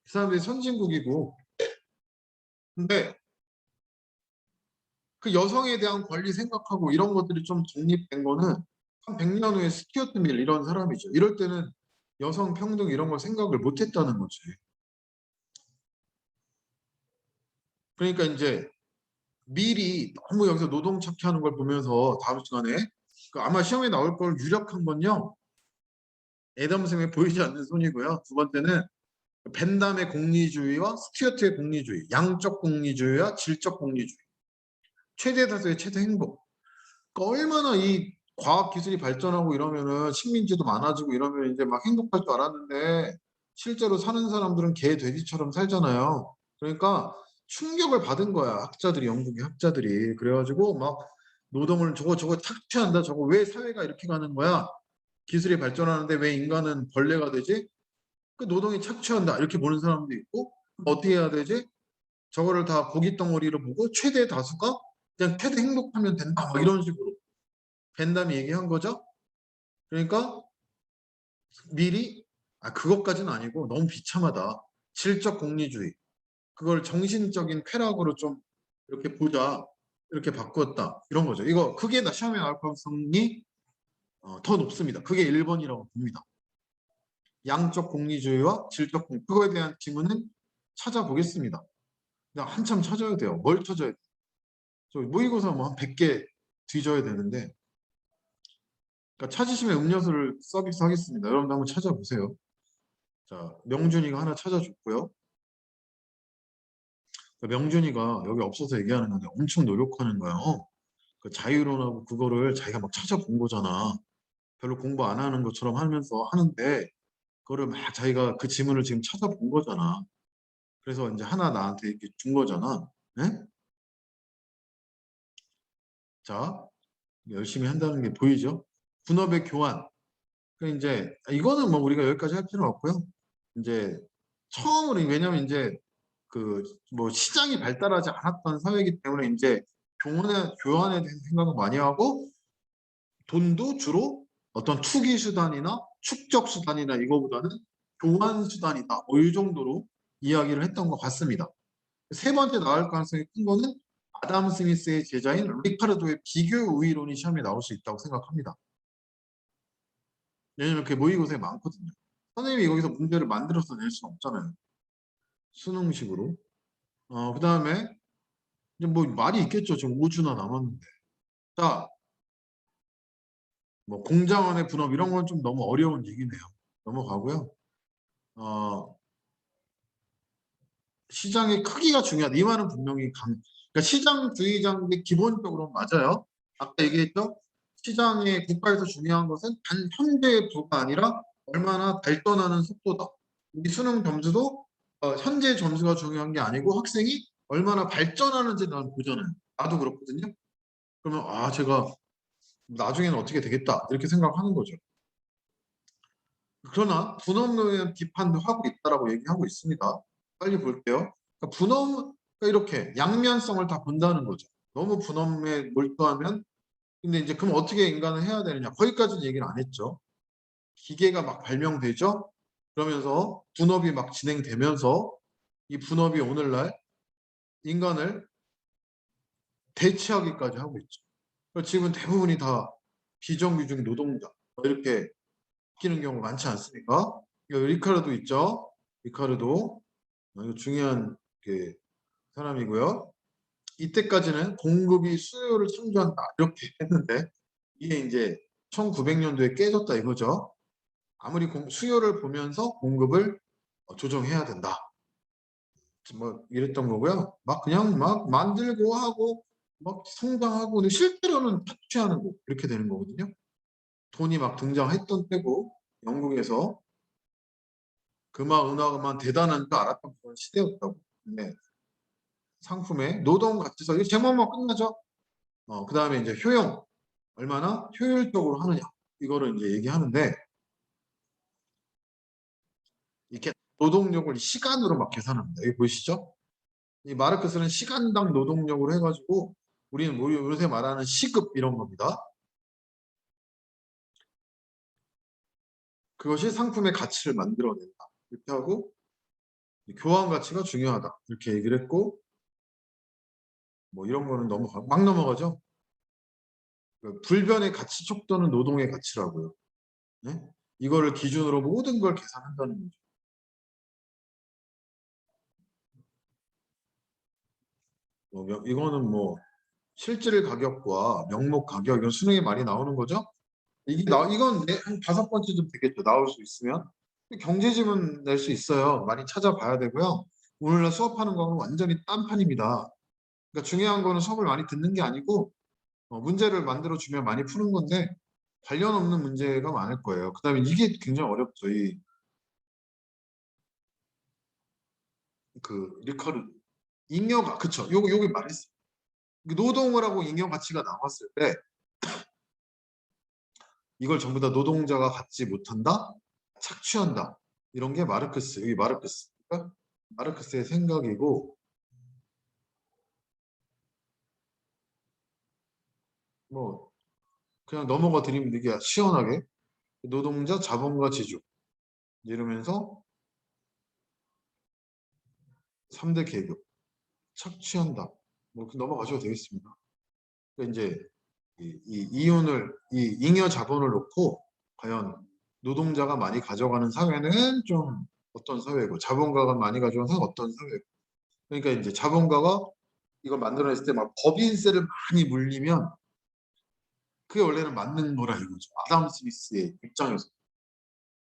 그 사람들이 선진국이고. 근데 그 여성에 대한 권리 생각하고 이런 것들이 좀 독립된 거는 한 100년 후에 스튜어트 밀 이런 사람이죠. 이럴 때는 여성 평등 이런 걸 생각을 못 했다는 거지. 그러니까 이제 밀이 너무 여기서 노동 착취하는 걸 보면서 다음 시간에 그 아마 시험에 나올 걸 유력한 건요. 애덤 스미스에 보이지 않는 손이고요. 두 번째는 벤담의 공리주의와 스튜어트의 공리주의, 양적 공리주의와 질적 공리주의. 최대 다수의 최대 행복. 그러니까 얼마나 이 과학 기술이 발전하고 이러면은 식민지도 많아지고 이러면 이제 막 행복할 줄 알았는데 실제로 사는 사람들은 개 돼지처럼 살잖아요. 그러니까 충격을 받은 거야. 학자들이 영국의 학자들이. 그래가지고 막 노동을 저거 착취한다. 저거 왜 사회가 이렇게 가는 거야? 기술이 발전하는데 왜 인간은 벌레가 되지? 그 노동이 착취한다. 이렇게 보는 사람도 있고 어떻게 해야 되지? 저거를 다 고깃 덩어리로 보고 최대 다수가 그냥 최대 행복하면 된다. 막 이런 식으로 벤담이 얘기한 거죠. 그러니까 미리 그것까지는 아니고 너무 비참하다. 질적 공리주의. 그걸 정신적인 쾌락으로 좀 이렇게 보자. 이렇게 바꾸었다. 이런 거죠. 이거 그게 나 시험에 나올 가능성이 더 높습니다. 그게 1번이라고 봅니다. 양적 공리주의와 질적 공리. 그거에 대한 지문은 찾아보겠습니다. 그냥 한참 찾아야 돼요. 뭘 찾아야 돼요? 저 모의고사 뭐 한 100개 뒤져야 되는데 그러니까 찾으시면 음료수를 서비스 하겠습니다. 여러분도 한번 찾아보세요. 자, 명준이가 하나 찾아줬고요. 명준이가 여기 없어서 얘기하는 건데 엄청 노력하는 거예요. 그 자유론하고 그거를 자기가 막 찾아본 거잖아. 별로 공부 안 하는 것처럼 하면서 하는데 그거를 막 자기가 그 지문을 지금 찾아본 거잖아. 그래서 이제 하나 나한테 이렇게 준 거잖아. 네? 자, 열심히 한다는 게 보이죠? 분업의 교환. 그 이제 이거는 뭐 우리가 여기까지 할 필요는 없고요. 이제 처음으로 왜냐면 이제 그 뭐 시장이 발달하지 않았던 사회이기 때문에 이제 교환에 대해서 생각을 많이 하고 돈도 주로 어떤 투기 수단이나 축적 수단이나 이거보다는 교환 수단이다. 뭐 이 정도로 이야기를 했던 것 같습니다. 세 번째 나올 가능성이 큰 거는 아담 스미스의 제자인 리카르도의 비교 우위론이 시험에 나올 수 있다고 생각합니다. 왜냐면 그게 모의고사에 많거든요. 선생님이 여기서 문제를 만들어서 낼 수는 없잖아요. 수능식으로. 그 다음에 이제 뭐 말이 있겠죠. 지금 5주나 남았는데. 자, 뭐 공장원의 분업 이런 건 좀 너무 어려운 얘기네요. 넘어가고요. 어, 시장의 크기가 중요하다. 이 말은 분명히 그러니까 시장주의자인데 기본적으로 맞아요. 아까 얘기했죠. 시장의 국가에서 중요한 것은 단 현재의 부가 아니라 얼마나 발전하는 속도다. 이 수능 점수도 현재 점수가 중요한 게 아니고 학생이 얼마나 발전하는지 난 보잖아요. 나도 그렇거든요. 그러면 아 제가 나중에는 어떻게 되겠다 이렇게 생각하는 거죠. 그러나 분업에 대한 비판도 하고 있다라고 얘기하고 있습니다. 빨리 볼게요. 그러니까 분업 이렇게 양면성을 다 본다는 거죠. 너무 분업에 몰두하면 근데 이제 그럼 어떻게 인간은 해야 되느냐 거기까지는 얘기를 안 했죠. 기계가 막 발명되죠. 그러면서 분업이 막 진행되면서 이 분업이 오늘날 인간을 대체하기까지 하고 있죠. 지금 대부분이 다 비정규직 노동자 이렇게 바뀌는 경우가 많지 않습니까? 리카르도 있죠. 리카르도 이거 중요한 그 사람이고요. 이때까지는 공급이 수요를 창조한다 이렇게 했는데 이게 이제 1900년도에 깨졌다 이거죠. 아무리 수요를 보면서 공급을 조정해야 된다. 뭐 이랬던 거고요. 막 그냥 막 만들고 하고 막 성장하고 근데 실제로는 착취하는 거 이렇게 되는 거거든요. 돈이 막 등장했던 때고 영국에서 음악만 대단한 줄 알았던 그런 시대였다고. 근데 상품의 노동 가치서 이 제목만 끝나죠. 그 다음에 이제 효용 얼마나 효율적으로 하느냐 이거를 이제 얘기하는데 이렇게 노동력을 시간으로 막 계산합니다. 여기 보이시죠? 이 마르크스는 시간당 노동력으로 해가지고 우리는 뭐 요새 말하는 시급 이런 겁니다. 그것이 상품의 가치를 만들어낸다. 이렇게 하고 교환 가치가 중요하다. 이렇게 얘기를 했고 뭐 이런 거는 막 넘어가죠. 불변의 가치 척도는 노동의 가치라고요. 네? 이거를 기준으로 모든 걸 계산한다는 거죠. 이거는 뭐 실질 가격과 명목 가격 이건 수능에 많이 나오는 거죠. 이건 한 5번째쯤 되겠죠. 나올 수 있으면. 경제지문 낼 수 있어요. 많이 찾아봐야 되고요. 오늘날 수업하는 거는 완전히 딴판입니다. 그러니까 중요한 거는 수업을 많이 듣는 게 아니고 문제를 만들어 주면 많이 푸는 건데 관련 없는 문제가 많을 거예요. 그다음에 이게 굉장히 어렵죠. 리커르 잉여가 그쵸? 요게 말했어요. 노동을 하고 잉여 가치가 나왔을 때 이걸 전부 다 노동자가 갖지 못한다, 착취한다. 이런 게 여기 마르크스. 그러니까 마르크스의 생각이고 뭐 그냥 넘어가 드리면 되게 시원하게 노동자, 자본과 지주 이러면서 3대 계급 착취한다. 뭐 넘어가셔도 되겠습니다. 그러니까 이제 이 잉여 자본을 놓고 과연 노동자가 많이 가져가는 사회는 좀 어떤 사회고 자본가가 많이 가져가는 사회는 어떤 사회고 그러니까 이제 자본가가 이걸 만들어냈을 때 막 법인세를 많이 물리면 그게 원래는 맞는 거라 이거죠. 아담 스미스의 입장에서.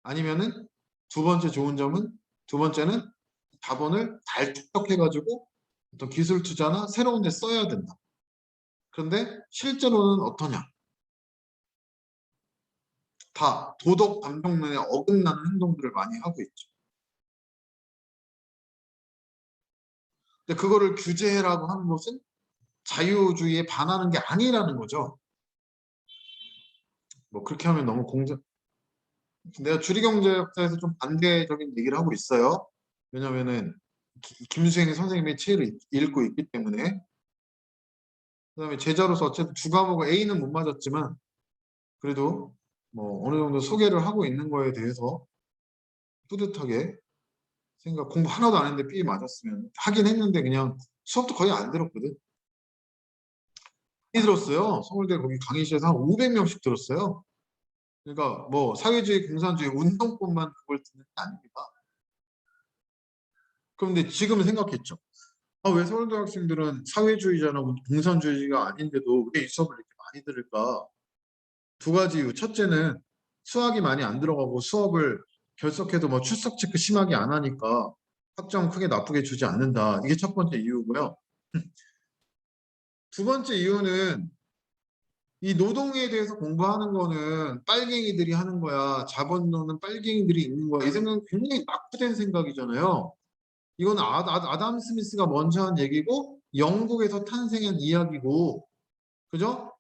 아니면은 두 번째는 자본을 잘 축적해가지고 어떤 기술 투자나 새로운 데 써야 된다. 그런데 실제로는 어떠냐? 다 도덕 감정론에 어긋나는 행동들을 많이 하고 있죠. 근데 그거를 규제라고 하는 것은 자유주의에 반하는 게 아니라는 거죠. 뭐 그렇게 하면 너무 내가 주리경제학자에서 좀 반대적인 얘기를 하고 있어요. 왜냐면은 김수행 선생님의 책을 읽고 있기 때문에 그다음에 제자로서 어쨌든 두 과목을 A는 못 맞았지만 그래도 뭐 어느 정도 소개를 하고 있는 거에 대해서 뿌듯하게 공부 하나도 안 했는데 B 맞았으면 하긴 했는데 그냥 수업도 거의 안 들었거든. 많이 들었어요. 서울대 거기 강의실에서 한 500명씩 들었어요. 그러니까 뭐 사회주의, 공산주의, 운동권만 그걸 듣는 게 아닙니다. 그런데 지금은 생각했죠. 왜 서울대 학생들은 사회주의자나 공산주의가 아닌데도 왜 이 수업을 이렇게 많이 들을까? 두 가지 이유. 첫째는 수학이 많이 안 들어가고 수업을 결석해도 뭐 출석 체크 심하게 안 하니까 학점 크게 나쁘게 주지 않는다. 이게 첫 번째 이유고요. 두 번째 이유는 이 노동에 대해서 공부하는 거는 빨갱이들이 하는 거야. 자본론은 빨갱이들이 있는 거야. 이 생각은 굉장히 낙후된 생각이잖아요. 이건 아담 스미스가 먼저 한 얘기고 영국에서 탄생한 이야기고, 그죠?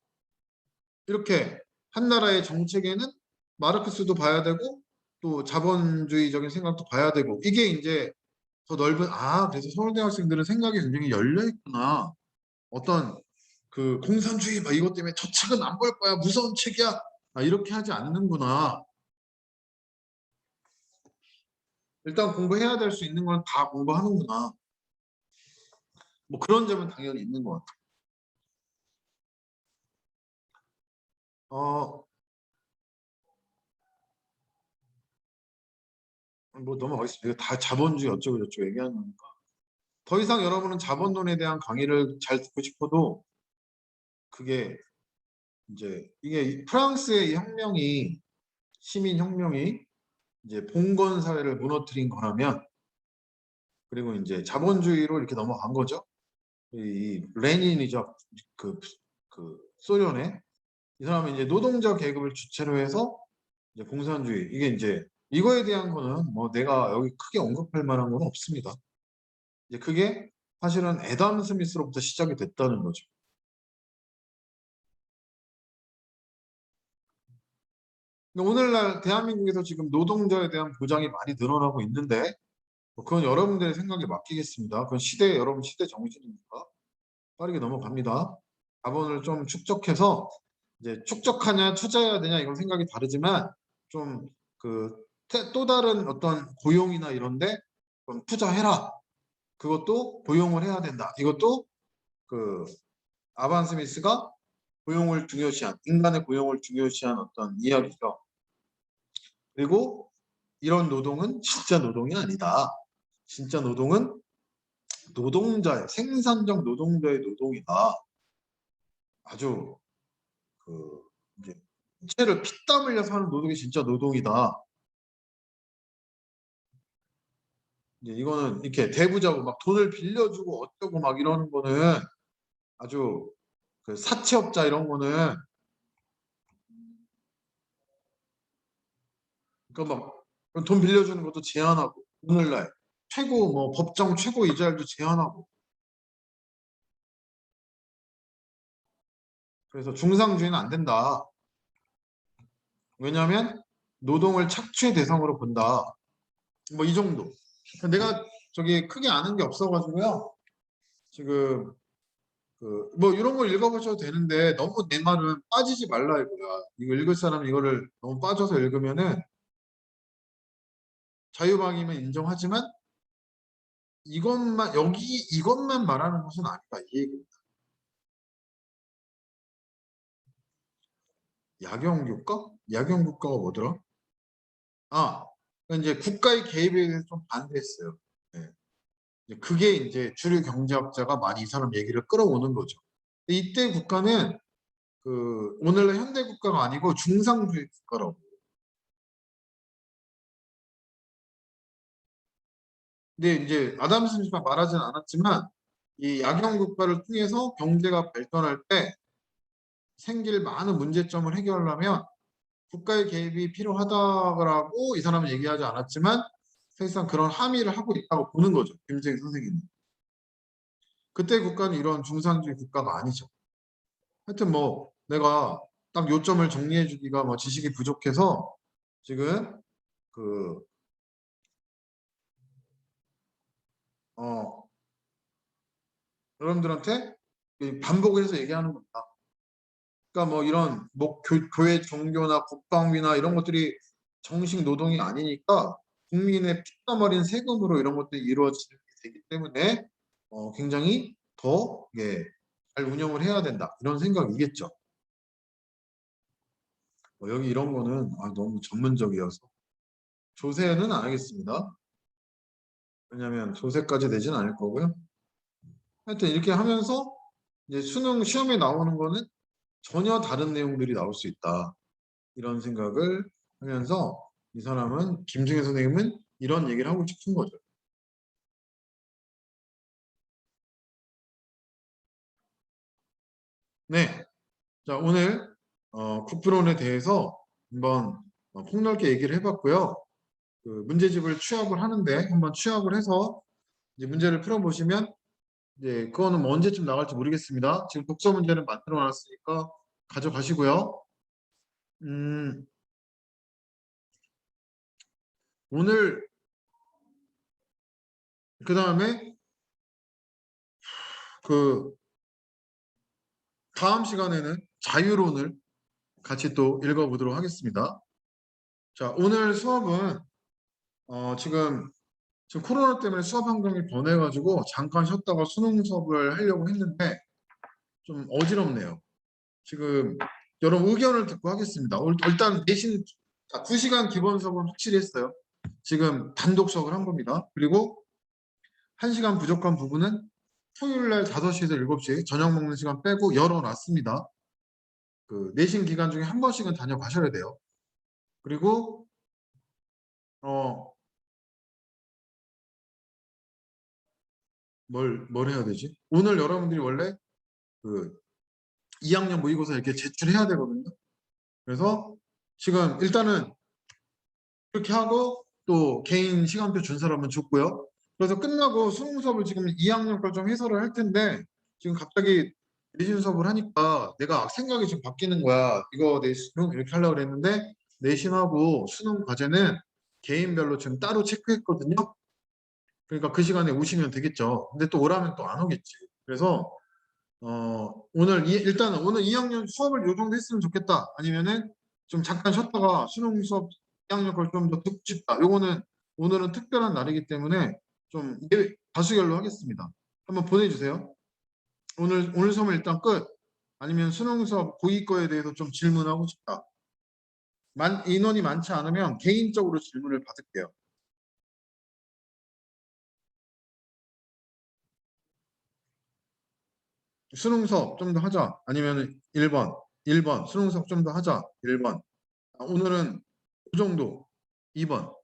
이렇게 한 나라의 정책에는 마르크스도 봐야 되고 또 자본주의적인 생각도 봐야 되고, 이게 이제 더 넓은, 그래서 서울대 학생들은 생각이 굉장히 열려 있구나. 어떤 그 공산주의 막 이것 때문에 저 책은 안 볼 거야, 무서운 책이야, 이렇게 하지 않는구나. 일단 공부해야 될 수 있는 건 다 공부하는구나. 뭐 그런 점은 당연히 있는 것 같아요. 뭐 넘어가겠습니다. 이거 다 자본주의 어쩌고 저쩌고 얘기하는 거니까. 더 이상 여러분은 자본론에 대한 강의를 잘 듣고 싶어도, 그게 이제 이게 프랑스의 이 혁명이, 시민 혁명이 이제 봉건 사회를 무너뜨린 거라면, 그리고 이제 자본주의로 이렇게 넘어간 거죠. 이 레닌이죠. 그, 그 소련의 이 사람은 이제 노동자 계급을 주체로 해서 이제 공산주의, 이게 이제 이거에 대한 거는 뭐 내가 여기 크게 언급할 만한 건 없습니다. 이제 그게 사실은 애덤 스미스로부터 시작이 됐다는 거죠. 근데 오늘날 대한민국에서 지금 노동자에 대한 보장이 많이 늘어나고 있는데, 뭐 그건 여러분들의 생각에 맡기겠습니다. 그건 여러분 시대 정신이니까 빠르게 넘어갑니다. 자본을 좀 축적해서, 이제 축적하냐 투자해야 되냐 이건 생각이 다르지만, 좀 그 또 다른 어떤 고용이나 이런데 좀 투자해라. 그것도 고용을 해야 된다. 이것도 그 아반 스미스가 고용을 중요시한, 인간의 고용을 중요시한 어떤 이야기죠. 그리고 이런 노동은 진짜 노동이 아니다. 진짜 노동은 노동자의, 생산적 노동자의 노동이다. 아주 그 이제 신체를 피땀 흘려서 하는 노동이 진짜 노동이다. 이제 이거는 이렇게 대부자고 막 돈을 빌려주고 어쩌고 막 이러는 거는, 아주 그 사채업자 이런 거는, 그러니까 막 돈 빌려주는 것도 제한하고, 오늘날 최고 뭐 법정 최고 이자율도 제한하고, 그래서 중상주의는 안 된다. 왜냐하면 노동을 착취의 대상으로 본다. 뭐 이 정도. 내가 저기 크게 아는 게 없어가지고요. 지금 그 뭐 이런 걸 읽어보셔도 되는데, 너무 내 말은 빠지지 말라 이거야. 이거 읽을 사람은 이거를 너무 빠져서 읽으면은, 자유방임은 인정하지만 이것만 말하는 것은 아니다, 이 얘기입니다. 야경국가? 야경국가가 뭐더라? 그러니까 이제 국가의 개입에 대해서 좀 반대했어요. 예. 그게 이제 주류 경제학자가 많이 이 사람 얘기를 끌어오는 거죠. 이때 국가는 그 오늘날 현대 국가가 아니고 중상주의 국가라고. 근데 이제 아담 스미스가 말하지는 않았지만, 이 야경 국가를 통해서 경제가 발전할 때 생길 많은 문제점을 해결하려면 국가의 개입이 필요하다고 이 사람은 얘기하지 않았지만, 사실상 그런 함의를 하고 있다고 보는 거죠. 김재기 선생님이. 그때 국가는 이런 중상주의 국가가 아니죠. 하여튼 뭐 내가 딱 요점을 정리해 주기가 뭐 지식이 부족해서 지금 그 여러분들한테 반복을 해서 얘기하는 겁니다. 그러니까 뭐 이런 뭐 교회 종교나 국방비나 이런 것들이 정식 노동이 아니니까 국민의 피땀 어린 세금으로 이런 것들이 이루어지게 되기 때문에 굉장히 더 잘 운영을 해야 된다, 이런 생각이겠죠. 여기 이런 거는 너무 전문적이어서 조세는 안 하겠습니다. 왜냐하면 조세까지 내지는 않을 거고요. 하여튼 이렇게 하면서 이제 수능 시험에 나오는 거는 전혀 다른 내용들이 나올 수 있다, 이런 생각을 하면서, 이 사람은, 김중현 선생님은 이런 얘기를 하고 싶은 거죠. 네. 자, 오늘 국부론에 대해서 한번 폭넓게 얘기를 해봤고요. 그 문제집을 취합을 하는데 한번 취합을 해서 이제 문제를 풀어보시면 이제 그거는 뭐 언제쯤 나갈지 모르겠습니다. 지금 독서 문제는 만들어 놨으니까 가져가시고요. 오늘 그 다음에 그 다음 시간에는 자유론을 같이 또 읽어보도록 하겠습니다. 자, 오늘 수업은 지금 코로나 때문에 수업 환경이 변해가지고 잠깐 쉬었다가 수능 수업을 하려고 했는데 좀 어지럽네요. 지금 여러분 의견을 듣고 하겠습니다. 일단 내신 2시간 기본 수업은 확실히 했어요. 지금 단독 수업을 한 겁니다. 그리고 1시간 부족한 부분은 토요일날 5시에서 7시 저녁 먹는 시간 빼고 열어놨습니다. 그 내신 기간 중에 한 번씩은 다녀가셔야 돼요. 그리고 뭘 해야 되지? 오늘 여러분들이 원래 그 2학년 모의고사 이렇게 제출해야 되거든요. 그래서 지금 일단은 그렇게 하고 또 개인 시간표 준 사람은 줬고요. 그래서 끝나고 수능 수업을 지금 2학년 걸 좀 해설을 할 텐데 지금 갑자기 내신 수업을 하니까 내가 생각이 지금 바뀌는 거야. 이거 내신 이렇게 하려고 그랬는데 내신하고 수능 과제는 개인별로 지금 따로 체크했거든요. 그러니까 그 시간에 오시면 되겠죠. 근데 또 오라면 또 안 오겠지. 그래서 일단 오늘 2학년 수업을 요 정도 했으면 좋겠다. 아니면은 좀 잠깐 쉬었다가 수능 수업 2학년 걸 좀 더 듣고 싶다. 요거는 오늘은 특별한 날이기 때문에 좀 다수결로 하겠습니다. 한번 보내주세요. 오늘 수업은 일단 끝. 아니면 수능 수업 고2 거에 대해서 좀 질문하고 싶다. 인원이 많지 않으면 개인적으로 질문을 받을게요. 수능 수업 좀 더 하자. 아니면 1번 수능 수업 좀 더 하자. 1번. 오늘은 그 정도. 2번.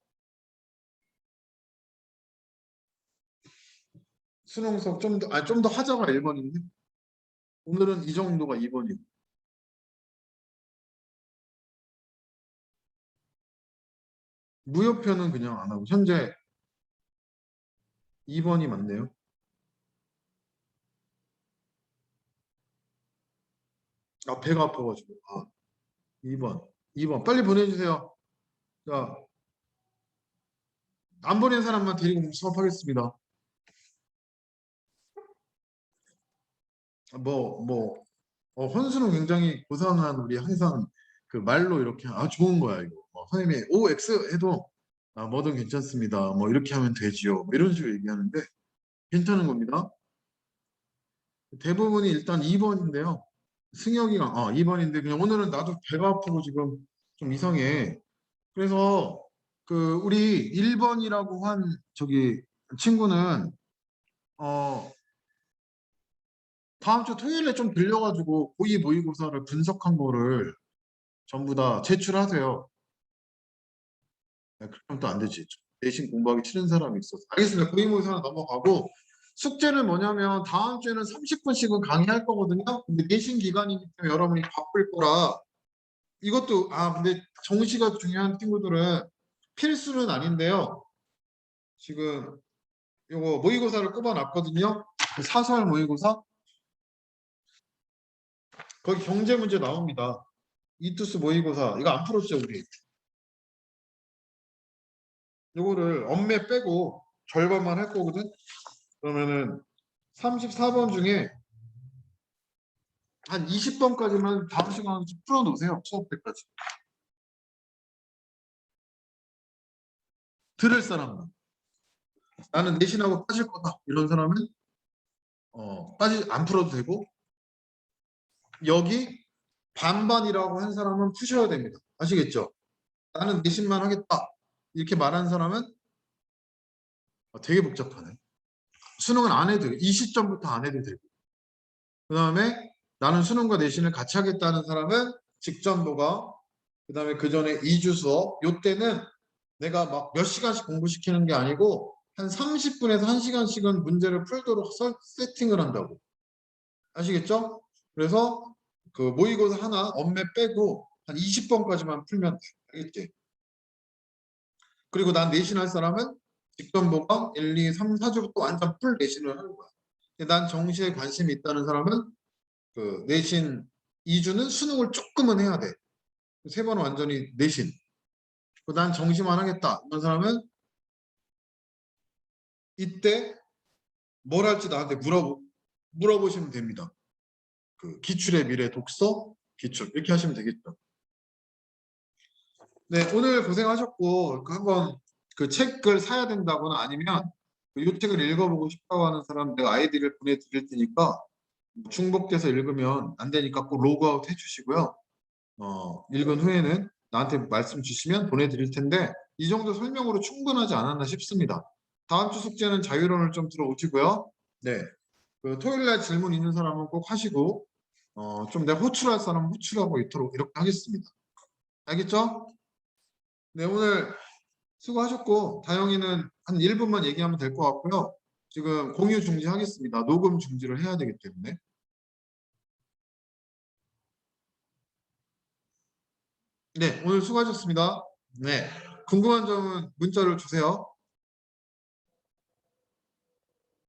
수능 수업 좀 더 하자가 1번인데 오늘은 이 정도가 2번이고. 무효표는 그냥 안 하고 현재 2번이 맞네요. 배가 아파가지고. 2번 빨리 보내주세요. 자, 안 보낸 사람만 데리고 수업하겠습니다. 헌수는 굉장히 고상한 우리 항상 그 말로 이렇게 좋은 거야 이거. 선생님이 OX 해도 뭐든 괜찮습니다. 뭐 이렇게 하면 되지요. 뭐 이런 식으로 얘기하는데 괜찮은 겁니다. 대부분이 일단 2번인데요. 승혁이가 2번인데 그냥 오늘은 나도 배가 아프고 지금 좀 이상해. 그래서 그 우리 1번이라고 한 저기 친구는 어 다음 주 토요일에 좀 들려가지고 고2 모의고사를 분석한 거를 전부 다 제출하세요. 그럼 또 안 되지. 내신 공부하기 싫은 사람이 있어서. 알겠습니다. 고2 모의고사는 넘어가고 숙제는 뭐냐면 다음 주에는 30분씩은 강의할 거거든요. 근데 내신 기간이기 때문에 여러분이 바쁠 거라 이것도 근데 정시가 중요한 친구들은 필수는 아닌데요. 지금 요거 모의고사를 꼽아놨거든요. 그 사설 모의고사 거기 경제 문제 나옵니다. 이투스 모의고사 이거 안 풀었죠 우리. 요거를 엄매 빼고 절반만 할 거거든. 그러면은 34번 중에 한 20번까지만 다음 시간에 풀어 놓으세요. 수업 때까지. 들을 사람은 나는 내신하고 빠질 거다. 이런 사람은 안 풀어도 되고 여기 반반이라고 한 사람은 푸셔야 됩니다. 아시겠죠? 나는 내신만 하겠다. 이렇게 말하는 사람은 되게 복잡하네. 수능은 안 해도 되고 이 시점부터 안 해도 되고 그 다음에 나는 수능과 내신을 같이 하겠다는 사람은 직전보가 그 다음에 그 전에 2주 수업 요때는 내가 막 몇 시간씩 공부시키는 게 아니고 한 30분에서 1시간씩은 문제를 풀도록 세팅을 한다고. 아시겠죠? 그래서 그 모의고사 하나 엄매 빼고 한 20번까지만 풀면 돼. 알겠지? 그리고 난 내신 할 사람은 직전 보강 1, 2, 3, 4주부터 완전 풀 내신을 하는 거야. 근데 난 정시에 관심이 있다는 사람은 그 내신 2주는 수능을 조금은 해야 돼. 3번 완전히 내신. 난 정시만 하겠다. 이런 사람은 이때 뭘 할지 나한테 물어보시면 됩니다. 그 기출의 미래 독서 기출 이렇게 하시면 되겠죠. 네, 오늘 고생하셨고 한번 그 책을 사야 된다거나 아니면 이 책을 읽어보고 싶다고 하는 사람 내가 아이디를 보내드릴 테니까 중복돼서 읽으면 안 되니까 꼭 로그아웃 해주시고요. 읽은 후에는 나한테 말씀 주시면 보내드릴 텐데 이 정도 설명으로 충분하지 않았나 싶습니다. 다음 주 숙제는 자유론을 좀 들어오시고요. 네, 그 토요일날 질문 있는 사람은 꼭 하시고 좀 내가 호출할 사람은 호출하고 있도록 이렇게 하겠습니다. 알겠죠? 네, 오늘 수고하셨고 다영이는 한 1분만 얘기하면 될 것 같고요. 지금 공유 중지하겠습니다. 녹음 중지를 해야 되기 때문에. 네, 오늘 수고하셨습니다. 네, 궁금한 점은 문자를 주세요.